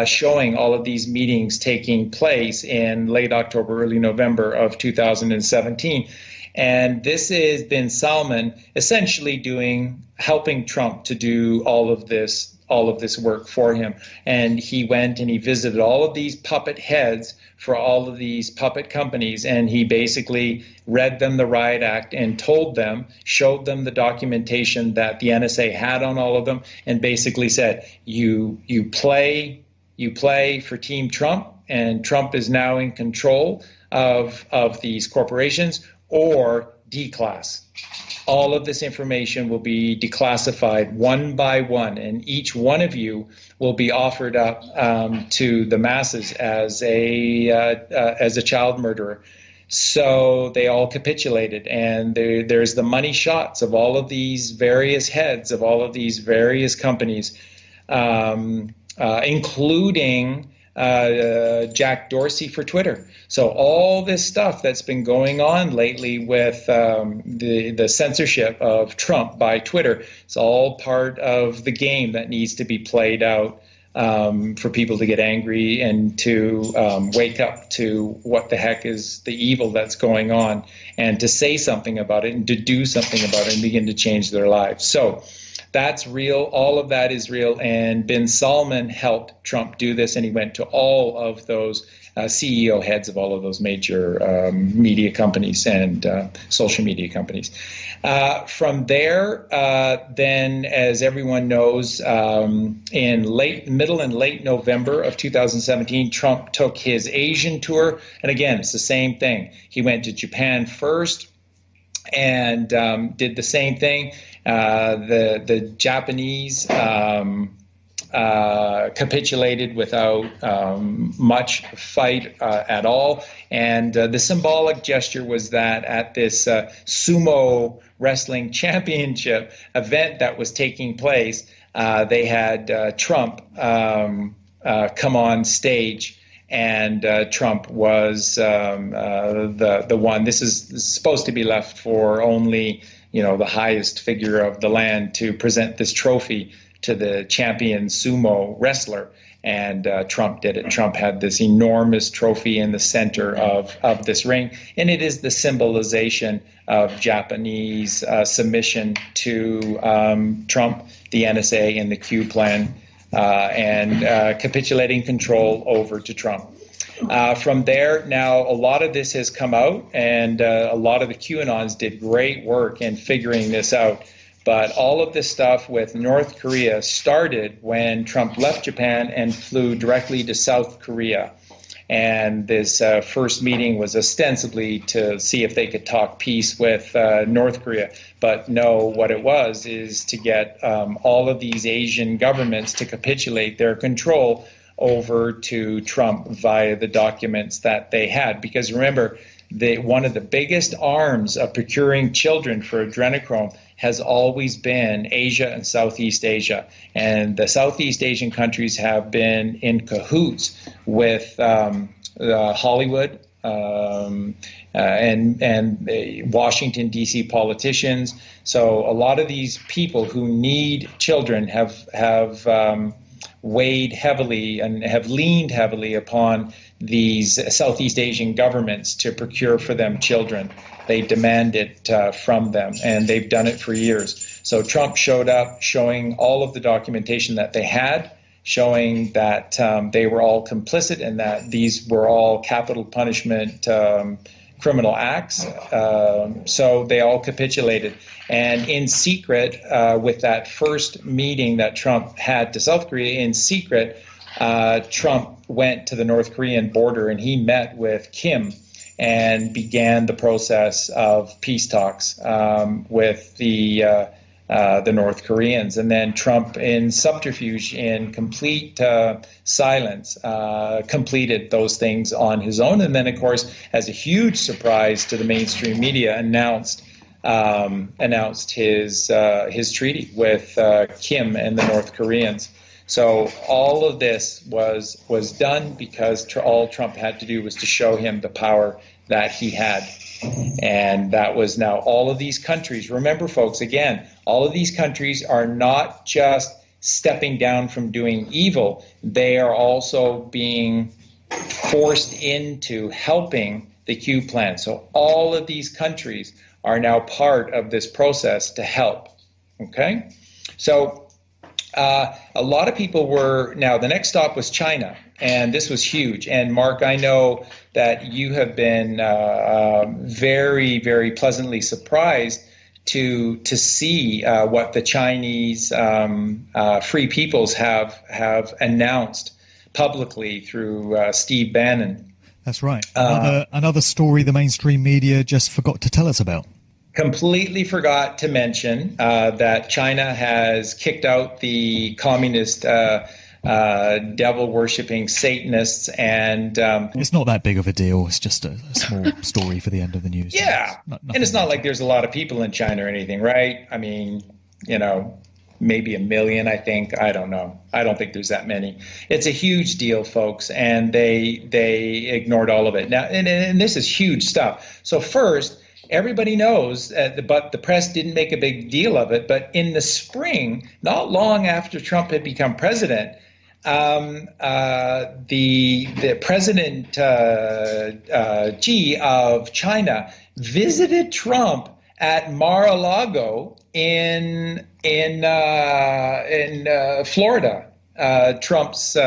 showing all of these meetings taking place in late October, early November of 2017. And this is bin Salman essentially helping Trump to do all of this work for him. And he went and he visited all of these puppet heads for all of these puppet companies, and he basically read them the riot act and showed them the documentation that the NSA had on all of them, and basically said, you play for Team Trump, and Trump is now in control of these corporations, or declass. All of this information will be declassified one by one, and each one of you will be offered up to the masses as a child murderer. So they all capitulated, and there's the money shots of all of these various heads of all of these various companies, including Jack Dorsey for Twitter. So all this stuff that's been going on lately with the censorship of Trump by Twitter, it's all part of the game that needs to be played out for people to get angry and to wake up to what the heck is the evil that's going on, and to say something about it and to do something about it and begin to change their lives. So that's real. All of that is real. And Bin Salman helped Trump do this, and he went to all of those CEO heads of all of those major media companies and social media companies. From there, then, as everyone knows, in middle and late November of 2017, Trump took his Asian tour. And again, it's the same thing. He went to Japan first and did the same thing. The Japanese capitulated without much fight at all. And the symbolic gesture was that at this sumo wrestling championship event that was taking place, they had Trump come on stage. And Trump was the one. This is supposed to be left for only, the highest figure of the land to present this trophy to the champion sumo wrestler. And Trump did it. Trump had this enormous trophy in the center of this ring. And it is the symbolization of Japanese submission to Trump, the NSA, and the Q plan, and capitulating control over to Trump. From there, now a lot of this has come out, and a lot of the QAnons did great work in figuring this out. But all of this stuff with North Korea started when Trump left Japan and flew directly to South Korea. And this first meeting was ostensibly to see if they could talk peace with North Korea. But no, what it was is to get all of these Asian governments to capitulate their control over to Trump via the documents that they had. Because remember, one of the biggest arms of procuring children for adrenochrome has always been Asia and Southeast Asia. And the Southeast Asian countries have been in cahoots with Hollywood and Washington, D.C. politicians. So a lot of these people who need children have weighed heavily and have leaned heavily upon these Southeast Asian governments to procure for them children. They demand it from them, and they've done it for years. So Trump showed up showing all of the documentation that they had, showing that they were all complicit and that these were all capital punishment criminal acts. So they all capitulated. And in secret, with that first meeting that Trump had to South Korea, in secret, Trump went to the North Korean border and he met with Kim and began the process of peace talks with the North Koreans. And then Trump, in subterfuge, in complete silence, completed those things on his own. And then, of course, as a huge surprise to the mainstream media, announced his treaty with Kim and the North Koreans. So all of this was done because all Trump had to do was to show him the power that he had. And that was now all of these countries. Remember, folks, again, all of these countries are not just stepping down from doing evil. They are also being forced into helping the Q plan. So all of these countries are now part of this process to help. Okay? So a lot of people now the next stop was China, and this was huge. And Mark, I know that you have been very, very pleasantly surprised to see what the Chinese Free Peoples have announced publicly through Steve Bannon. That's right. Another story the mainstream media just forgot to tell us about. completely forgot to mention that China has kicked out the communist devil-worshipping Satanists, and it's not that big of a deal. It's just a small story for the end of the news. Yeah, and it's not like there's a lot of people in China or anything, right? I mean, maybe 1 million, I think. I don't know. I don't think there's that many. It's a huge deal, folks, and they ignored all of it. Now, and this is huge stuff. So first, everybody knows, but the press didn't make a big deal of it. But in the spring, not long after Trump had become president, the president Xi of China visited Trump at Mar-a-Lago in Florida, Trump's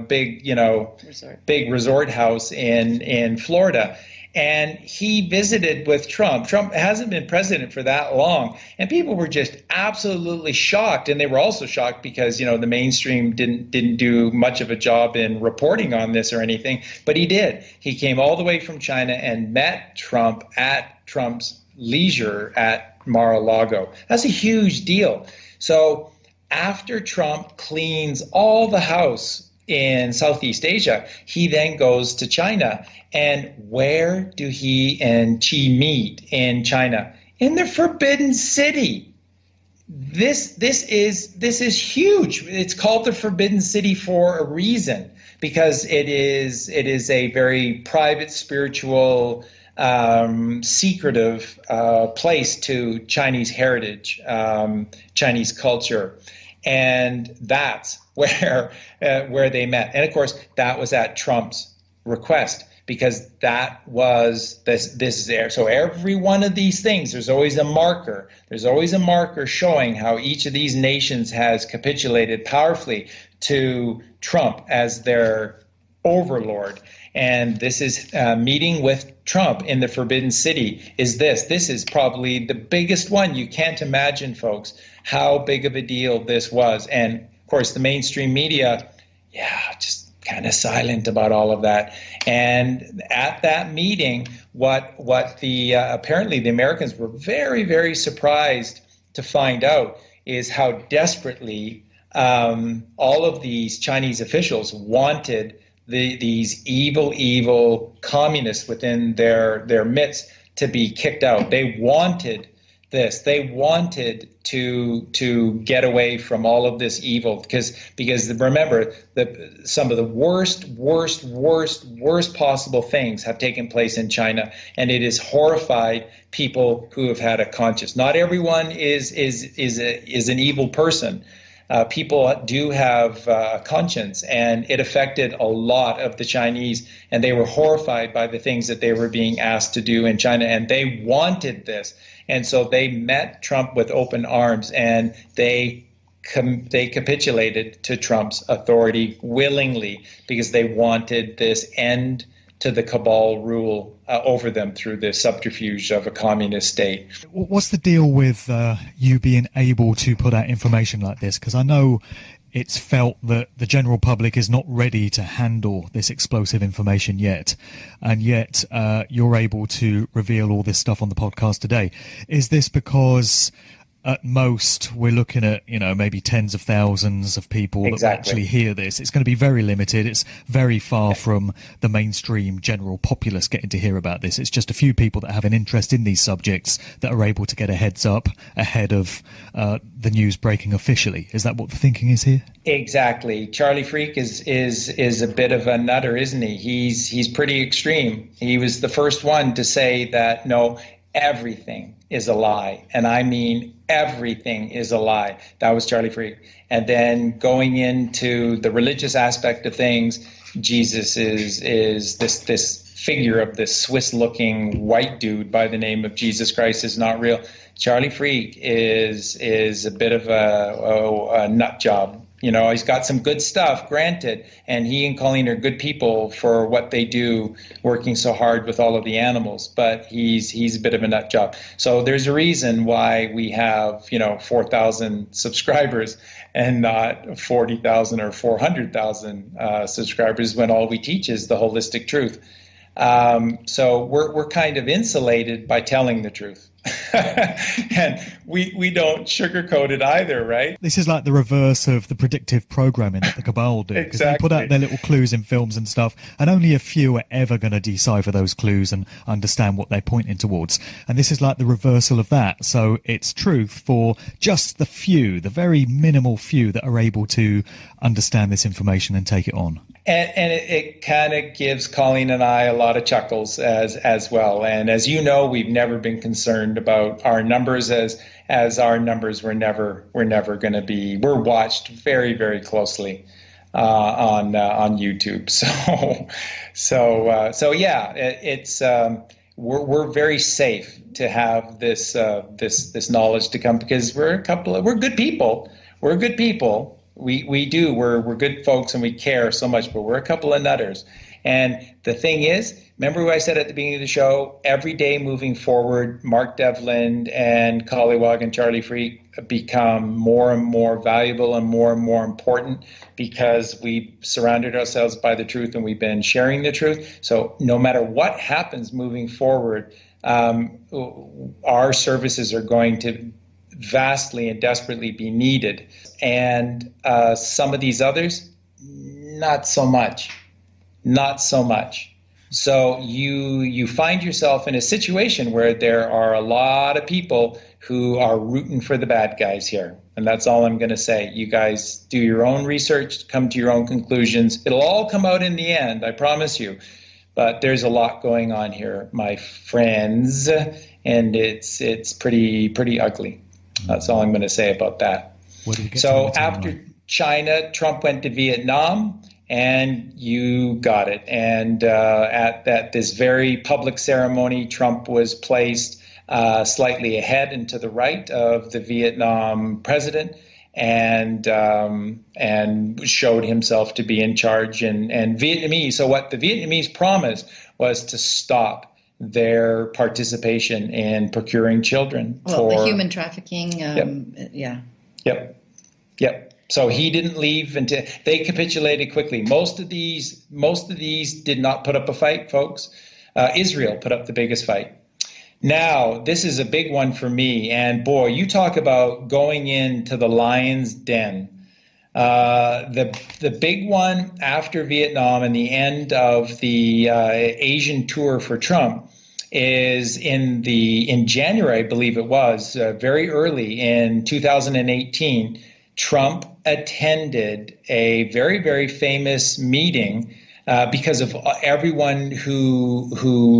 big resort house in Florida. And he visited with Trump. Trump hasn't been president for that long. And people were just absolutely shocked. And they were also shocked because, the mainstream didn't do much of a job in reporting on this or anything. But he did. He came all the way from China and met Trump at Trump's leisure at Mar-a-Lago. That's a huge deal. So after Trump cleans all the house in Southeast Asia, he then goes to China. And where do he and Xi meet in China? In the Forbidden City. This is huge. It's called the Forbidden City for a reason, because it is a very private, spiritual, secretive place to Chinese heritage, Chinese culture. And that's where they met. And of course, that was at Trump's request, because that was this is there. So every one of these things, there's always a marker. There's always a marker showing how each of these nations has capitulated powerfully to Trump as their overlord. And this is meeting with Trump in the Forbidden City is this. This is probably the biggest one. You can't imagine, folks, how big of a deal this was. And of course, the mainstream media, just kind of silent about all of that. And at that meeting, what the apparently the Americans were very, very surprised to find out is how desperately all of these Chinese officials wanted these evil communists within their midst to be kicked out. They wanted this. They wanted to get away from all of this evil, because remember, some of the worst possible things have taken place in China, and it has horrified people who have had a conscience. Not everyone is an evil person. People do have a conscience, and it affected a lot of the Chinese, and they were horrified by the things that they were being asked to do in China, and they wanted this. And so they met Trump with open arms, and they capitulated to Trump's authority willingly, because they wanted this end to the cabal rule over them through the subterfuge of a communist state. What's the deal with you being able to put out information like this? Because I know it's felt that the general public is not ready to handle this explosive information yet, and yet you're able to reveal all this stuff on the podcast today. Is this because at most we're looking at, maybe tens of thousands of people that will actually hear this? It's going to be very limited. It's very far from the mainstream general populace getting to hear about this. It's just a few people that have an interest in these subjects that are able to get a heads up ahead of the news breaking officially. Is that what the thinking is here? Exactly. Charlie Freak is a bit of a nutter, isn't he? He's pretty extreme. He was the first one to say that no, everything is a lie, and I mean everything is a lie. That was Charlie Freak. And then going into the religious aspect of things, Jesus is this figure of this Swiss-looking white dude by the name of Jesus Christ is not real. Charlie Freak is a bit of a nut job. He's got some good stuff, granted, and he and Colleen are good people for what they do, working so hard with all of the animals, but he's a bit of a nut job. So there's a reason why we have, 4,000 subscribers and not 40,000 or 400,000 subscribers, when all we teach is the holistic truth. So we're kind of insulated by telling the truth. And we don't sugarcoat it either, right? This is like the reverse of the predictive programming that the cabal do. Because they put out their little clues in films and stuff, and only a few are ever going to decipher those clues and understand what they're pointing towards. And this is like the reversal of that. So it's truth for just the few, the very minimal few that are able to understand this information and take it on. And it kind of gives Colleen and I a lot of chuckles as well. And as you know, we've never been concerned about our numbers as our numbers were never going to be. We're watched very, very closely on YouTube. So yeah, it's we're very safe to have this knowledge to come, because we're good people. We're good people. We're good folks, and we care so much, but we're a couple of nutters. And the thing is, remember what I said at the beginning of the show, every day moving forward, Mark Devlin and Collywog and Charlie Freak become more and more valuable and more important, because we surrounded ourselves by the truth and we've been sharing the truth. So no matter what happens moving forward, our services are going to vastly and desperately be needed. And some of these others, not so much. So you find yourself in a situation where there are a lot of people who are rooting for the bad guys here. And that's all I'm going to say. You guys do your own research, come to your own conclusions. It'll all come out in the end, I promise you. But there's a lot going on here, my friends, and it's pretty ugly. That's all I'm going to say about that. So after China, Trump went to Vietnam, and you got it. And at this very public ceremony, Trump was placed slightly ahead and to the right of the Vietnam president, and showed himself to be in charge. And Vietnamese. So what the Vietnamese promised was to stop their participation in procuring children. Well, the human trafficking. Yep. So he didn't leave until they capitulated quickly. Most of these did not put up a fight, folks. Israel put up the biggest fight. Now, this is a big one for me. And boy, you talk about going into the lion's den. The big one after Vietnam and the end of the Asian tour for Trump is in January, I believe it was, very early in 2018. Trump attended a very, very famous meeting because of everyone who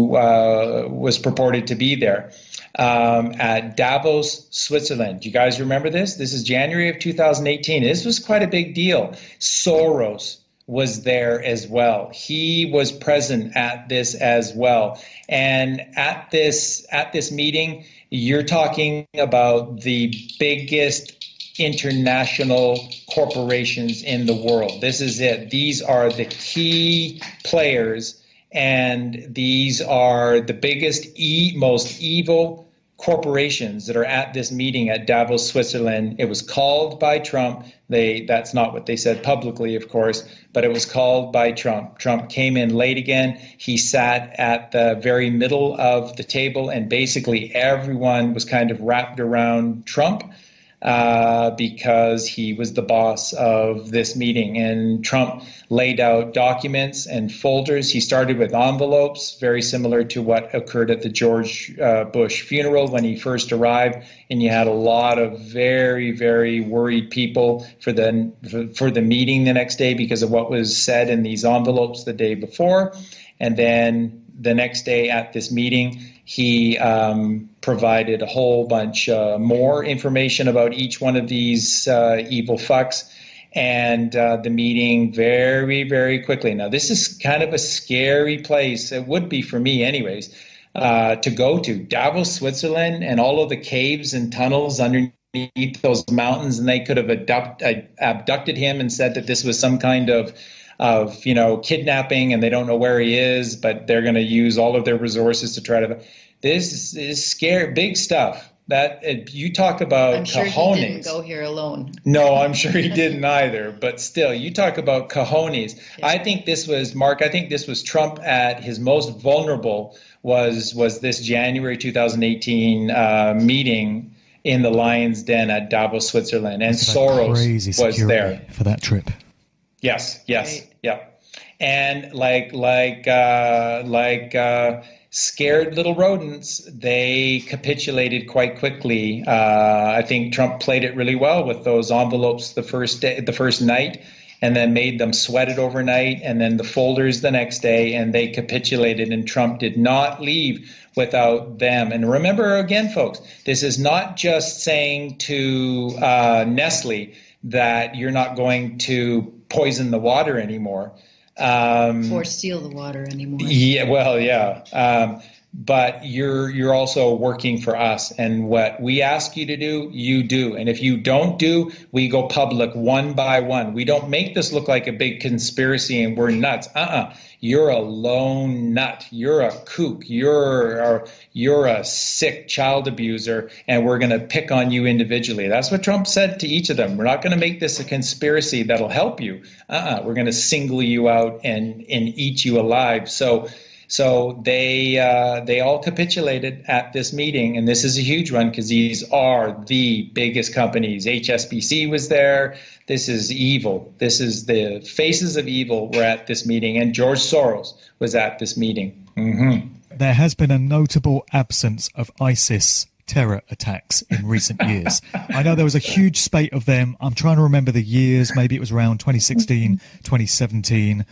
was purported to be there at Davos, Switzerland. Do you guys remember this? This is January of 2018. This was quite a big deal. Soros was there as well. He was present at this as well. And at this meeting, you're talking about the biggest international corporations in the world. This is it. These are the key players, and these are the biggest, most evil corporations that are at this meeting at Davos, Switzerland. It was called by Trump. That's not what they said publicly, of course, but it was called by Trump. Trump came in late again. He sat at the very middle of the table, and basically everyone was kind of wrapped around Trump. Because he was the boss of this meeting. And Trump laid out documents and folders. He started with envelopes, very similar to what occurred at the George Bush funeral when he first arrived. And you had a lot of very, very worried people for the meeting the next day because of what was said in these envelopes the day before. And then the next day at this meeting, he provided a whole bunch more information about each one of these evil fucks. And the meeting very, very quickly. Now, this is kind of a scary place. It would be for me anyways, to go to Davos, Switzerland, and all of the caves and tunnels underneath those mountains. And they could have abducted him and said that this was some kind of kidnapping, and they don't know where he is, but they're going to use all of their resources to try to. This is scary, big stuff. You talk about I'm sure cojones. he didn't go here alone. No, I'm sure he didn't either. But still, you talk about cojones. Yeah. I think this was, Mark, I think this was Trump at his most vulnerable was this January 2018 meeting in the Lion's Den at Davos, Switzerland. And Soros crazy was there. for that trip. Yes, Right. yeah. And scared little rodents, they capitulated quite quickly. I think Trump played it really well with those envelopes the first night, and then made them sweat it overnight, and then the folders the next day, and they capitulated, and Trump did not leave without them. And remember again, folks, this is not just saying to Nestle that you're not going to poison the water anymore. Or steal the water anymore. Yeah, well, yeah. But you're also working for us, and what we ask you to do, you do. And if you don't do, we go public one by one. We don't make this look like a big conspiracy and we're nuts. You're a lone nut. You're a kook. You're a sick child abuser, and we're going to pick on you individually. That's what Trump said to each of them. We're not going to make this a conspiracy that'll help you. We're going to single you out and eat you alive. So they all capitulated at this meeting, and this is a huge one because these are the biggest companies. HSBC was there. This is evil. This is the faces of evil were at this meeting, and George Soros was at this meeting. Mm-hmm. There has been a notable absence of ISIS terror attacks in recent years. I know there was a huge spate of them. I'm trying to remember the years. Maybe it was around 2016, 2017.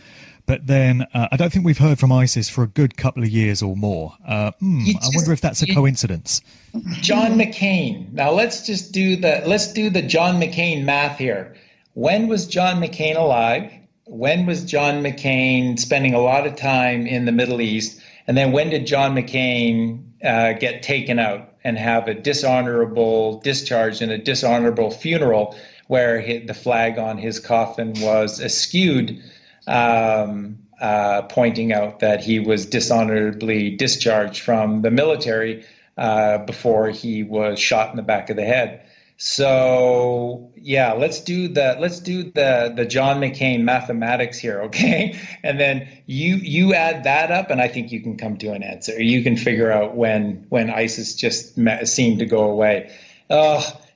But then I don't think we've heard from ISIS for a good couple of years or more. I wonder if that's a coincidence. John McCain. Now let's do the John McCain math here. When was John McCain alive? When was John McCain spending a lot of time in the Middle East? And then when did John McCain get taken out and have a dishonorable discharge and a dishonorable funeral where the flag on his coffin was askewed, pointing out that he was dishonorably discharged from the military before he was shot in the back of the head. So yeah, let's do the John McCain mathematics here, okay? And then you add that up, and I think you can come to an answer. You can figure out when ISIS just seemed to go away.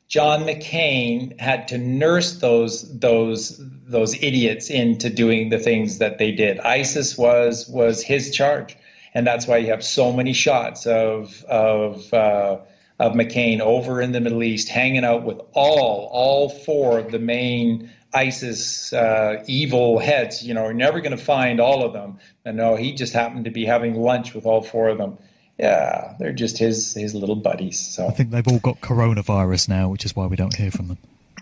John McCain had to nurse those idiots into doing the things that they did. ISIS was his charge, and that's why you have so many shots of McCain over in the Middle East, hanging out with all four of the main ISIS evil heads. You're never going to find all of them. And no, he just happened to be having lunch with all four of them. Yeah, they're just his little buddies. So I think they've all got coronavirus now, which is why we don't hear from them.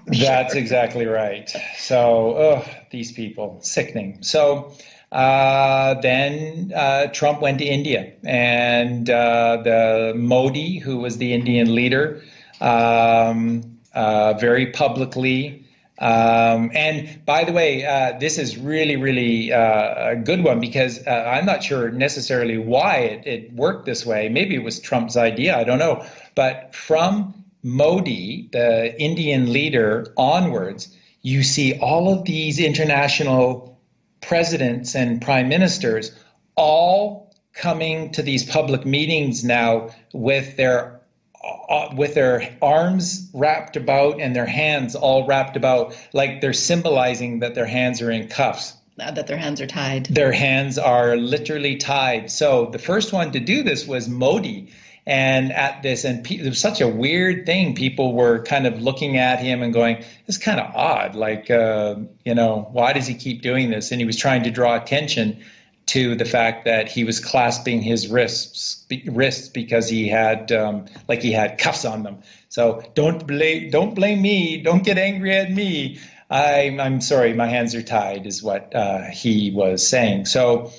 That's exactly right. So, these people, sickening. So then Trump went to India, and the Modi, who was the Indian leader, very publicly. And by the way, this is really a good one, because I'm not sure necessarily why it worked this way. Maybe it was Trump's idea. I don't know. But from Modi, the Indian leader, onwards, you see all of these international presidents and prime ministers all coming to these public meetings now with their arms wrapped about and their hands all wrapped about, like they're symbolizing that their hands are in cuffs. That their hands are tied. Their hands are literally tied. So the first one to do this was Modi. And at this, and it was such a weird thing. People were kind of looking at him and going, "This is kind of odd. Like, why does he keep doing this?" And he was trying to draw attention to the fact that he was clasping his wrists because he had cuffs on them. So don't blame me. Don't get angry at me. I'm sorry, my hands are tied, is what he was saying. So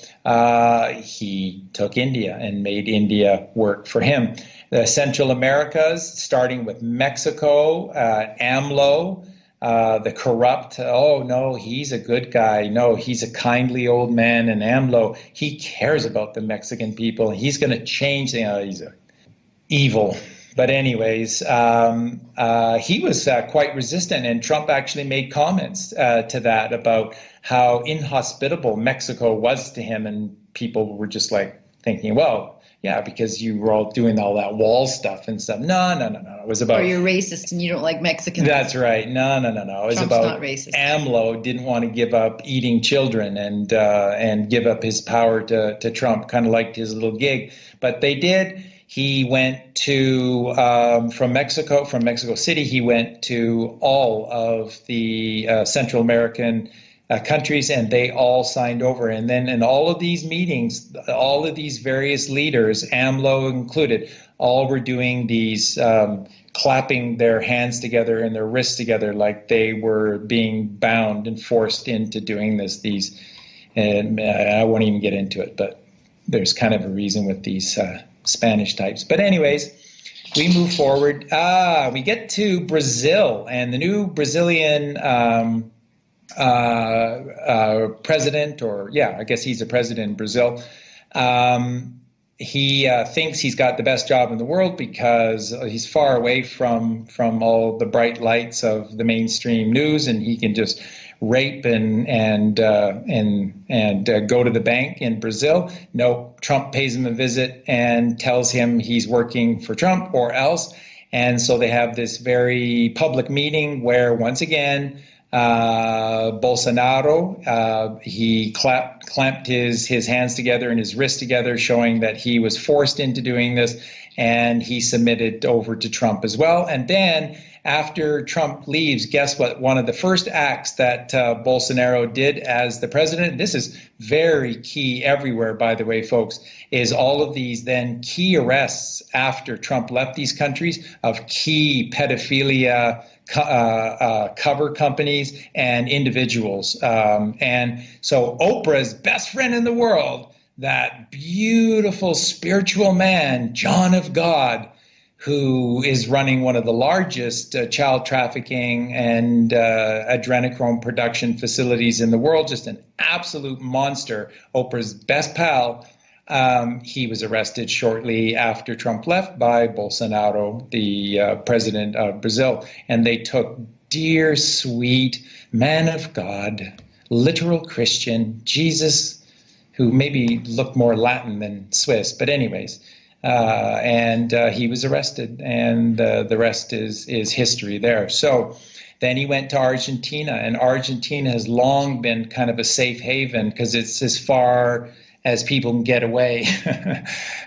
he took India and made India work for him. The Central Americas, starting with Mexico, AMLO, the corrupt, oh no, he's a good guy. No, he's a kindly old man. And AMLO, he cares about the Mexican people. He's going to change. He's a evil But anyways, he was quite resistant, and Trump actually made comments to that about how inhospitable Mexico was to him, and people were just like thinking, well, yeah, because you were all doing all that wall stuff and stuff. No. It was about. Or you're racist and you don't like Mexicans. That's right. No. It was Trump's about not racist. AMLO didn't want to give up eating children and give up his power to Trump. Kind of liked his little gig, but they did. He went to from Mexico City. He went to all of the Central American countries, and they all signed over. And then in all of these meetings, all of these various leaders, AMLO included, all were doing these clapping their hands together and their wrists together like they were being bound and forced into doing this. And I won't even get into it, but there's kind of a reason with these Spanish types. But anyways, we move forward. We get to Brazil, and the new Brazilian president, I guess he's a president in Brazil. He thinks he's got the best job in the world because he's far away from all the bright lights of the mainstream news, and he can just rape and go to the bank in Brazil. No, Trump pays him a visit and tells him he's working for Trump or else. And so they have this very public meeting where, once again, Bolsonaro, he clamped his hands together and his wrists together, showing that he was forced into doing this, and he submitted over to Trump as well. And then after Trump leaves, guess what? One of the first acts that Bolsonaro did as the president, this is very key everywhere, by the way, folks, is all of these then key arrests after Trump left these countries of key pedophilia cover companies and individuals. And so Oprah's best friend in the world, that beautiful spiritual man, John of God, who is running one of the largest child trafficking and adrenochrome production facilities in the world, just an absolute monster, Oprah's best pal. He was arrested shortly after Trump left by Bolsonaro, the president of Brazil. And they took dear, sweet man of God, literal Christian, Jesus, who maybe looked more Latin than Swiss. But anyways, and he was arrested, and the rest is history there. So then he went to Argentina, and Argentina has long been kind of a safe haven because it's as far as people can get away.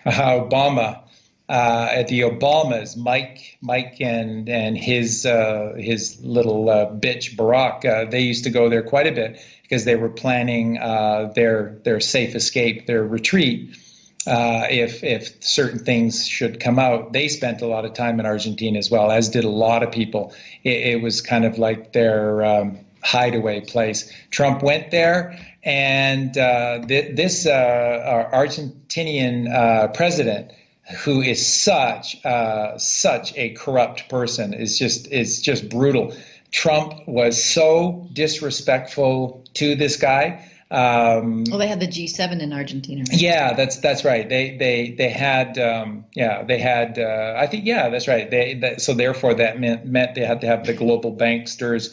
Obama, the Obamas, Mike and his little bitch Barack, they used to go there quite a bit because they were planning their safe escape, their retreat. If certain things should come out. They spent a lot of time in Argentina as well, as did a lot of people. It was kind of like their hideaway place. Trump went there, and this Argentinian president, who is such a corrupt person, is just brutal. Trump was so disrespectful to this guy. Well, they had the G7 in Argentina. Right? Yeah, that's right. They had I think that's right. So therefore that meant they had to have the global banksters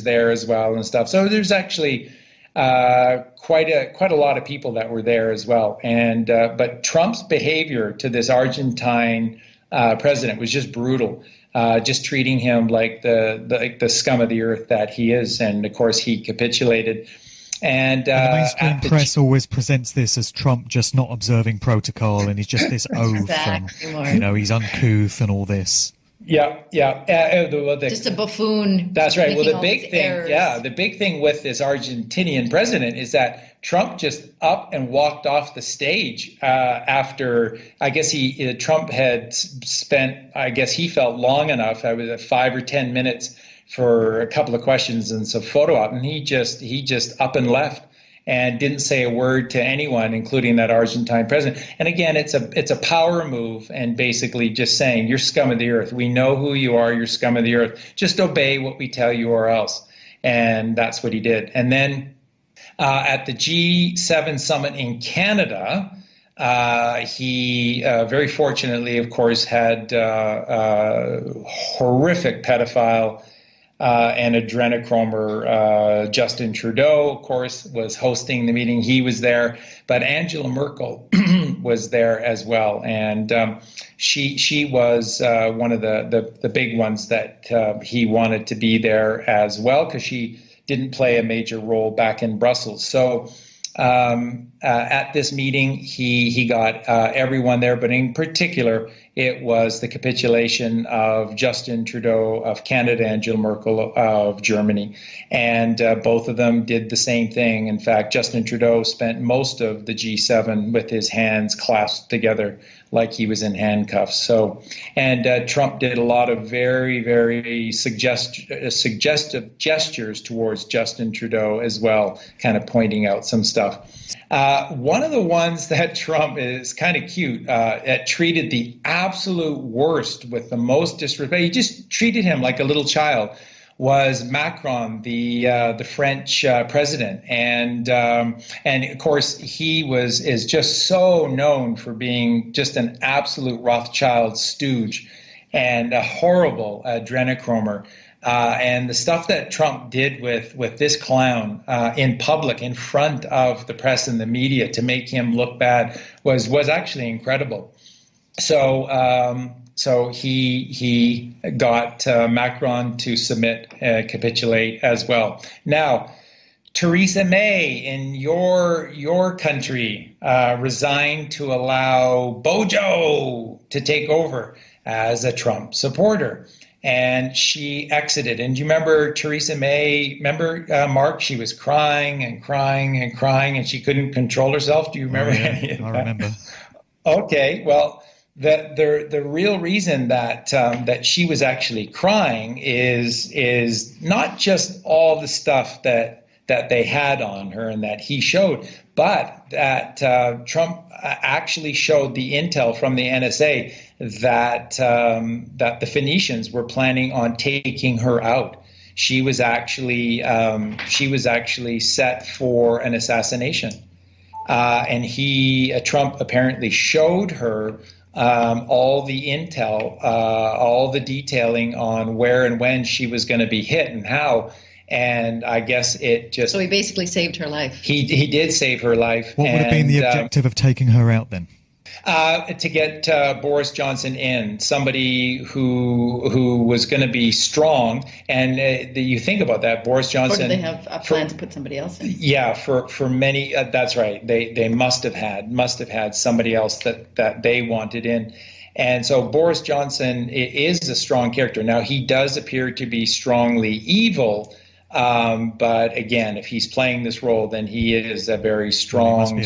there as well and stuff. So there's actually quite a lot of people that were there as well. And but Trump's behavior to this Argentine president was just brutal. Just treating him like the scum of the earth that he is, and of course he capitulated. And the mainstream press always presents this as Trump just not observing protocol, and he's just this oaf, exactly, and he's uncouth and all this. Yeah. Just a buffoon. That's right. Well, the big thing with this Argentinian president is that Trump just up and walked off the stage after, I guess Trump had spent, I guess he felt long enough. I was at 5 or 10 minutes for a couple of questions and some photo op, and he just up and left and didn't say a word to anyone, including that Argentine president. And again, it's a power move, and basically just saying, you're scum of the earth. We know who you are. You're scum of the earth. Just obey what we tell you or else. And that's what he did. And then at the G7 summit in Canada, He very fortunately, of course, had horrific pedophile and adrenochromer Justin Trudeau, of course, was hosting the meeting. He was there, but Angela Merkel was there as well, and she was one of the big ones that he wanted to be there as well, because she didn't play a major role back in Brussels. So at this meeting, he got everyone there, but in particular, it was the capitulation of Justin Trudeau of Canada, Angela Merkel of Germany. And both of them did the same thing. In fact, Justin Trudeau spent most of the G7 with his hands clasped together like he was in handcuffs. So, and Trump did a lot of very, very suggestive gestures towards Justin Trudeau as well, kind of pointing out some stuff. One of the ones that Trump is kind of cute, treated the absolute worst with the most disrespect. He just treated him like a little child. Was Macron, the French president, and of course he is just so known for being just an absolute Rothschild stooge and a horrible adrenochromer. And the stuff that Trump did with this clown in public, in front of the press and the media, to make him look bad was actually incredible. So he got Macron to capitulate as well. Now, Theresa May in your country resigned to allow Bojo to take over as a Trump supporter. And she exited. And do you remember Theresa May? Mark? She was crying and crying and crying, and she couldn't control herself. Do you remember? I remember. Okay, well, the real reason that she was actually crying is not just all the stuff that they had on her and that he showed, but that Trump actually showed the intel from the NSA that the Phoenicians were planning on taking her out. She was actually set for an assassination, and Trump apparently showed her all the intel, all the detailing on where and when she was going to be hit and how. And I guess it just... So he basically saved her life. He did save her life. What would have been the objective of taking her out then? To get Boris Johnson in, somebody who was going to be strong. And you think about that, Boris Johnson... Or did they have a plan to put somebody else in? Yeah, for many, that's right. They must have had somebody else that they wanted in. And so Boris Johnson is a strong character. Now, he does appear to be strongly evil. But again, if he's playing this role, then he is a very strong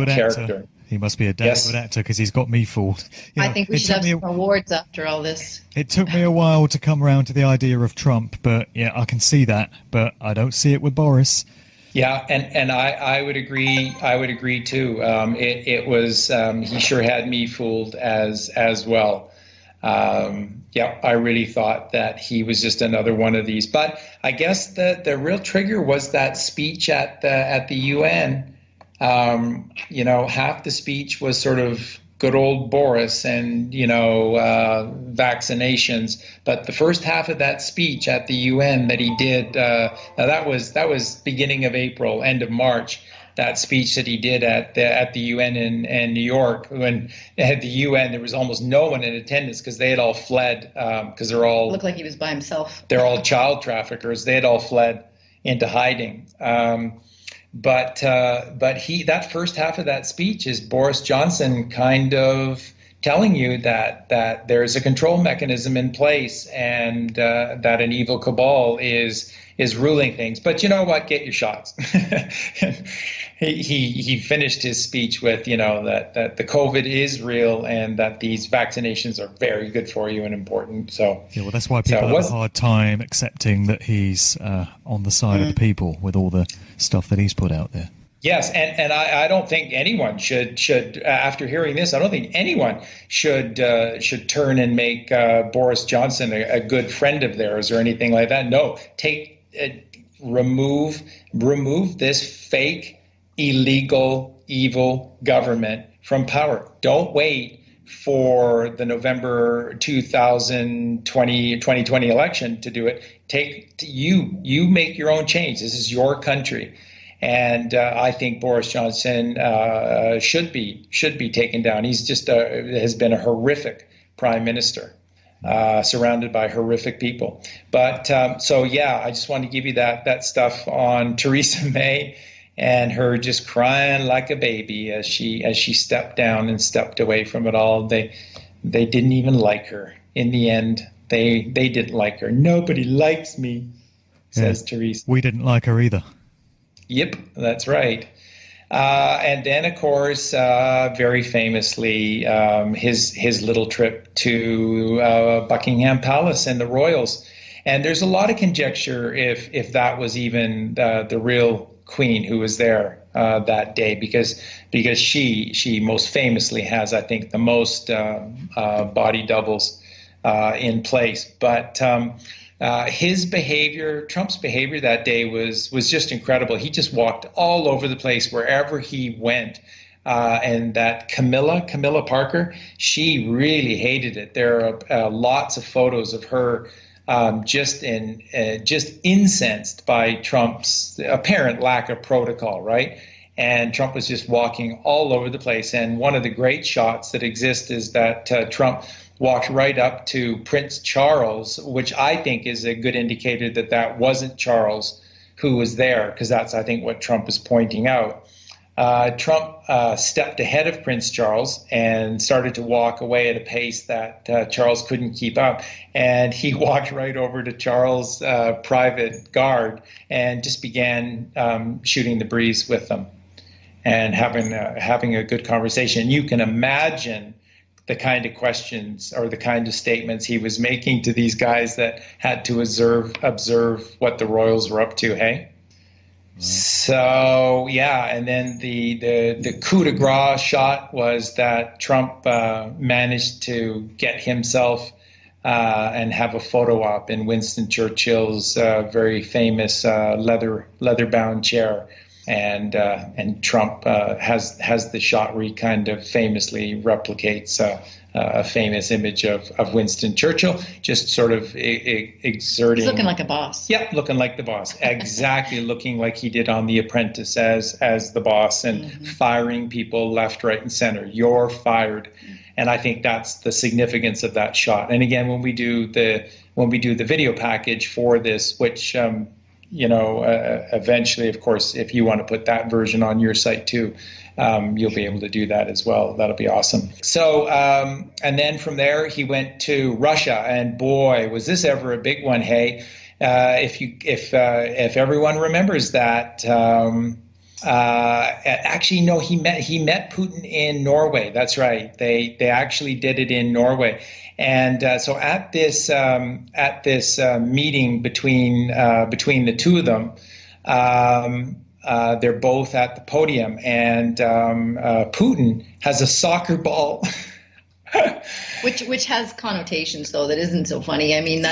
character. He must be a damn good actor, because he's got me fooled. I think we should have some awards after all this. It took me a while to come around to the idea of Trump, but yeah, I can see that, but I don't see it with Boris. Yeah, and I would agree. I would agree too. It was he sure had me fooled as well. Yeah, I really thought that he was just another one of these. But I guess the real trigger was that speech at the UN. Half the speech was sort of good old Boris and, vaccinations. But the first half of that speech at the UN that he did, now that was beginning of April, end of March. That speech that he did at the UN in New York, when at the UN there was almost no one in attendance because they had all fled, because they're all looked like he was by himself. They're all child traffickers. They had all fled into hiding. But that first half of that speech is Boris Johnson kind of telling you that there's a control mechanism in place and that an evil cabal is ruling things. But you know what? Get your shots. He finished his speech with, that the COVID is real and that these vaccinations are very good for you and important. So yeah, well, that's why people have a hard time accepting that he's on the side of the people with all the stuff that he's put out there. Yes, and I don't think anyone should after hearing this, I don't think anyone should turn and make Boris Johnson a good friend of theirs or anything like that. No, remove this fake, illegal, evil government from power. Don't wait for the November 2020 election to do it. You make your own change. This is your country. And I think Boris Johnson should be taken down. He's just has been a horrific prime minister, surrounded by horrific people. But so yeah, I just wanted to give you that stuff on Theresa May and her just crying like a baby as she stepped down and stepped away from it all. They didn't even like her in the end. They didn't like her. Nobody likes me, says Theresa. We didn't like her either. Yep, that's right. And then, of course, very famously, his little trip to Buckingham Palace and the royals. And there's a lot of conjecture if that was even the real Queen who was there that day, because she most famously has, I think, the most body doubles in place. But his behavior, Trump's behavior that day was just incredible. He just walked all over the place wherever he went. And that Camilla Parker, she really hated it. There are lots of photos of her just incensed by Trump's apparent lack of protocol, right? And Trump was just walking all over the place. And one of the great shots that exist is that Trump walked right up to Prince Charles, which I think is a good indicator that wasn't Charles who was there, because that's, I think, what Trump is pointing out. Trump stepped ahead of Prince Charles and started to walk away at a pace that Charles couldn't keep up. And he walked right over to Charles' private guard and just began shooting the breeze with them and having a good conversation. You can imagine the kind of questions or the kind of statements he was making to these guys that had to observe what the royals were up to, hey? So yeah, and then the coup de grace shot was that Trump managed to get himself and have a photo op in Winston Churchill's very famous leather-bound chair, and Trump has the shot where he kind of famously replicates a famous image of Winston Churchill, just sort of exerting. He's looking like a boss. Yep, looking like the boss. Exactly, looking like he did on The Apprentice as the boss, and firing people left, right, and center. You're fired. And I think that's the significance of that shot. And again, when we do the video package for this, which eventually, of course, if you want to put that version on your site too, you'll be able to do that as well. That'll be awesome. So, and then from there, he went to Russia, and boy, was this ever a big one. Hey, if everyone remembers that, actually, no, he met Putin in Norway. That's right. They actually did it in Norway. And so at this meeting between the two of them, they're both at the podium, and Putin has a soccer ball. Which has connotations, though, that isn't so funny. I mean,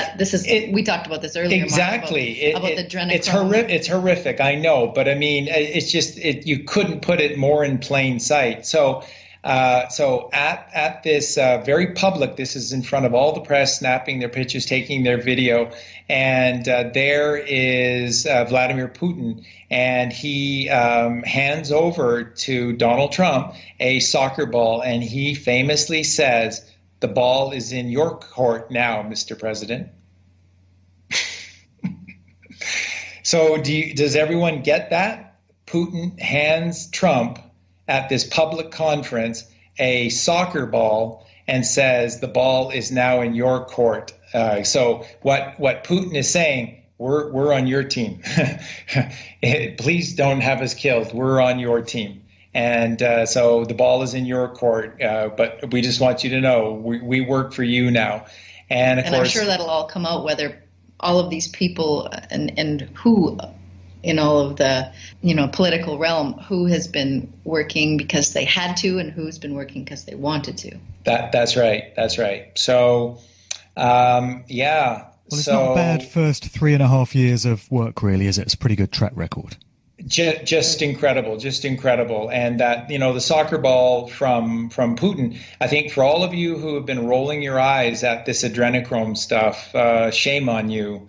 we talked about this earlier. Exactly. Mark, about the adrenochrome. It's horrific, I know, but I mean, it's just you couldn't put it more in plain sight. So at this very public, this is in front of all the press, snapping their pictures, taking their video, and there is Vladimir Putin, and he hands over to Donald Trump a soccer ball, and he famously says, "The ball is in your court now, Mr. President." So does everyone get that? Putin hands Trump at this public conference a soccer ball and says, "The ball is now in your court." So what Putin is saying, we're on your team. Please don't have us killed. We're on your team. And so the ball is in your court, but we just want you to know we work for you now. And of course, I'm sure that'll all come out, whether all of these people and who in all of the political realm, who has been working because they had to and who's been working because they wanted to. That's right. So yeah. Well, it's not a bad first 3.5 years of work, really, is it? It's a pretty good track record. Just incredible. And that, the soccer ball from Putin, I think for all of you who have been rolling your eyes at this adrenochrome stuff, shame on you.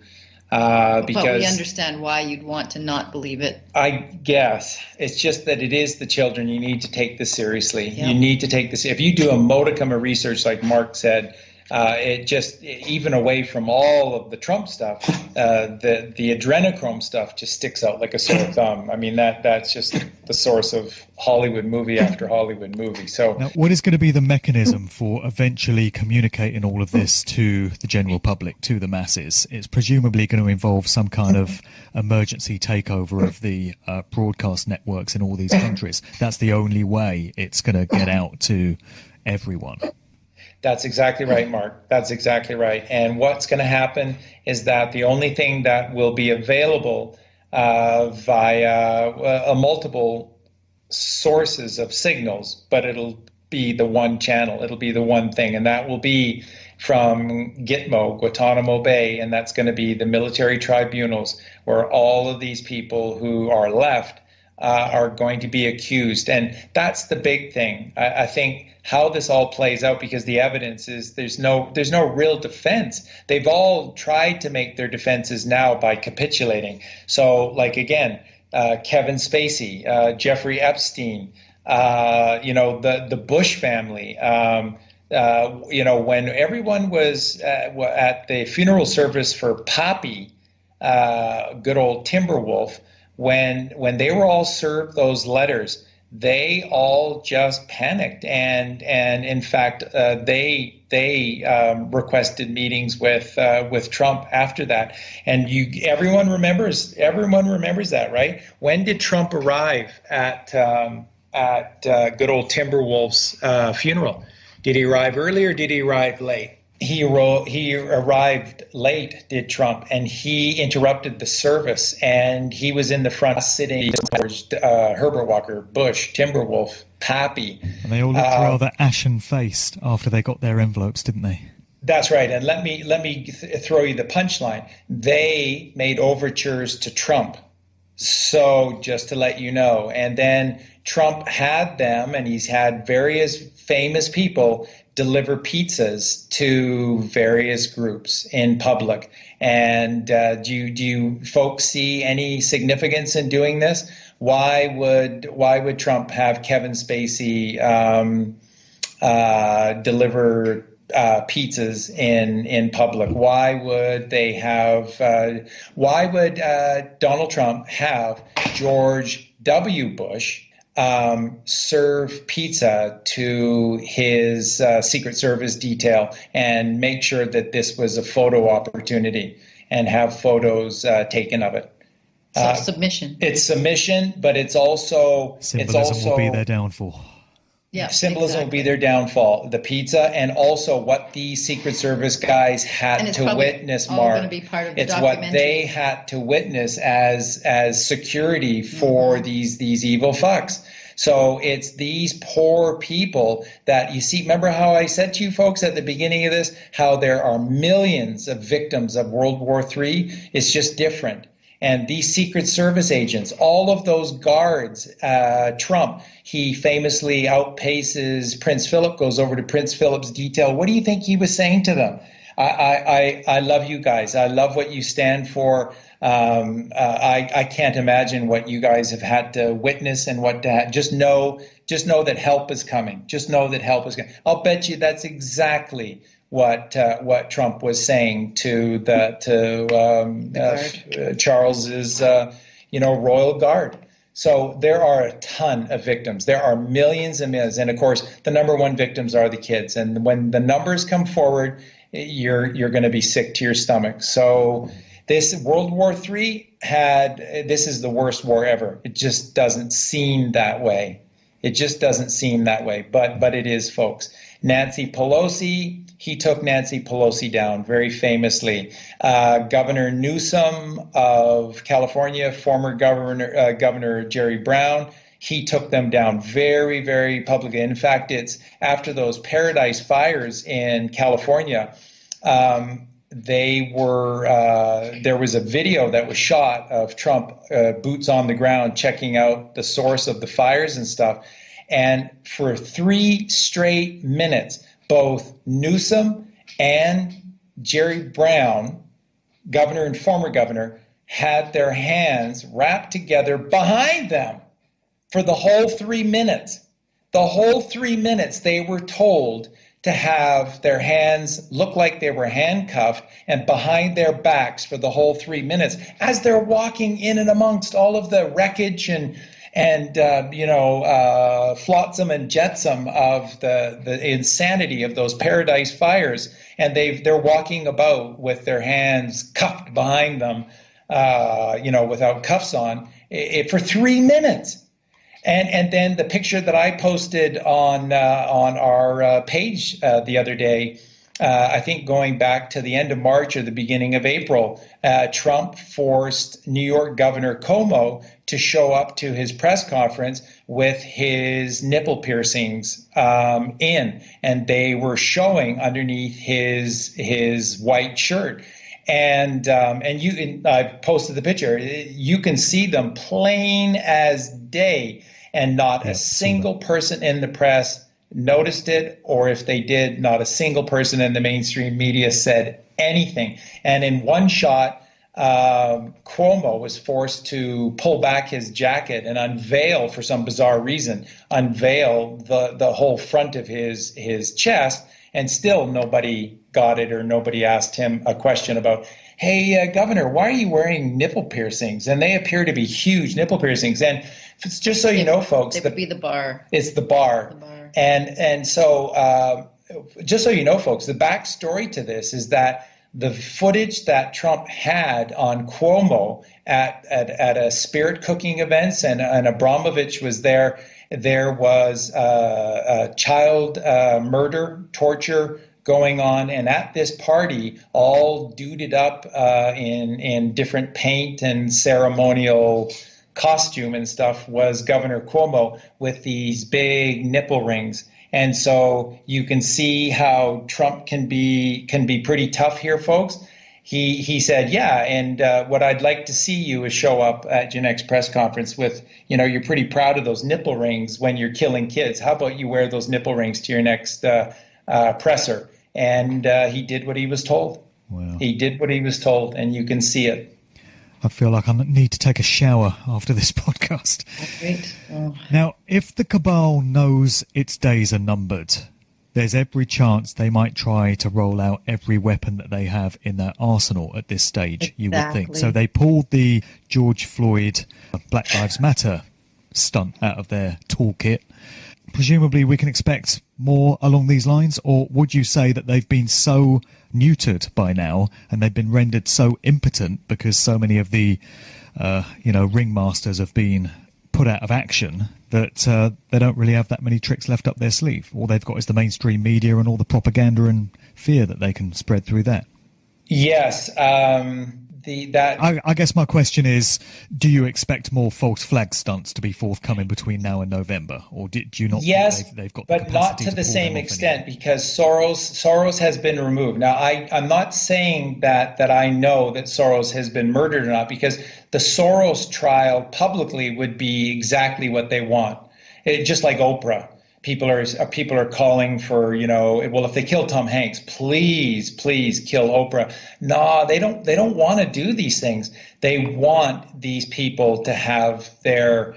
Because but we understand why you'd want to not believe it. I guess it's just that it is the children. You need to take this seriously. Yep. You need to take this. If you do a modicum of research, like Mark said, it just, even away from all of the Trump stuff, the adrenochrome stuff just sticks out like a sore thumb. I mean, that's just the source of Hollywood movie after Hollywood movie. So now, what is going to be the mechanism for eventually communicating all of this to the general public, to the masses? It's presumably going to involve some kind of emergency takeover of the broadcast networks in all these countries. That's the only way it's going to get out to everyone. That's exactly right, Mark. That's exactly right. And what's going to happen is that the only thing that will be available via multiple sources of signals, but it'll be the one channel. It'll be the one thing, and that will be from Gitmo, Guantanamo Bay, and that's going to be the military tribunals where all of these people who are left are going to be accused. And that's the big thing. I think how this all plays out, because the evidence is there's no real defense. They've all tried to make their defenses now by capitulating. So, like, again, Kevin Spacey, Jeffrey Epstein, the Bush family, when everyone was at the funeral service for Poppy, good old Timberwolf, when they were all served those letters, they all just panicked, and in fact they requested meetings with Trump after that. And everyone remembers that, right? When did Trump arrive at good old Timberwolf's funeral? Did he arrive early or did he arrive late? He arrived late, did Trump, and he interrupted the service, and he was in the front sitting Herbert Walker Bush, Timberwolf, Pappy. And they all looked rather ashen-faced after they got their envelopes, didn't they? That's right. And let me throw you the punchline. They made overtures to Trump. So just to let you know. And then Trump had them, and he's had various famous people deliver pizzas to various groups in public. And do you folks see any significance in doing this? Why would Trump have Kevin Spacey deliver pizzas in public? Why would they have? Why would Donald Trump have George W. Bush serve pizza to his Secret Service detail and make sure that this was a photo opportunity and have photos taken of it? So submission. It's submission, but it's also symbolism will be their downfall. Yeah, symbolism will be their downfall. The pizza, and also what the Secret Service guys had to witness, Mark. Going to be part of the it's documentary. what they had to witness as security for these evil fucks. So it's these poor people that you see. Remember how I said to you folks at the beginning of this, how there are millions of victims of World War III? It's just different. And these Secret Service agents, all of those guards, Trump, he famously outpaces Prince Philip, goes over to Prince Philip's detail. What do you think he was saying to them? I love you guys. I love what you stand for. I can't imagine what you guys have had to witness and what to just know that help is coming. Just know that help is coming. I'll bet you that's exactly what Trump was saying to Charles's Royal Guard. So there are a ton of victims. There are millions and millions, and of course the number one victims are the kids. And when the numbers come forward, you're going to be sick to your stomach. So this World War III this is the worst war ever. It just doesn't seem that way. It just doesn't seem that way, but it is, folks. Nancy Pelosi. He took Nancy Pelosi down very famously. Governor Newsom of California, former Governor Jerry Brown, he took them down very, very publicly. In fact, it's after those Paradise fires in California, they were there was a video that was shot of Trump boots on the ground checking out the source of the fires and stuff. And for 3 straight minutes, both Newsom and Jerry Brown, governor and former governor, had their hands wrapped together behind them for the whole 3 minutes. The whole 3 minutes they were told to have their hands look like they were handcuffed and behind their backs for the whole 3 minutes as they're walking in and amongst all of the wreckage and flotsam and jetsam of the insanity of those Paradise fires. And they're walking about with their hands cuffed behind them, without cuffs on, for 3 minutes. And then the picture that I posted on our page the other day, I think going back to the end of March or the beginning of April, Trump forced New York Governor Cuomo to show up to his press conference with his nipple piercings in, and they were showing underneath his white shirt. And I posted the picture. You can see them plain as day, and not a single person in the press noticed it, or if they did, not a single person in the mainstream media said anything. And in one shot, Cuomo was forced to pull back his jacket and unveil, for some bizarre reason, the whole front of his chest, and still nobody got it, or nobody asked him a question about, hey, Governor, why are you wearing nipple piercings? And they appear to be huge nipple piercings. And just so you know, folks, it would be the bar. It's the bar. And so just so you know, folks, the backstory to this is that the footage that Trump had on Cuomo at a spirit cooking events, and Abramovich was there. There was child murder, torture going on, and at this party, all duded up in different paint and ceremonial costume and stuff, was Governor Cuomo with these big nipple rings. And so you can see how Trump can be pretty tough here, folks. He said, yeah, and what I'd like to see you is show up at your next press conference with, you're pretty proud of those nipple rings when you're killing kids. How about you wear those nipple rings to your next presser? And he did what he was told. Wow. He did what he was told, and you can see it. I feel like I need to take a shower after this podcast. Great. Oh. Now, if the cabal knows its days are numbered, there's every chance they might try to roll out every weapon that they have in their arsenal at this stage, you would think. So they pulled the George Floyd Black Lives Matter stunt out of their toolkit. Presumably we can expect more along these lines, or would you say that they've been so neutered by now and they've been rendered so impotent because so many of the ringmasters have been put out of action that they don't really have that many tricks left up their sleeve? All they've got is the mainstream media and all the propaganda and fear that they can spread through that. Yes. I guess my question is, do you expect more false flag stunts to be forthcoming between now and November, or do you not? Yes, think they've got, but not to the same extent, because Soros has been removed. Now, I'm not saying that I know that Soros has been murdered or not, because the Soros trial publicly would be exactly what they want. Just like Oprah. People are calling for, well, if they kill Tom Hanks, please kill Oprah. No, they don't want to do these things. They want these people to have their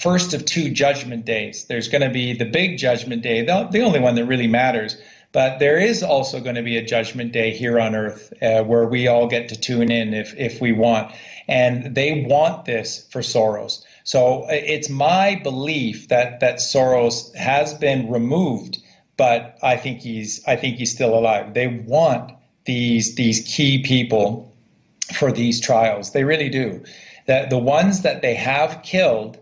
first of 2 judgment days. There's going to be the big judgment day, the only one that really matters. But there is also going to be a judgment day here on Earth where we all get to tune in if we want. And they want this for Soros. So it's my belief that Soros has been removed, but I think he's still alive. They want these key people for these trials. They really do. The ones that they have killed,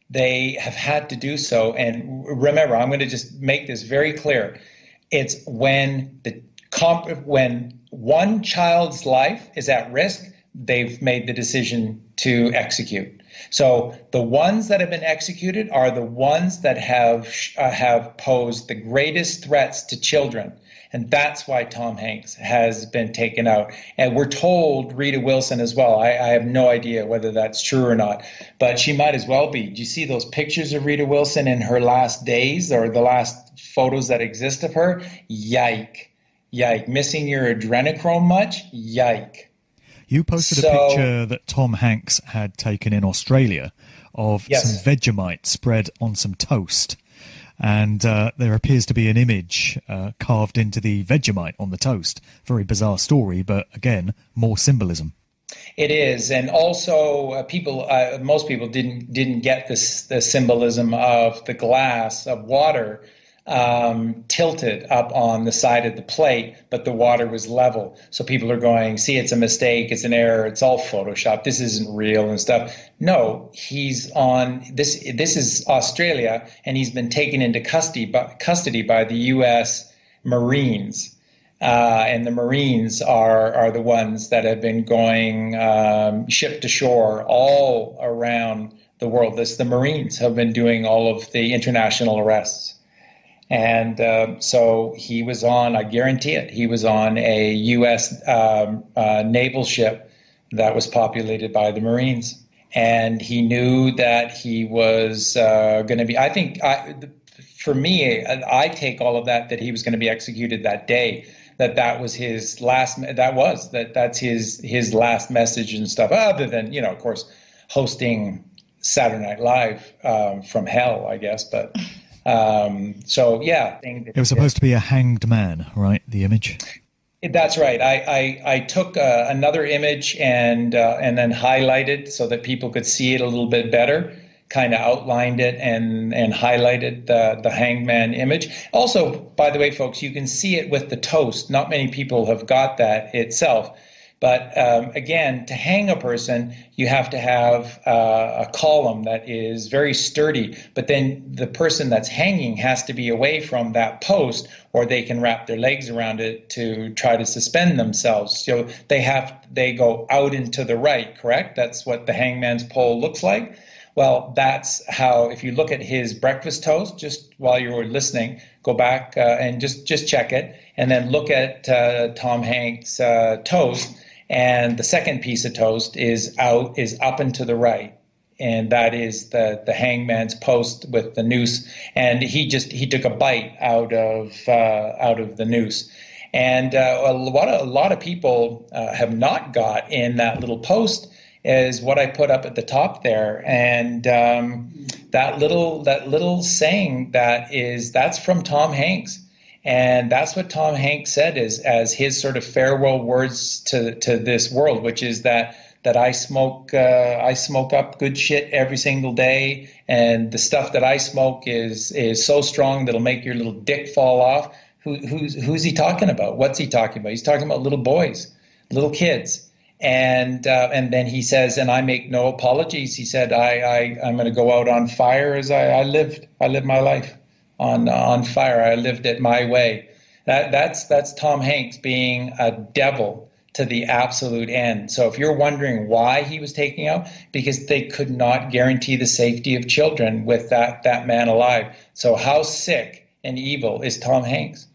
they have had to do so. And remember, I'm going to just make this very clear. It's when one child's life is at risk, they've made the decision to execute. So the ones that have been executed are the ones that have posed the greatest threats to children. And that's why Tom Hanks has been taken out. And we're told Rita Wilson as well. I have no idea whether that's true or not, but she might as well be. Do you see those pictures of Rita Wilson in her last days, or the last photos that exist of her? Yike. Missing your adrenochrome much? Yike. You posted a picture that Tom Hanks had taken in Australia of some Vegemite spread on some toast. And there appears to be an image carved into the Vegemite on the toast. Very bizarre story, but again, more symbolism. It is, and also most people didn't get the symbolism of the glass of water tilted up on the side of the plate, but the water was level. So people are going, see, it's a mistake, it's an error, it's all Photoshop, this isn't real and stuff. No, he's on this is Australia, and he's been taken into custody by the U.S. Marines. And the Marines are the ones that have been going ship to shore all around the world. The Marines have been doing all of the international arrests. And so he was on, I guarantee it, he was on a U.S. naval ship that was populated by the Marines. And he knew that he was going to be, for me, I take all of that he was going to be executed that day. That was his last. That's his last message and stuff. Other than, of course, hosting Saturday Night Live from hell, I guess. But it was supposed to be a hanged man, right? The image. That's right. I took another image and then highlighted so that people could see it a little bit better. Kind of outlined it and highlighted the hangman image. Also, by the way, folks, you can see it with the toast. Not many people have got that itself. But again, to hang a person, you have to have a column that is very sturdy. But then the person that's hanging has to be away from that post, or they can wrap their legs around it to try to suspend themselves. So they go out and to the right, correct? That's what the hangman's pole looks like. Well, that's how, if you look at his breakfast toast, just while you were listening, go back and just check it, and then look at Tom Hanks' toast, and the second piece of toast is up and to the right, and that is the hangman's post with the noose, and he took a bite out of the noose. And a lot of people have not got in that little post is what I put up at the top there, and that little saying that's from Tom Hanks, and that's what Tom Hanks said as his sort of farewell words to this world, which is that I smoke up good shit every single day, and the stuff that I smoke is so strong that'll make your little dick fall off. Who's he talking about? What's he talking about? He's talking about little boys, little kids. And then he says, and I make no apologies. He said, I'm going to go out on fire as I lived my life on fire. I lived it my way. That's Tom Hanks being a devil to the absolute end. So if you're wondering why he was taken out, because they could not guarantee the safety of children with that man alive. So how sick and evil is Tom Hanks?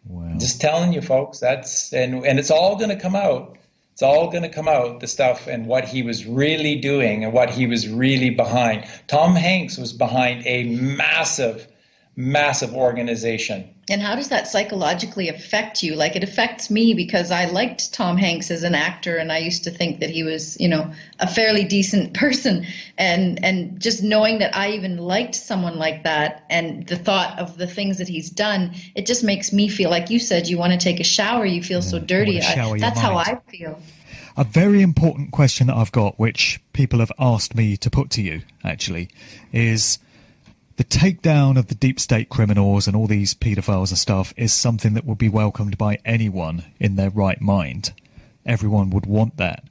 Wow. Just telling you, folks, and it's all going to come out. It's all going to come out, the stuff and what he was really doing and what he was really behind. Tom Hanks was behind a massive, massive organization. And how does that psychologically affect you? Like, it affects me because I liked Tom Hanks as an actor, and I used to think that he was, a fairly decent person. And just knowing that I even liked someone like that, and the thought of the things that he's done, it just makes me feel, like you said, you want to take a shower, you feel so dirty. That's how I feel. A very important question that I've got, which people have asked me to put to you, actually, is the takedown of the deep state criminals and all these paedophiles and stuff is something that would be welcomed by anyone in their right mind. Everyone would want that.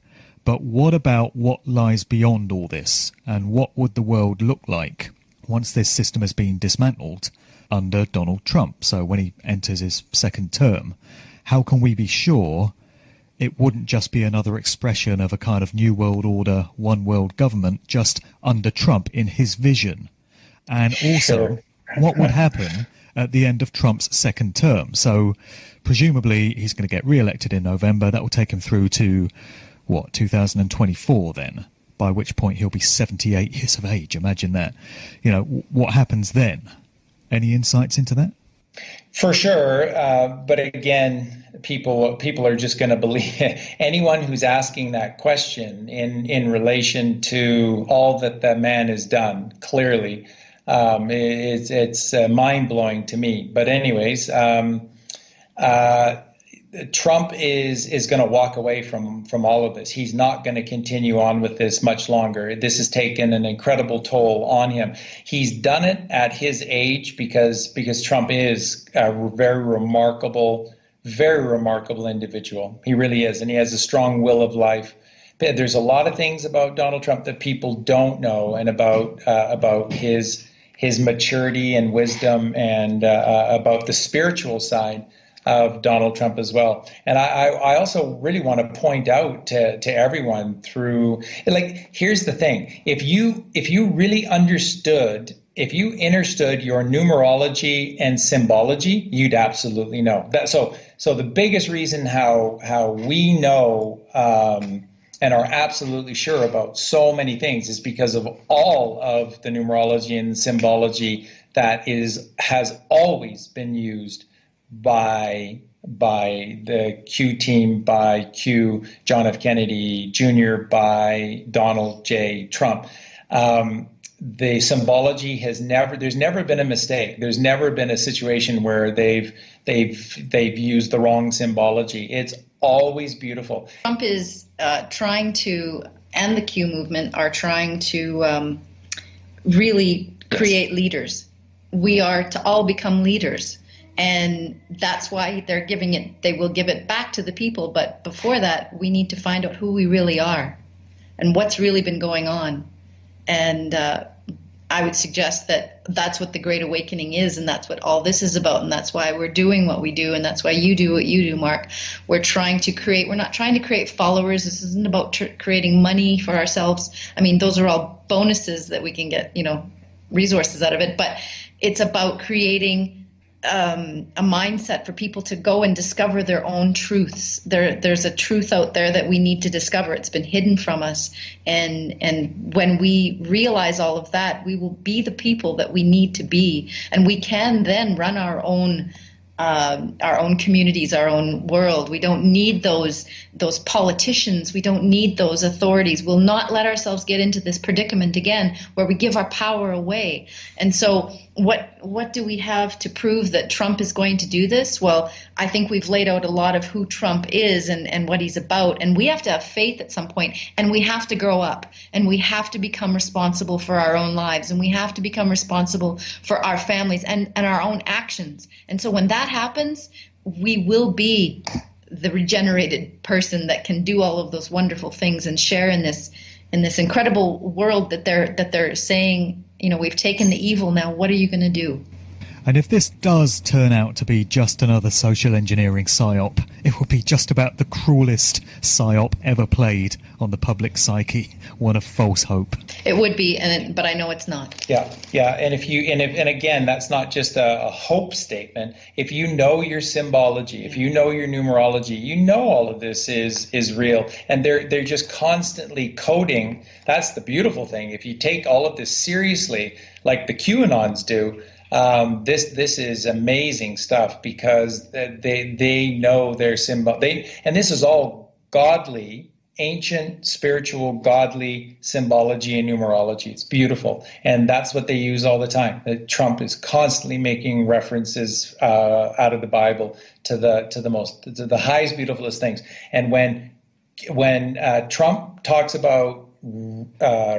But what about what lies beyond all this? And what would the world look like once this system has been dismantled under Donald Trump? So when he enters his second term, how can we be sure it wouldn't just be another expression of a kind of new world order, one world government just under Trump in his vision? And also, what would happen at the end of Trump's second term. So presumably he's going to get re-elected in November. That will take him through to, 2024 then, by which point he'll be 78 years of age. Imagine that. What happens then? Any insights into that? For sure, but again, people are just going to believe anyone who's asking that question in relation to all that the man has done. Clearly, it's mind blowing to me. But anyways, Trump is going to walk away from all of this. He's not going to continue on with this much longer. This has taken an incredible toll on him. He's done it at his age because Trump is a very remarkable individual. He really is, and he has a strong will of life. There's a lot of things about Donald Trump that people don't know, and about his maturity and wisdom, and about the spiritual side of Donald Trump as well. And I also really want to point out to everyone here's the thing. If you really understood, if you understood your numerology and symbology, you'd absolutely know that. So the biggest reason how we know and are absolutely sure about so many things is because of all of the numerology and symbology that has always been used by the Q team, by Q John F. Kennedy Jr., by Donald J. Trump. The symbology there's never been a mistake. There's never been a situation where they've used the wrong symbology. It's always beautiful. Trump is trying to, and the Q movement are trying to really create leaders. We are to all become leaders. And that's why they will give it back to the people. But before that, we need to find out who we really are and what's really been going on. And I would suggest that that's what the Great Awakening is, and that's what all this is about, and that's why we're doing what we do, and that's why you do what you do, Mark. We're not trying to create followers. This isn't about creating money for ourselves. I mean, those are all bonuses that we can get, resources out of it. But it's about creating a mindset for people to go and discover their own truths. There's a truth out there that we need to discover. It's been hidden from us. And when we realize all of that, we will be the people that we need to be. And we can then run our own communities, our own world. We don't need those politicians. We don't need those authorities. We'll not let ourselves get into this predicament again where we give our power away. And so what do we have to prove that Trump is going to do this? Well, I think we've laid out a lot of who Trump is and what he's about. And we have to have faith at some point, and we have to grow up, and we have to become responsible for our own lives, and we have to become responsible for our families and our own actions. And so when that happens, we will be the regenerated person that can do all of those wonderful things and share in this incredible world that they're saying, we've taken the evil, now what are you going to do? And if this does turn out to be just another social engineering psyop, it will be just about the cruelest psyop ever played on the public psyche, one of false hope. It would be, but I know it's not. Yeah. And again, that's not just a hope statement. If you know your symbology, if you know your numerology, you know all of this is real, and they're just constantly coding. That's the beautiful thing. If you take all of this seriously, like the QAnons do. This is amazing stuff because they know their symbol. And this is all godly, ancient, spiritual, godly symbology and numerology. It's beautiful, and that's what they use all the time. Trump is constantly making references out of the Bible to the highest, beautifulest things. And when Trump talks about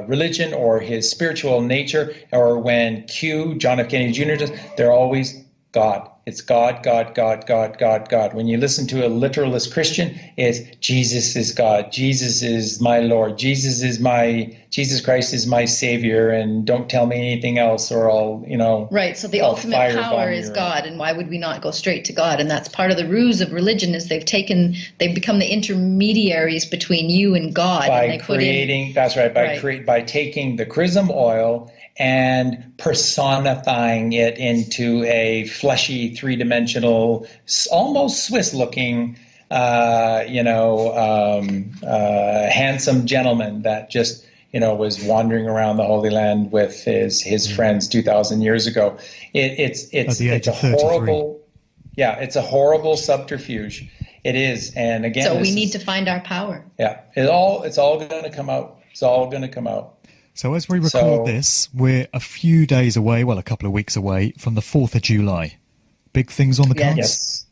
religion or his spiritual nature, or when John F. Kennedy Jr. does, they're always God. It's God, God, God, God, God, God. When you listen to a literalist Christian, it's Jesus is God. Jesus is my Lord. Jesus Christ is my Savior, and don't tell me anything else or I'll, Right. So the ultimate power is God, and why would we not go straight to God? And that's part of the ruse of religion is they've become the intermediaries between you and God. By taking the chrism oil and personifying it into a fleshy, three-dimensional, almost Swiss-looking, handsome gentleman that just, was wandering around the Holy Land with his friends 2,000 years ago. It's a horrible, it's a horrible subterfuge. It is, and again, so we need to find our power. Yeah, it's all going to come out. It's all going to come out. So as we record this, we're a few days away, well, a couple of weeks away from the 4th of July. Big things on the cards? Yes.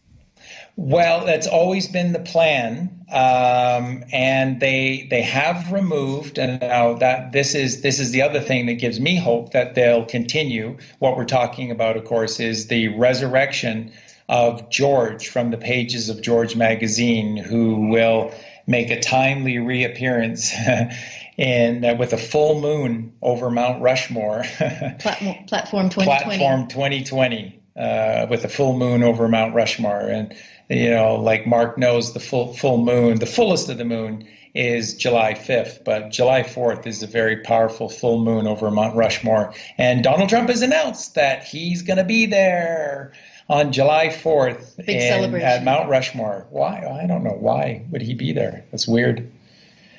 Well, that's always been the plan, and they have removed, and now that this is the other thing that gives me hope that they'll continue. What we're talking about, of course, is the resurrection of George from the pages of George magazine, who will make a timely reappearance with a full moon over Mount Rushmore. Platform 2020. Platform 2020 with a full moon over Mount Rushmore. And, like Mark knows, the full moon, the fullest of the moon is July 5th, but July 4th is a very powerful full moon over Mount Rushmore. And Donald Trump has announced that he's going to be there on July 4th Big celebration at Mount Rushmore. Why? I don't know. Why would he be there? That's weird.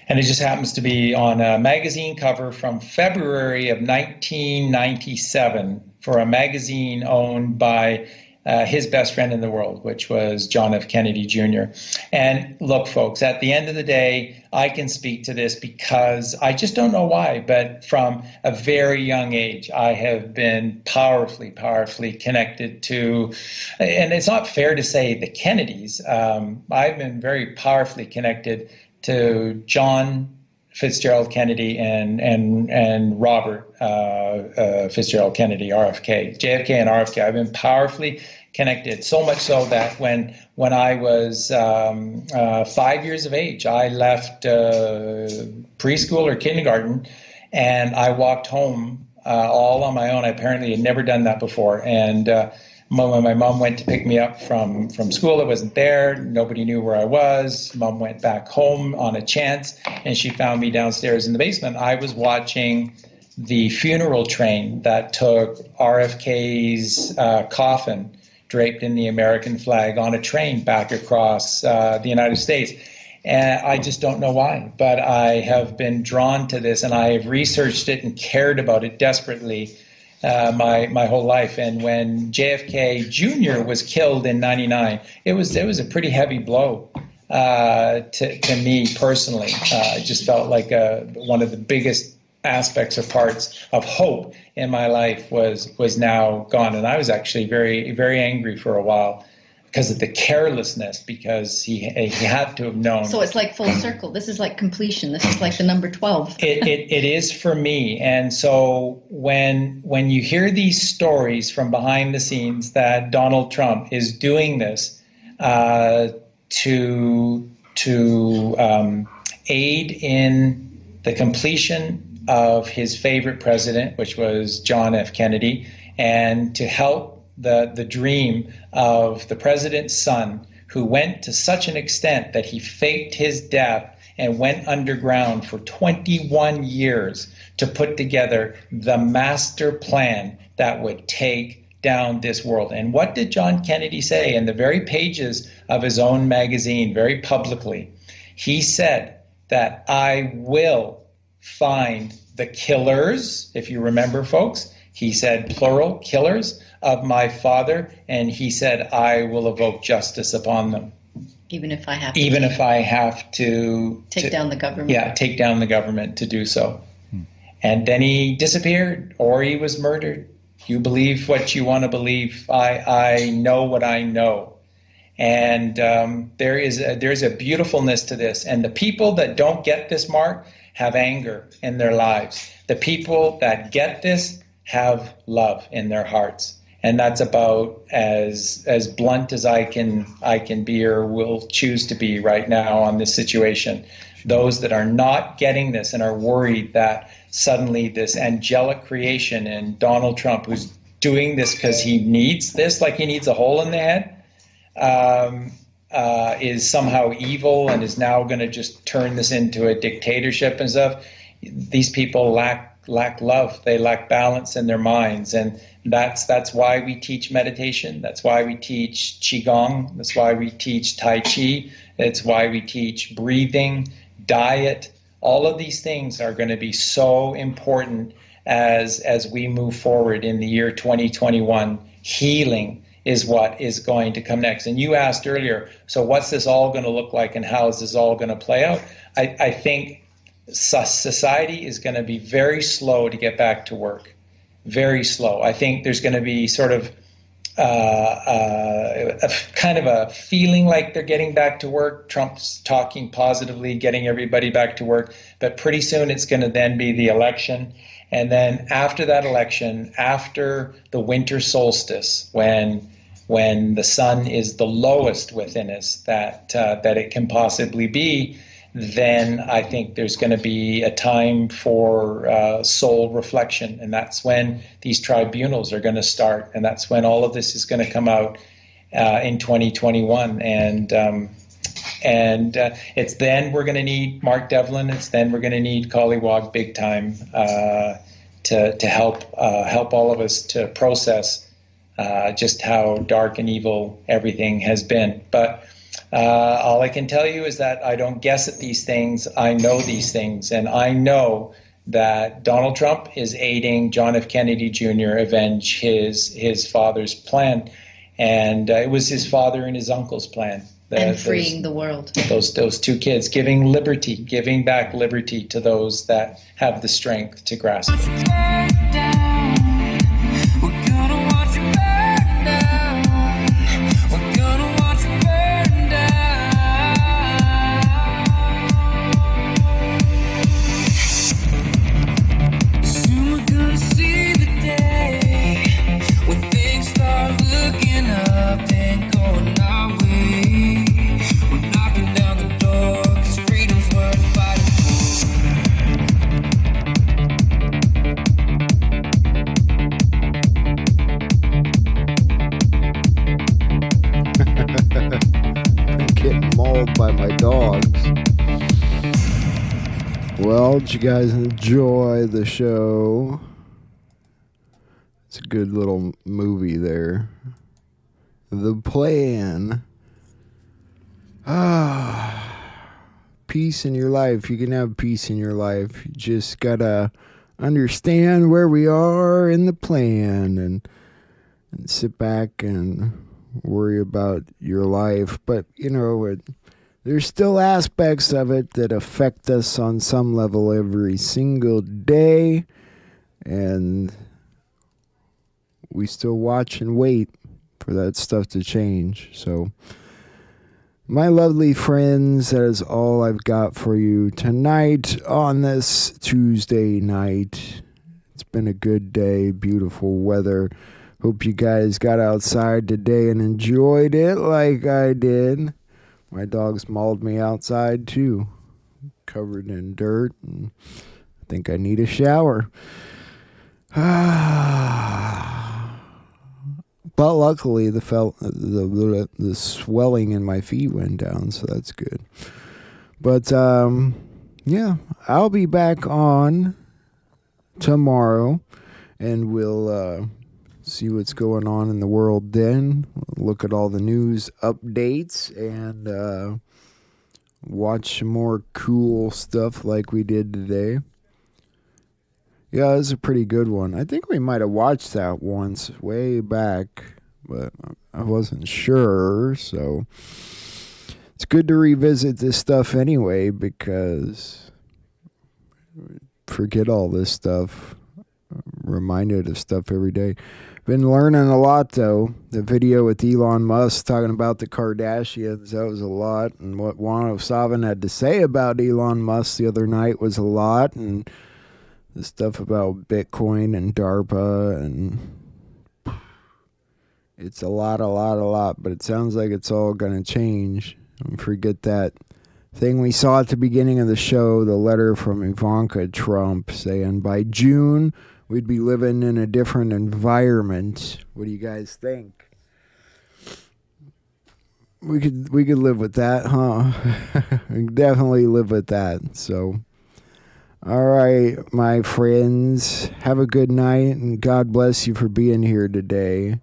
And it just happens to be on a magazine cover from February of 1997 for a magazine owned by his best friend in the world, which was John F. Kennedy Jr. And look, folks, at the end of the day, I can speak to this because I just don't know why, but from a very young age, I have been powerfully connected to, and it's not fair to say the Kennedys. I've been very powerfully connected to John Fitzgerald Kennedy and Robert Fitzgerald Kennedy, RFK, JFK and RFK. I've been powerfully connected, so much so that when I was 5 years of age, I left preschool or kindergarten, and I walked home all on my own. I apparently had never done that before, and when my mom went to pick me up from school, I wasn't there. Nobody knew where I was. Mom went back home on a chance, and she found me downstairs in the basement. I was watching the funeral train that took RFK's coffin draped in the American flag on a train back across the United States. And I just don't know why, but I have been drawn to this, and I have researched it and cared about it desperately my whole life. And when JFK Jr. was killed in '99, it was a pretty heavy blow to me personally. It just felt like one of the biggest aspects or parts of hope in my life was now gone. And I was actually very, very angry for a while because of the carelessness, because he had to have known. So it's like full circle. This is like completion. This is like the number 12. It is for me. And so when you hear these stories from behind the scenes that Donald Trump is doing this to aid in the completion of his favorite president, which was John F. Kennedy, and to help the dream of the president's son, who went to such an extent that he faked his death and went underground for 21 years to put together the master plan that would take down this world. And what did John Kennedy say in the very pages of his own magazine, very publicly? He said that I will find the killers, if you remember, folks. He said plural, killers of my father, and he said I will evoke justice upon them. Even if I have to take down the government. Yeah, take down the government to do so. And then he disappeared, or he was murdered. You believe what you want to believe. I know what I know. And there's a beautifulness to this. And the people that don't get this, Mark, have anger in their lives. The people that get this have love in their hearts. And that's about as blunt as I can be or will choose to be right now on this situation. Those that are not getting this and are worried that suddenly this angelic creation in Donald Trump, who's doing this because he needs this, like he needs a hole in the head, is somehow evil and is now going to just turn this into a dictatorship and stuff. These people lack lack love. They lack balance in their minds. And that's why we teach meditation. That's why we teach Qigong. That's why we teach Tai Chi. It's why we teach breathing, diet. All of these things are going to be so important as we move forward in the year 2021. Healing is what is going to come next. And you asked earlier, so what's this all going to look like and how is this all going to play out? I think society is going to be very slow to get back to work. Very slow. I think there's going to be sort of a kind of a feeling like they're getting back to work. Trump's talking positively, getting everybody back to work. But pretty soon it's going to then be the election. And then after that election, after the winter solstice, when the sun is the lowest within us that it can possibly be, then I think there's going to be a time for soul reflection. And that's when these tribunals are going to start. And that's when all of this is going to come out in 2021. And it's then we're going to need Mark Devlin. It's then we're going to need Collywog big time to help all of us to process just how dark and evil everything has been. But all I can tell you is that I don't guess at these things. I know these things, and I know that Donald Trump is aiding John F. Kennedy Jr. avenge his father's plan, and it was his father and his uncle's plan. And freeing the world. Those two kids, giving back liberty to those that have the strength to grasp it. By my dogs. Well, did you guys enjoy the show? It's a good little movie there. The Plan. Peace in your life. You can have peace in your life. You just gotta understand where we are in the plan and sit back and worry about your life. But, there's still aspects of it that affect us on some level every single day, and we still watch and wait for that stuff to change. So, my lovely friends, that is all I've got for you tonight on this Tuesday night. It's been a good day, beautiful weather. Hope you guys got outside today and enjoyed it like I did. My dogs mauled me outside too, covered in dirt, and I think I need a shower. But luckily the swelling in my feet went down, so that's good. But yeah, I'll be back on tomorrow, and we'll see what's going on in the world then. Look at all the news updates and watch some more cool stuff like we did today. Yeah, it was a pretty good one. I think we might have watched that once way back, but I wasn't sure. So it's good to revisit this stuff anyway, because forget all this stuff. Reminded of stuff every day. Been learning a lot, though. The video with Elon Musk talking about the Kardashians, that was a lot. And what Juan O'Savin had to say about Elon Musk the other night was a lot. And the stuff about Bitcoin and DARPA, and it's a lot. But it sounds like it's all going to change. Don't forget that thing we saw at the beginning of the show, the letter from Ivanka Trump saying by June we'd be living in a different environment. What do you guys think? We could live with that, huh? We could definitely live with that. So All right, my friends, have a good night, and God bless you for being here today.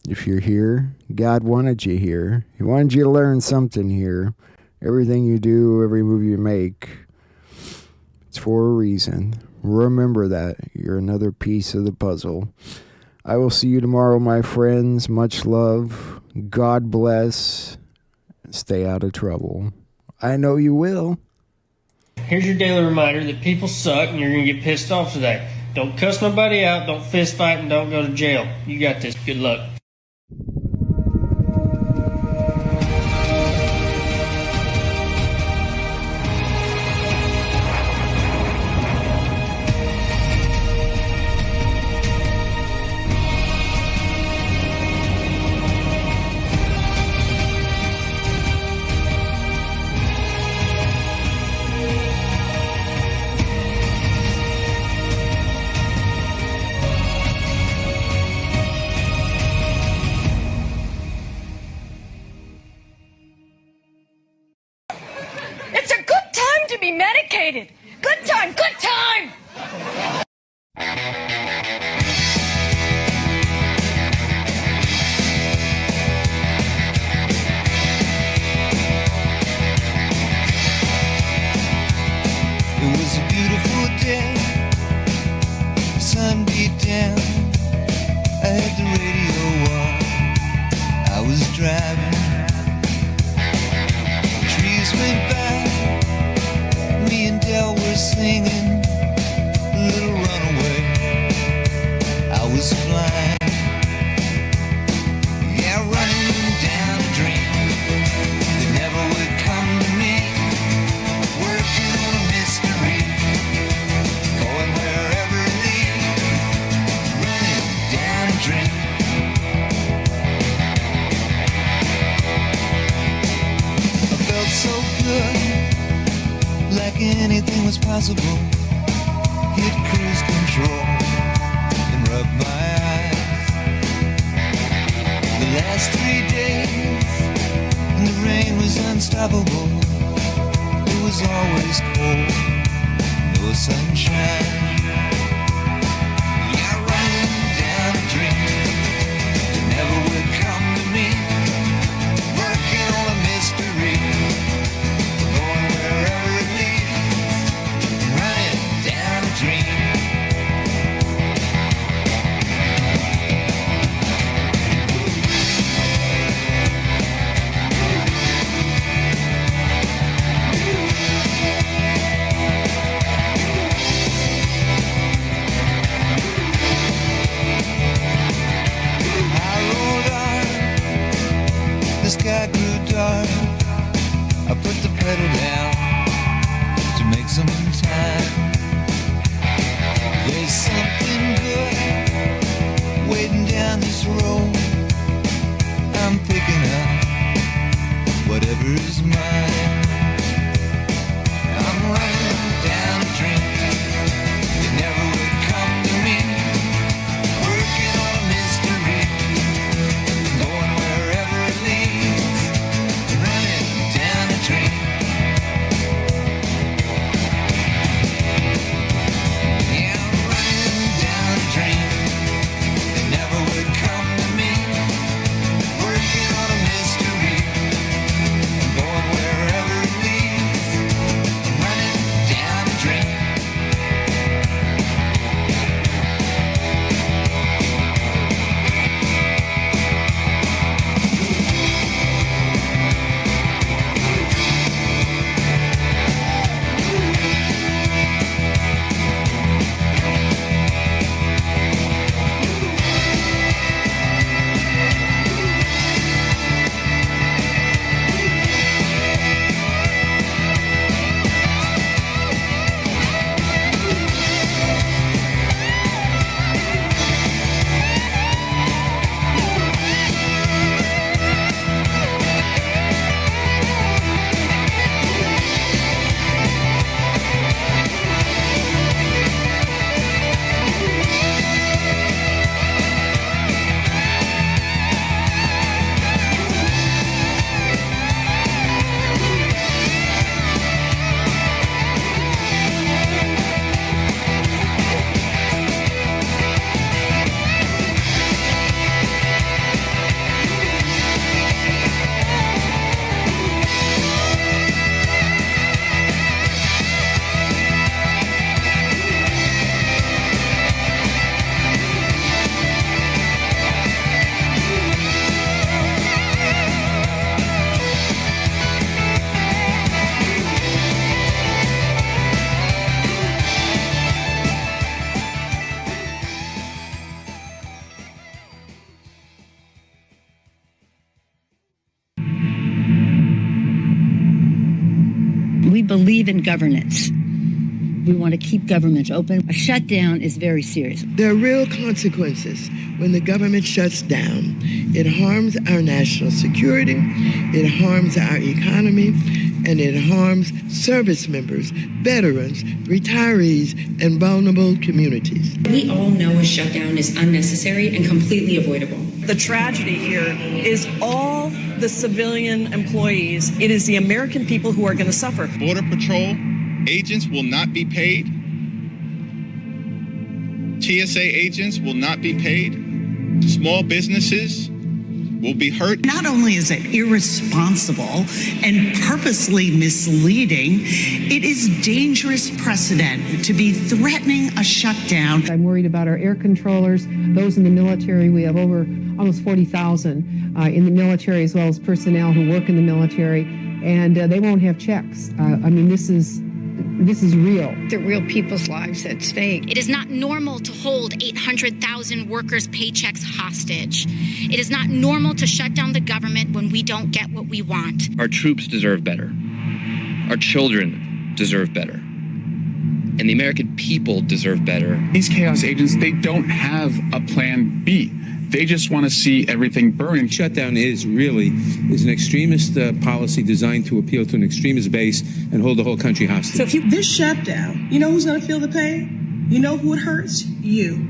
If you're here, God wanted you here. He wanted you to learn something here. Everything you do, every move you make, it's for a reason. Remember that. You're another piece of the puzzle. I will see you tomorrow, my friends. Much love. God bless. Stay out of trouble. I know you will. Here's your daily reminder that people suck and you're going to get pissed off today. Don't cuss nobody out, don't fist fight, and don't go to jail. You got this. Good luck. It's a good time to be medicated. Good time, good time. It was a beautiful day. The sun beat down. I had the radio on. I was driving. Trees went by. Me and Del were singing Little Runaway. I was flying. Yeah, running down a dream that never would come to me. Working on a mystery, going wherever it leads. Running down a dream. I felt so good, like anything was possible. Hit cruise control and rub my eyes. The last 3 days, and the rain was unstoppable. It was always cold, no sunshine. Yeah, running down a dream that never would come to me. Working on a mystery, going wherever it leads. Running down a dream. I rolled on, the sky grew dark. I put the pedal down to make some time. There's something good waiting down this road. I'm picking up whatever is mine. I'm running down a dream that never would come to me. Working on a mystery, going wherever it leads. Running down a dream. Yeah, I'm running down a dream that never would come to me. Working on a mystery, going wherever believe in governance. We want to keep government open. A shutdown is very serious. There are real consequences when the government shuts down. It harms our national security, it harms our economy, and it harms service members, veterans, retirees, and vulnerable communities. We all know a shutdown is unnecessary and completely avoidable. The tragedy here is all the civilian employees. It is the American people who are going to suffer. Border Patrol agents will not be paid. TSA agents will not be paid. Small businesses will be hurt. Not only is it irresponsible and purposely misleading, it is dangerous precedent to be threatening a shutdown. I'm worried about our air controllers, those in the military. We have over almost 40,000 in the military, as well as personnel who work in the military, and they won't have checks. This is real. There are real people's lives at stake. It is not normal to hold 800,000 workers' paychecks hostage. It is not normal to shut down the government when we don't get what we want. Our troops deserve better. Our children deserve better. And the American people deserve better. These chaos agents, they don't have a plan B. They just want to see everything burn. Shutdown is an extremist policy designed to appeal to an extremist base and hold the whole country hostage. So if this shutdown, you know who's going to feel the pain? You know who it hurts? You.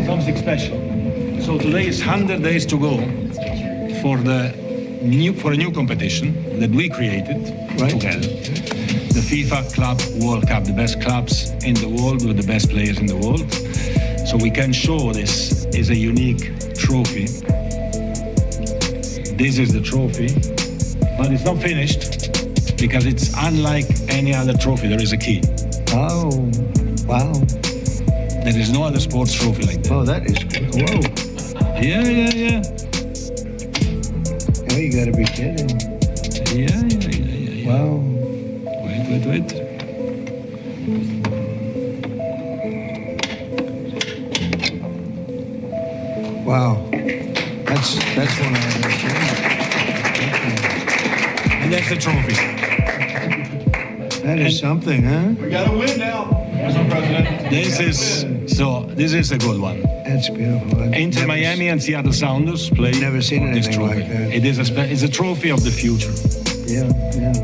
Something special. So today is 100 days to go for a new competition that we created together. The FIFA Club World Cup, the best clubs in the world with the best players in the world. So we can show this is a unique trophy. This is the trophy, but it's not finished because it's unlike any other trophy. There is a key. Oh, wow. There is no other sports trophy like that. Oh, that is good. Whoa. Yeah. Oh, you gotta be kidding. Yeah. Wow. Wait. Wow. That's one I understand. And that's the trophy. That is something, huh? We gotta win now. Mr. President. This is a good one. That's beautiful. Inter Miami and Seattle Sounders play. Never seen this anything trophy. like that. It is it's a trophy of the future. Yeah.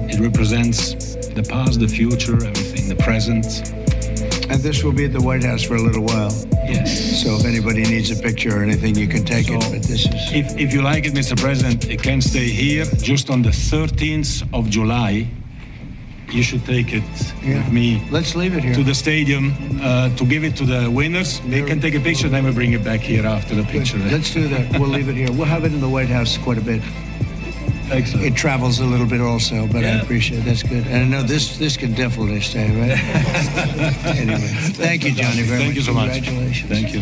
It represents the past, the future, everything, the present. And this will be at the White House for a little while. Yes. So if anybody needs a picture or anything, you can take it. But this is. If you like it, Mr. President, it can stay here just on the 13th of July. You should take it with me. Let's leave it here. To the stadium to give it to the winners. They can take a picture, then we bring it back here after the picture. Let's do that. We'll leave it here. We'll have it in the White House quite a bit. Excellent. It travels a little bit also, but I appreciate it. That's good. And I know this can definitely stay, right? Anyway, thank you, Johnny, very much. Thank you so much. Congratulations. Thank you.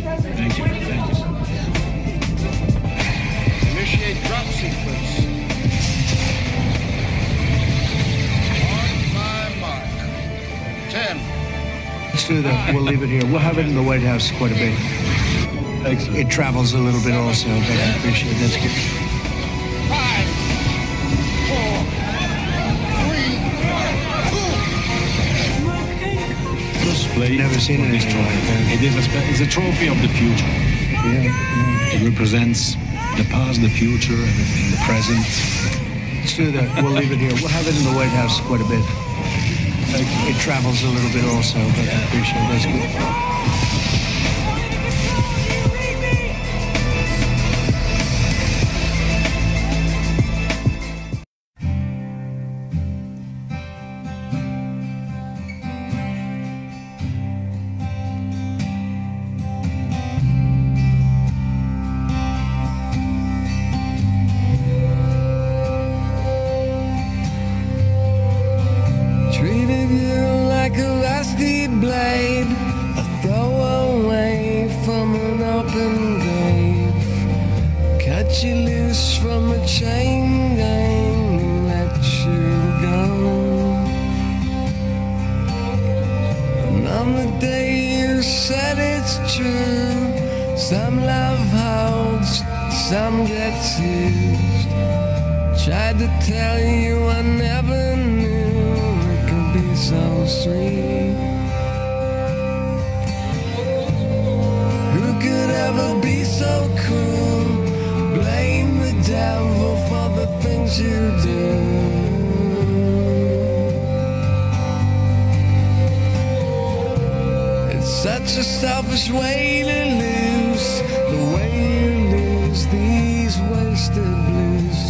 Initiate drop sequence. Let's do that. We'll leave it here. We'll have it in the White House quite a bit. Excellent. It travels a little bit also, but I appreciate it. That's good. 5, 4, 3, 2. Display. Never seen anything like that. It's a trophy of the future. Yeah. It represents the past, the future, everything, the present. Let's do that. We'll leave it here. We'll have it in the White House quite a bit. It travels a little bit also, but I appreciate it. That's good. Treated you like a rusty blade, a throwaway from an open grave. Cut you loose from a chain gang, let you go. accused. Tried to tell you I never knew it could be so sweet. Who could ever be so cruel? Blame the devil for the things you do. It's such a selfish way to lose, the way you lose these wasted blues,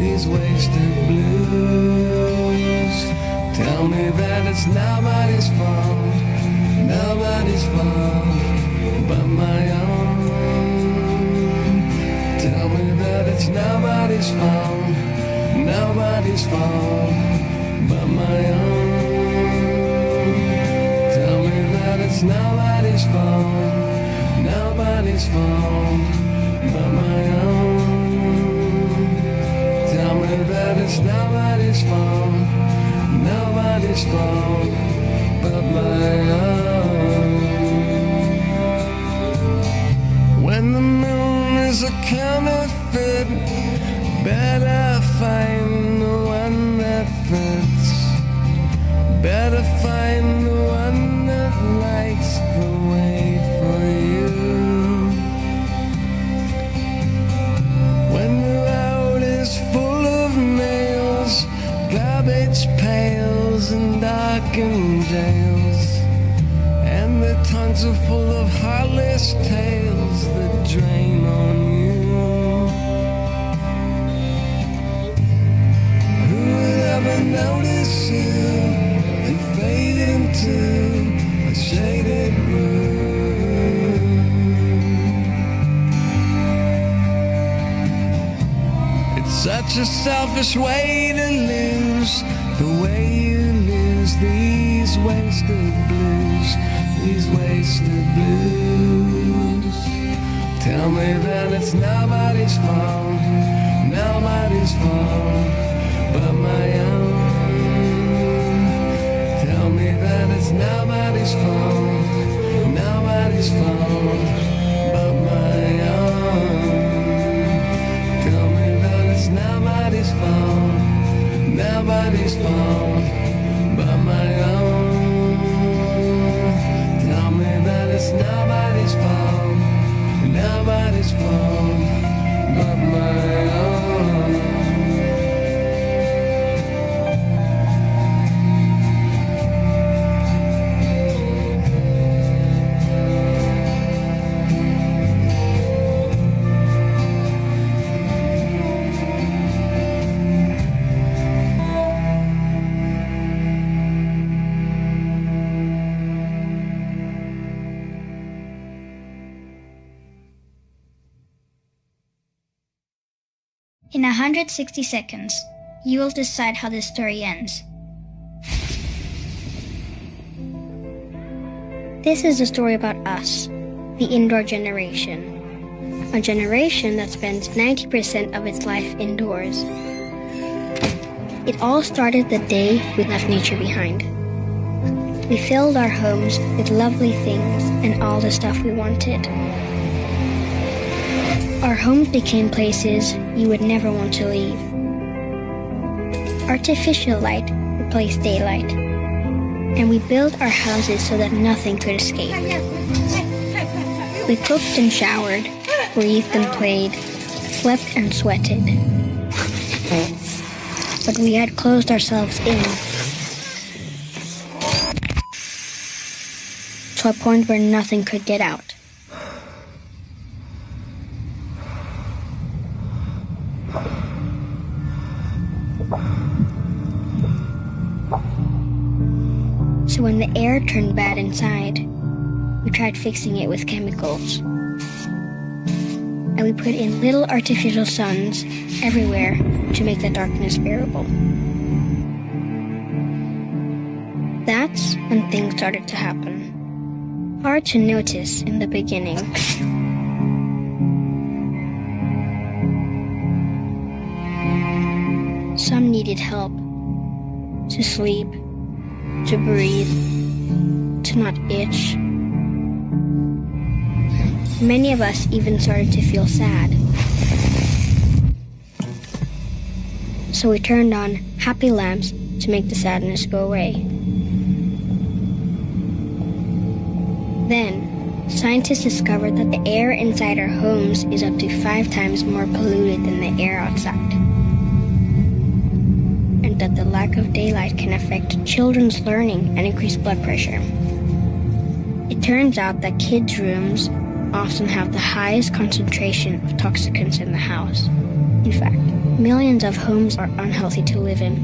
these wasted blues. Tell me that it's nobody's fault, nobody's fault but my own. Tell me that it's nobody's fault, nobody's fault but my own. Tell me that it's nobody's fault, nobody's fault but my own. Tell me that it's nobody's fault, nobody's fault but my own. When the moon is a counterfeit, better find the one that fits. Better find the one that lights the way for you. When the road is full of nails, garbage pails and darkened jails, and the tongues are full of heartless tales that drain on you. Who would ever notice you and fade into a shaded room? It's such a selfish way to lose, the way you lose these wasted blues, these wasted blues. Tell me that it's nobody's fault, nobody's fault but my own. Tell me that it's nobody's fault, nobody's fault but my own. Tell me that it's nobody's fault, nobody's fault but my own. Tell me that it's nobody's fault, nobody's fault but my own. In 160 seconds, you will decide how this story ends. This is a story about us, the indoor generation. A generation that spends 90% of its life indoors. It all started the day we left nature behind. We filled our homes with lovely things and all the stuff we wanted. Our homes became places you would never want to leave. Artificial light replaced daylight, and we built our houses so that nothing could escape. We cooked and showered, breathed and played, slept and sweated. But we had closed ourselves in to a point where nothing could get out. So when the air turned bad inside, we tried fixing it with chemicals. And we put in little artificial suns everywhere to make the darkness bearable. That's when things started to happen. Hard to notice in the beginning. Some needed help to sleep, to breathe, to not itch. Many of us even started to feel sad. So we turned on happy lamps to make the sadness go away. Then, scientists discovered that the air inside our homes is up to 5 times more polluted than the air outside. And that the lack of daylight can affect children's learning and increase blood pressure. It turns out that kids' rooms often have the highest concentration of toxicants in the house. In fact, millions of homes are unhealthy to live in.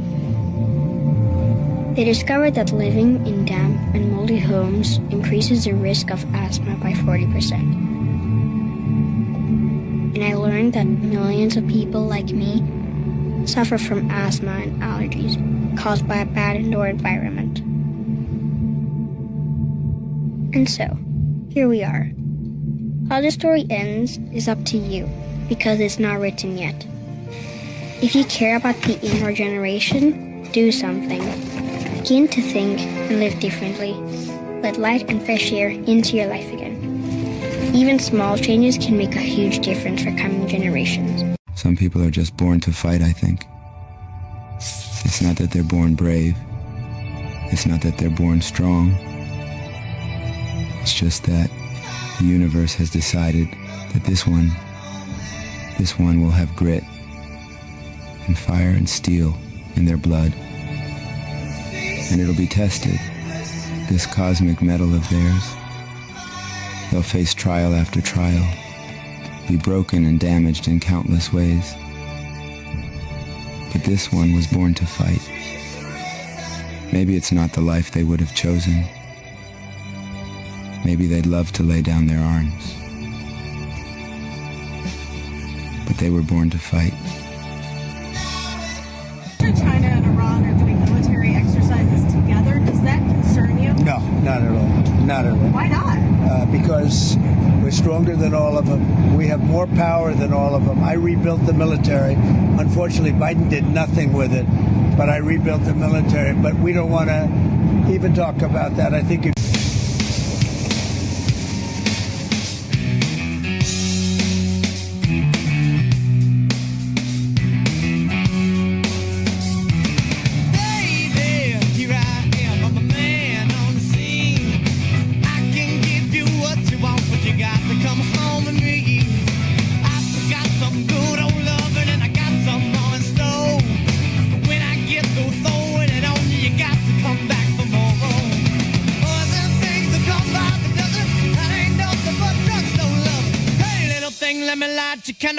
They discovered that living in damp and moldy homes increases the risk of asthma by 40%. And I learned that millions of people like me suffer from asthma and allergies caused by a bad indoor environment. And so, here we are. How the story ends is up to you, because it's not written yet. If you care about the indoor generation, do something. Begin to think and live differently. Let light and fresh air into your life again. Even small changes can make a huge difference for coming generations. Some people are just born to fight, I think. It's not that they're born brave. It's not that they're born strong. It's just that the universe has decided that this one will have grit and fire and steel in their blood. And it'll be tested, this cosmic metal of theirs. They'll face trial after trial, be broken and damaged in countless ways. But this one was born to fight. Maybe it's not the life they would have chosen. Maybe they'd love to lay down their arms. But they were born to fight. China and Iran are doing military exercises together. Does that concern you? No, not at all. Not at all. Why not? Because we're stronger than all of them. We have more power than all of them. I rebuilt the military. Unfortunately, Biden did nothing with it, but I rebuilt the military. But we don't want to even talk about that. I think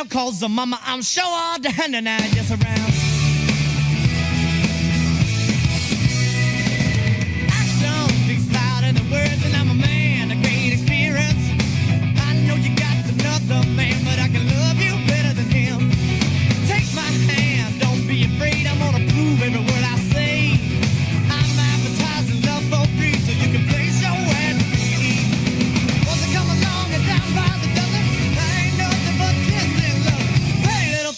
Cause the mama, I'm sure all the hand and I just around. Action speaks louder than words, and I'm a man of great experience. I know you got another man, but I can love you better than him. Take my hand, don't be afraid. I'm gonna prove every word I say. I'm advertising love for free, so you can place your ad to me. Once I come along and down by the dozen, I ain't nothing but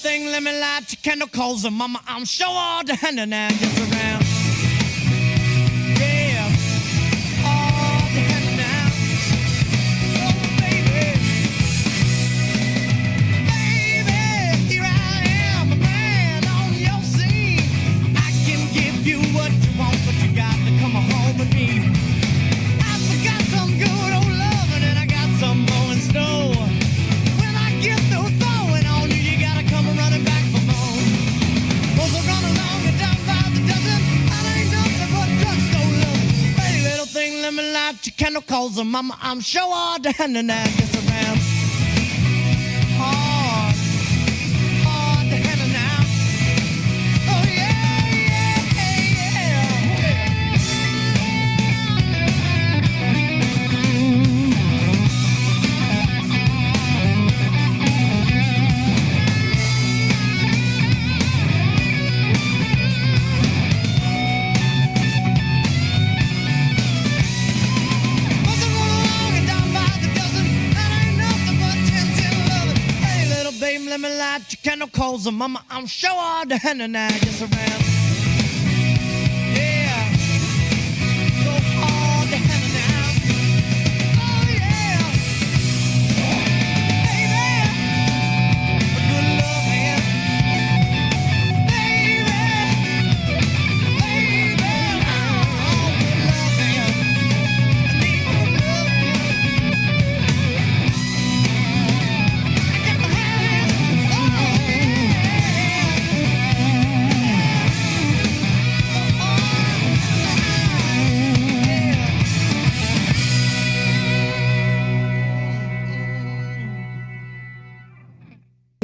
thing, let me light your candle, cause the mama, I'm sure all the hand and I just around. Yeah, all the hand and I. Oh, baby. Baby, here I am, a man on your scene. I can give you what you want, but you got to come home with me. I forgot some good old loving, and I got some more in store. When I get through throwing on you, you gotta come running back for more. Once I run along and down by the dozen, I ain't nothing but drugstore love. Hey, little thing, let me light your candle, cause the mama, I'm sure all the hand and I just around. Hard, hard to handle now. Oh yeah, yeah, yeah. Let me light your candle, cause the mama, I'm sure all the hand and I just around. Yeah, so hard to handle now. Oh yeah, baby, a good love hand, baby.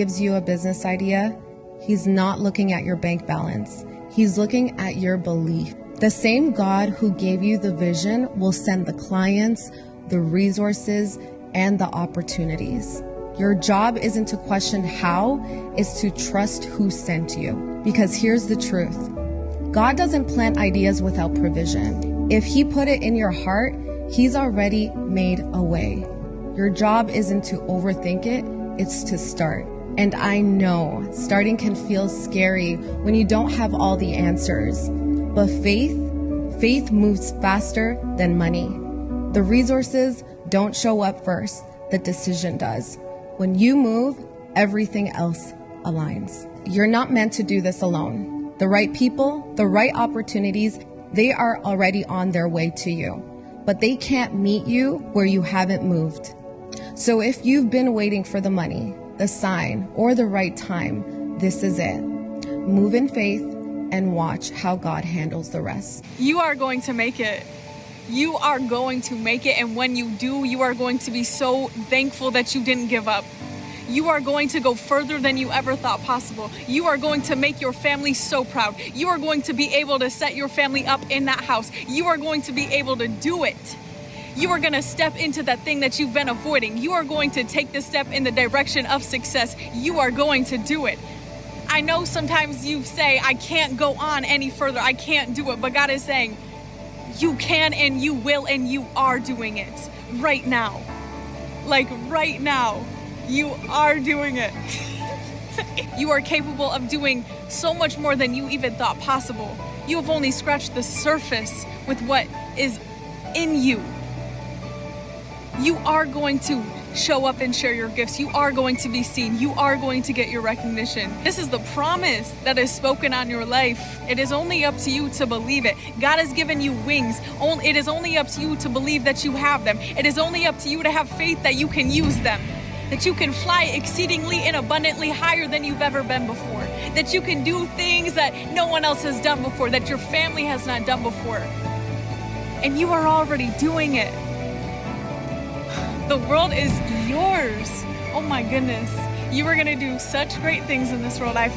gives you a business idea, he's not looking at your bank balance. He's looking at your belief. The same God who gave you the vision will send the clients, the resources, and the opportunities. Your job isn't to question how, it's to trust who sent you. Because here's the truth. God doesn't plant ideas without provision. If he put it in your heart, he's already made a way. Your job isn't to overthink it, it's to start. And I know starting can feel scary when you don't have all the answers. But faith moves faster than money. The resources don't show up first, the decision does. When you move, everything else aligns. You're not meant to do this alone. The right people, the right opportunities, they are already on their way to you. But they can't meet you where you haven't moved. So if you've been waiting for the money, the sign, or the right time, this is it. Move in faith and watch how God handles the rest. You are going to make it. You are going to make it, and when you do, you are going to be so thankful that you didn't give up. You are going to go further than you ever thought possible. You are going to make your family so proud. You are going to be able to set your family up in that house. You are going to be able to do it. You are going to step into that thing that you've been avoiding. You are going to take the step in the direction of success. You are going to do it. I know sometimes you say, I can't go on any further. I can't do it. But God is saying, you can and you will and you are doing it right now. Like right now, you are doing it. You are capable of doing so much more than you even thought possible. You have only scratched the surface with what is in you. You are going to show up and share your gifts. You are going to be seen. You are going to get your recognition. This is the promise that is spoken on your life. It is only up to you to believe it. God has given you wings. It is only up to you to believe that you have them. It is only up to you to have faith that you can use them, that you can fly exceedingly and abundantly higher than you've ever been before, that you can do things that no one else has done before, that your family has not done before. And you are already doing it. The world is yours. Oh my goodness. You are going to do such great things in this world. I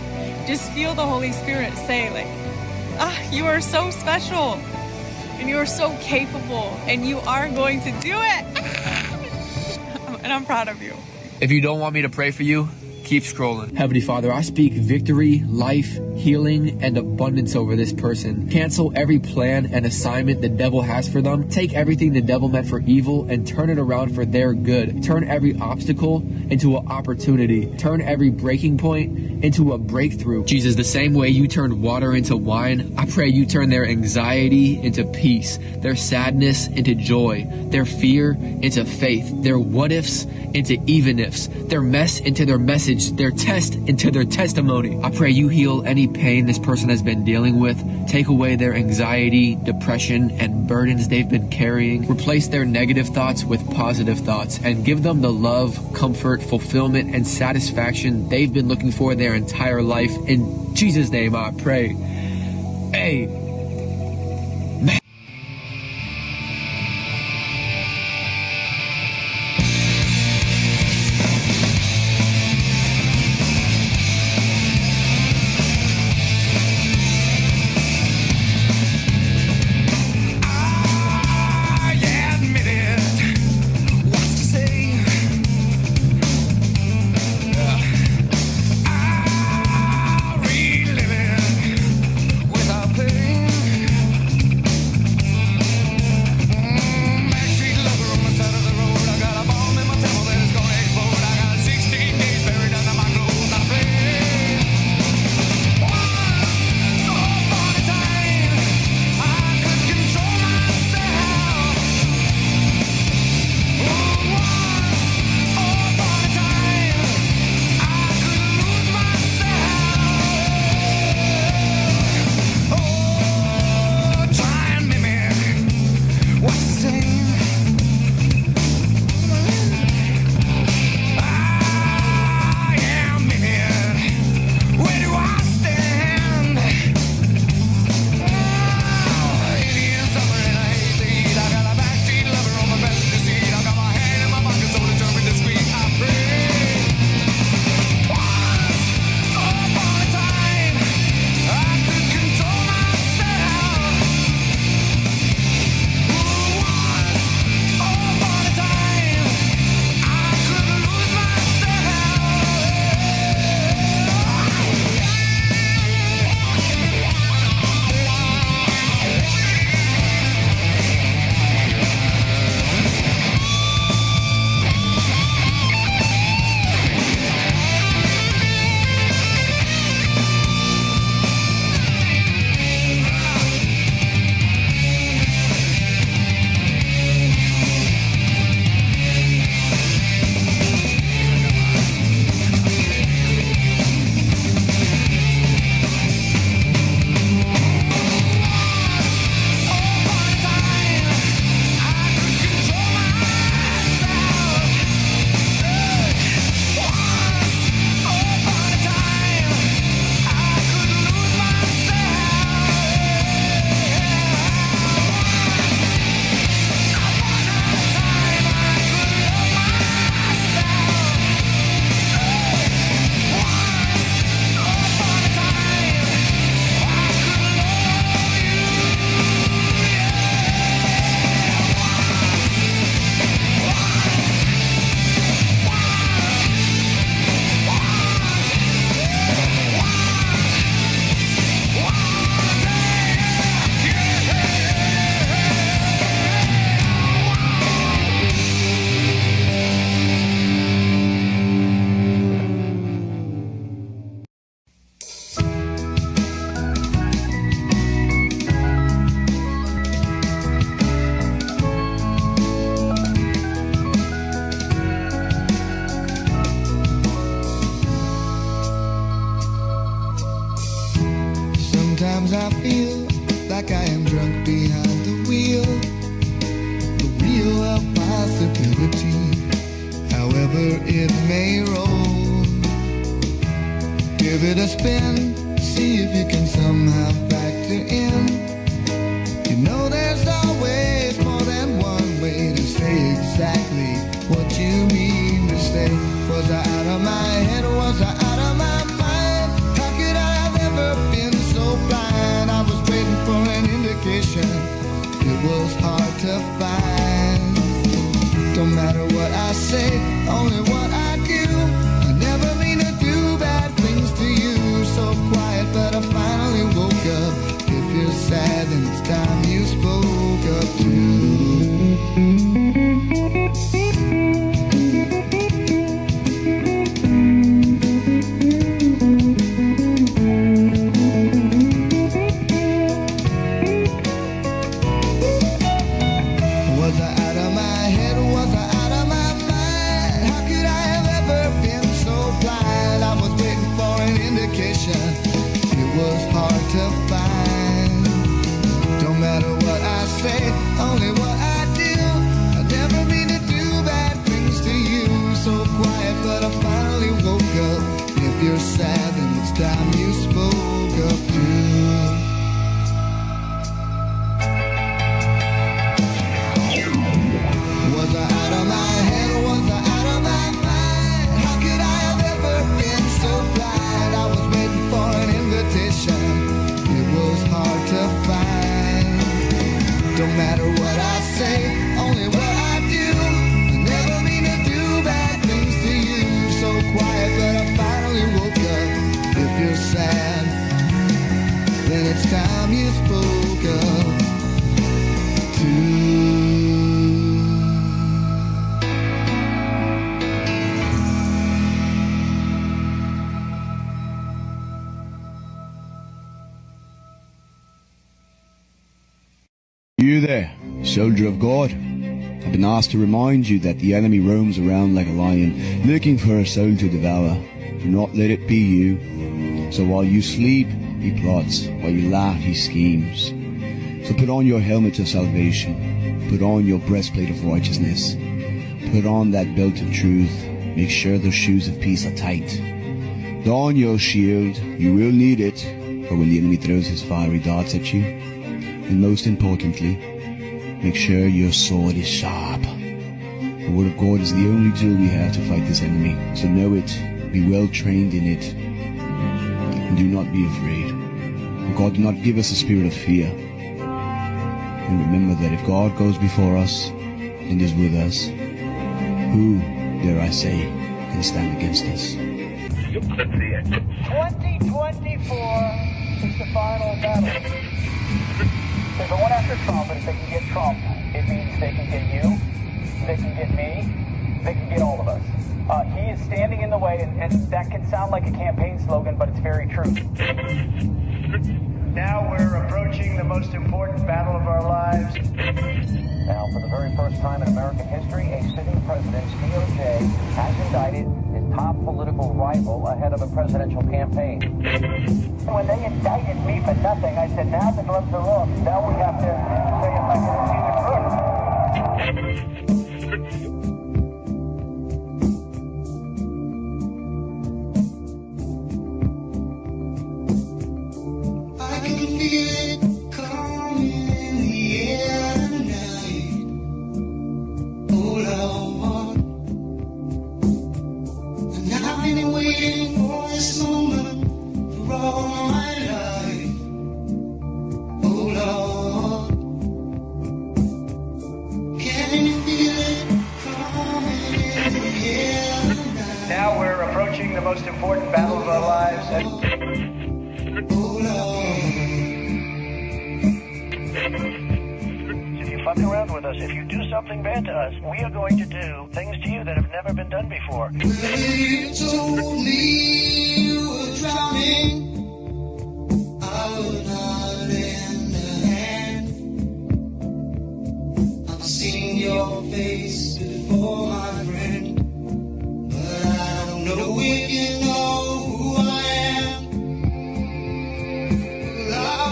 just feel the Holy Spirit say, like, you are so special and you are so capable and you are going to do it. And I'm proud of you. If you don't want me to pray for you, keep scrolling. Heavenly Father, I speak victory, life, healing, and abundance over this person. Cancel every plan and assignment the devil has for them. Take everything the devil meant for evil and turn it around for their good. Turn every obstacle into an opportunity. Turn every breaking point into a breakthrough. Jesus, the same way you turned water into wine, I pray you turn their anxiety into peace, their sadness into joy, their fear into faith, their what-ifs into even-ifs, their mess into their message, their test into their testimony. I pray you heal any pain this person has been dealing with. Take away their anxiety, depression, and burdens they've been carrying. Replace their negative thoughts with positive thoughts and give them the love, comfort, fulfillment, and satisfaction they've been looking for their entire life. In Jesus' name I pray. Amen. Without pain Sometimes I feel like I am drunk behind the wheel of possibility, however it may roll. Give it a spin, see if you can somehow factor in. You know there's always more than one way to say exactly what you mean to say. Was I out of my head, was I out of my mind? How could I have ever been so blind? I was waiting for an indication, it was hard to find. Don't matter what I say, only what I do. I never mean to do bad things to you. So quiet, but I finally woke up. If you're sad, then it's time you spoke up too. You're sad and it's time you spoke up too. Was I out of my head or was I out of my mind? How could I have ever been so blind? I was waiting for an invitation, it was hard to find. Don't matter what I say, only what I do. I never mean to do bad things to you. So quiet, but I finally woke up. If you're sad, then it's time you spoke up too. You there, soldier of God. I've been asked to remind you that the enemy roams around like a lion, looking for a soul to devour. Do not let it be you. So while you sleep, he plots. While you laugh, he schemes. So put on your helmet of salvation. Put on your breastplate of righteousness. Put on that belt of truth. Make sure those shoes of peace are tight. Don your shield. You will need it for when the enemy throws his fiery darts at you. And most importantly, make sure your sword is sharp. The word of God is the only tool we have to fight this enemy. So know it, be well trained in it, and do not be afraid. For God did not give us a spirit of fear. And remember that if God goes before us and is with us, who, dare I say, can stand against us? 2024 is the final battle. If they went after Trump, and if they can get Trump, it means they can get you, they can get me, they can get all of us. He is standing in the way, and that can sound like a campaign slogan, but it's very true. Now we're approaching the most important battle of our lives. Now, for the very first time in American history, a sitting president's DOJ has indicted his top political rival ahead of a presidential campaign. When they indicted me for nothing, I said, now the gloves are off. Now we have to say if I can see the truth. Now we're approaching the most important battle of our lives. If you fuck around with us, if you do something bad to us, we are going to do things to you that have never been done before. You told me you were drowning. I would not lend a hand. I've seen your face before, my friend, but I don't know if you know who I am. Well,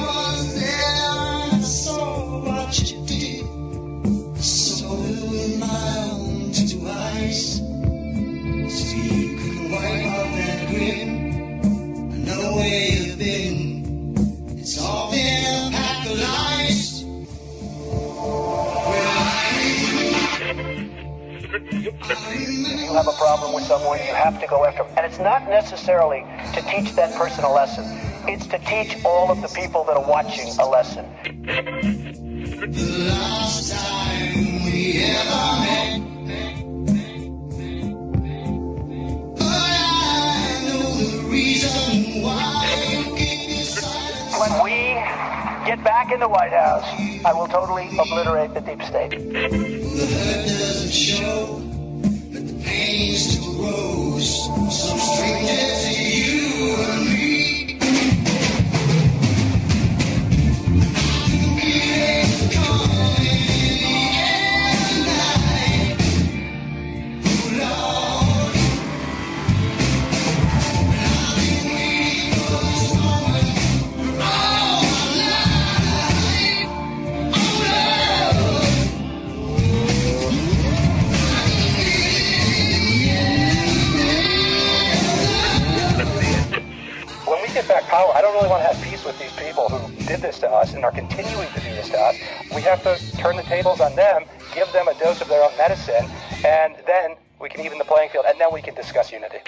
have a problem with someone, you have to go after them. And it's not necessarily to teach that person a lesson. It's to teach all of the people that are watching a lesson. The last time we ever met, but I know the reason why you keep me silent. When we get back in the White House, I will totally obliterate the deep state. The hurt doesn't show, but the pain still grows. Some strangers to you and me. Power. I don't really want to have peace with these people who did this to us and are continuing to do this to us. We have to turn the tables on them, give them a dose of their own medicine, and then we can even the playing field, and then we can discuss unity.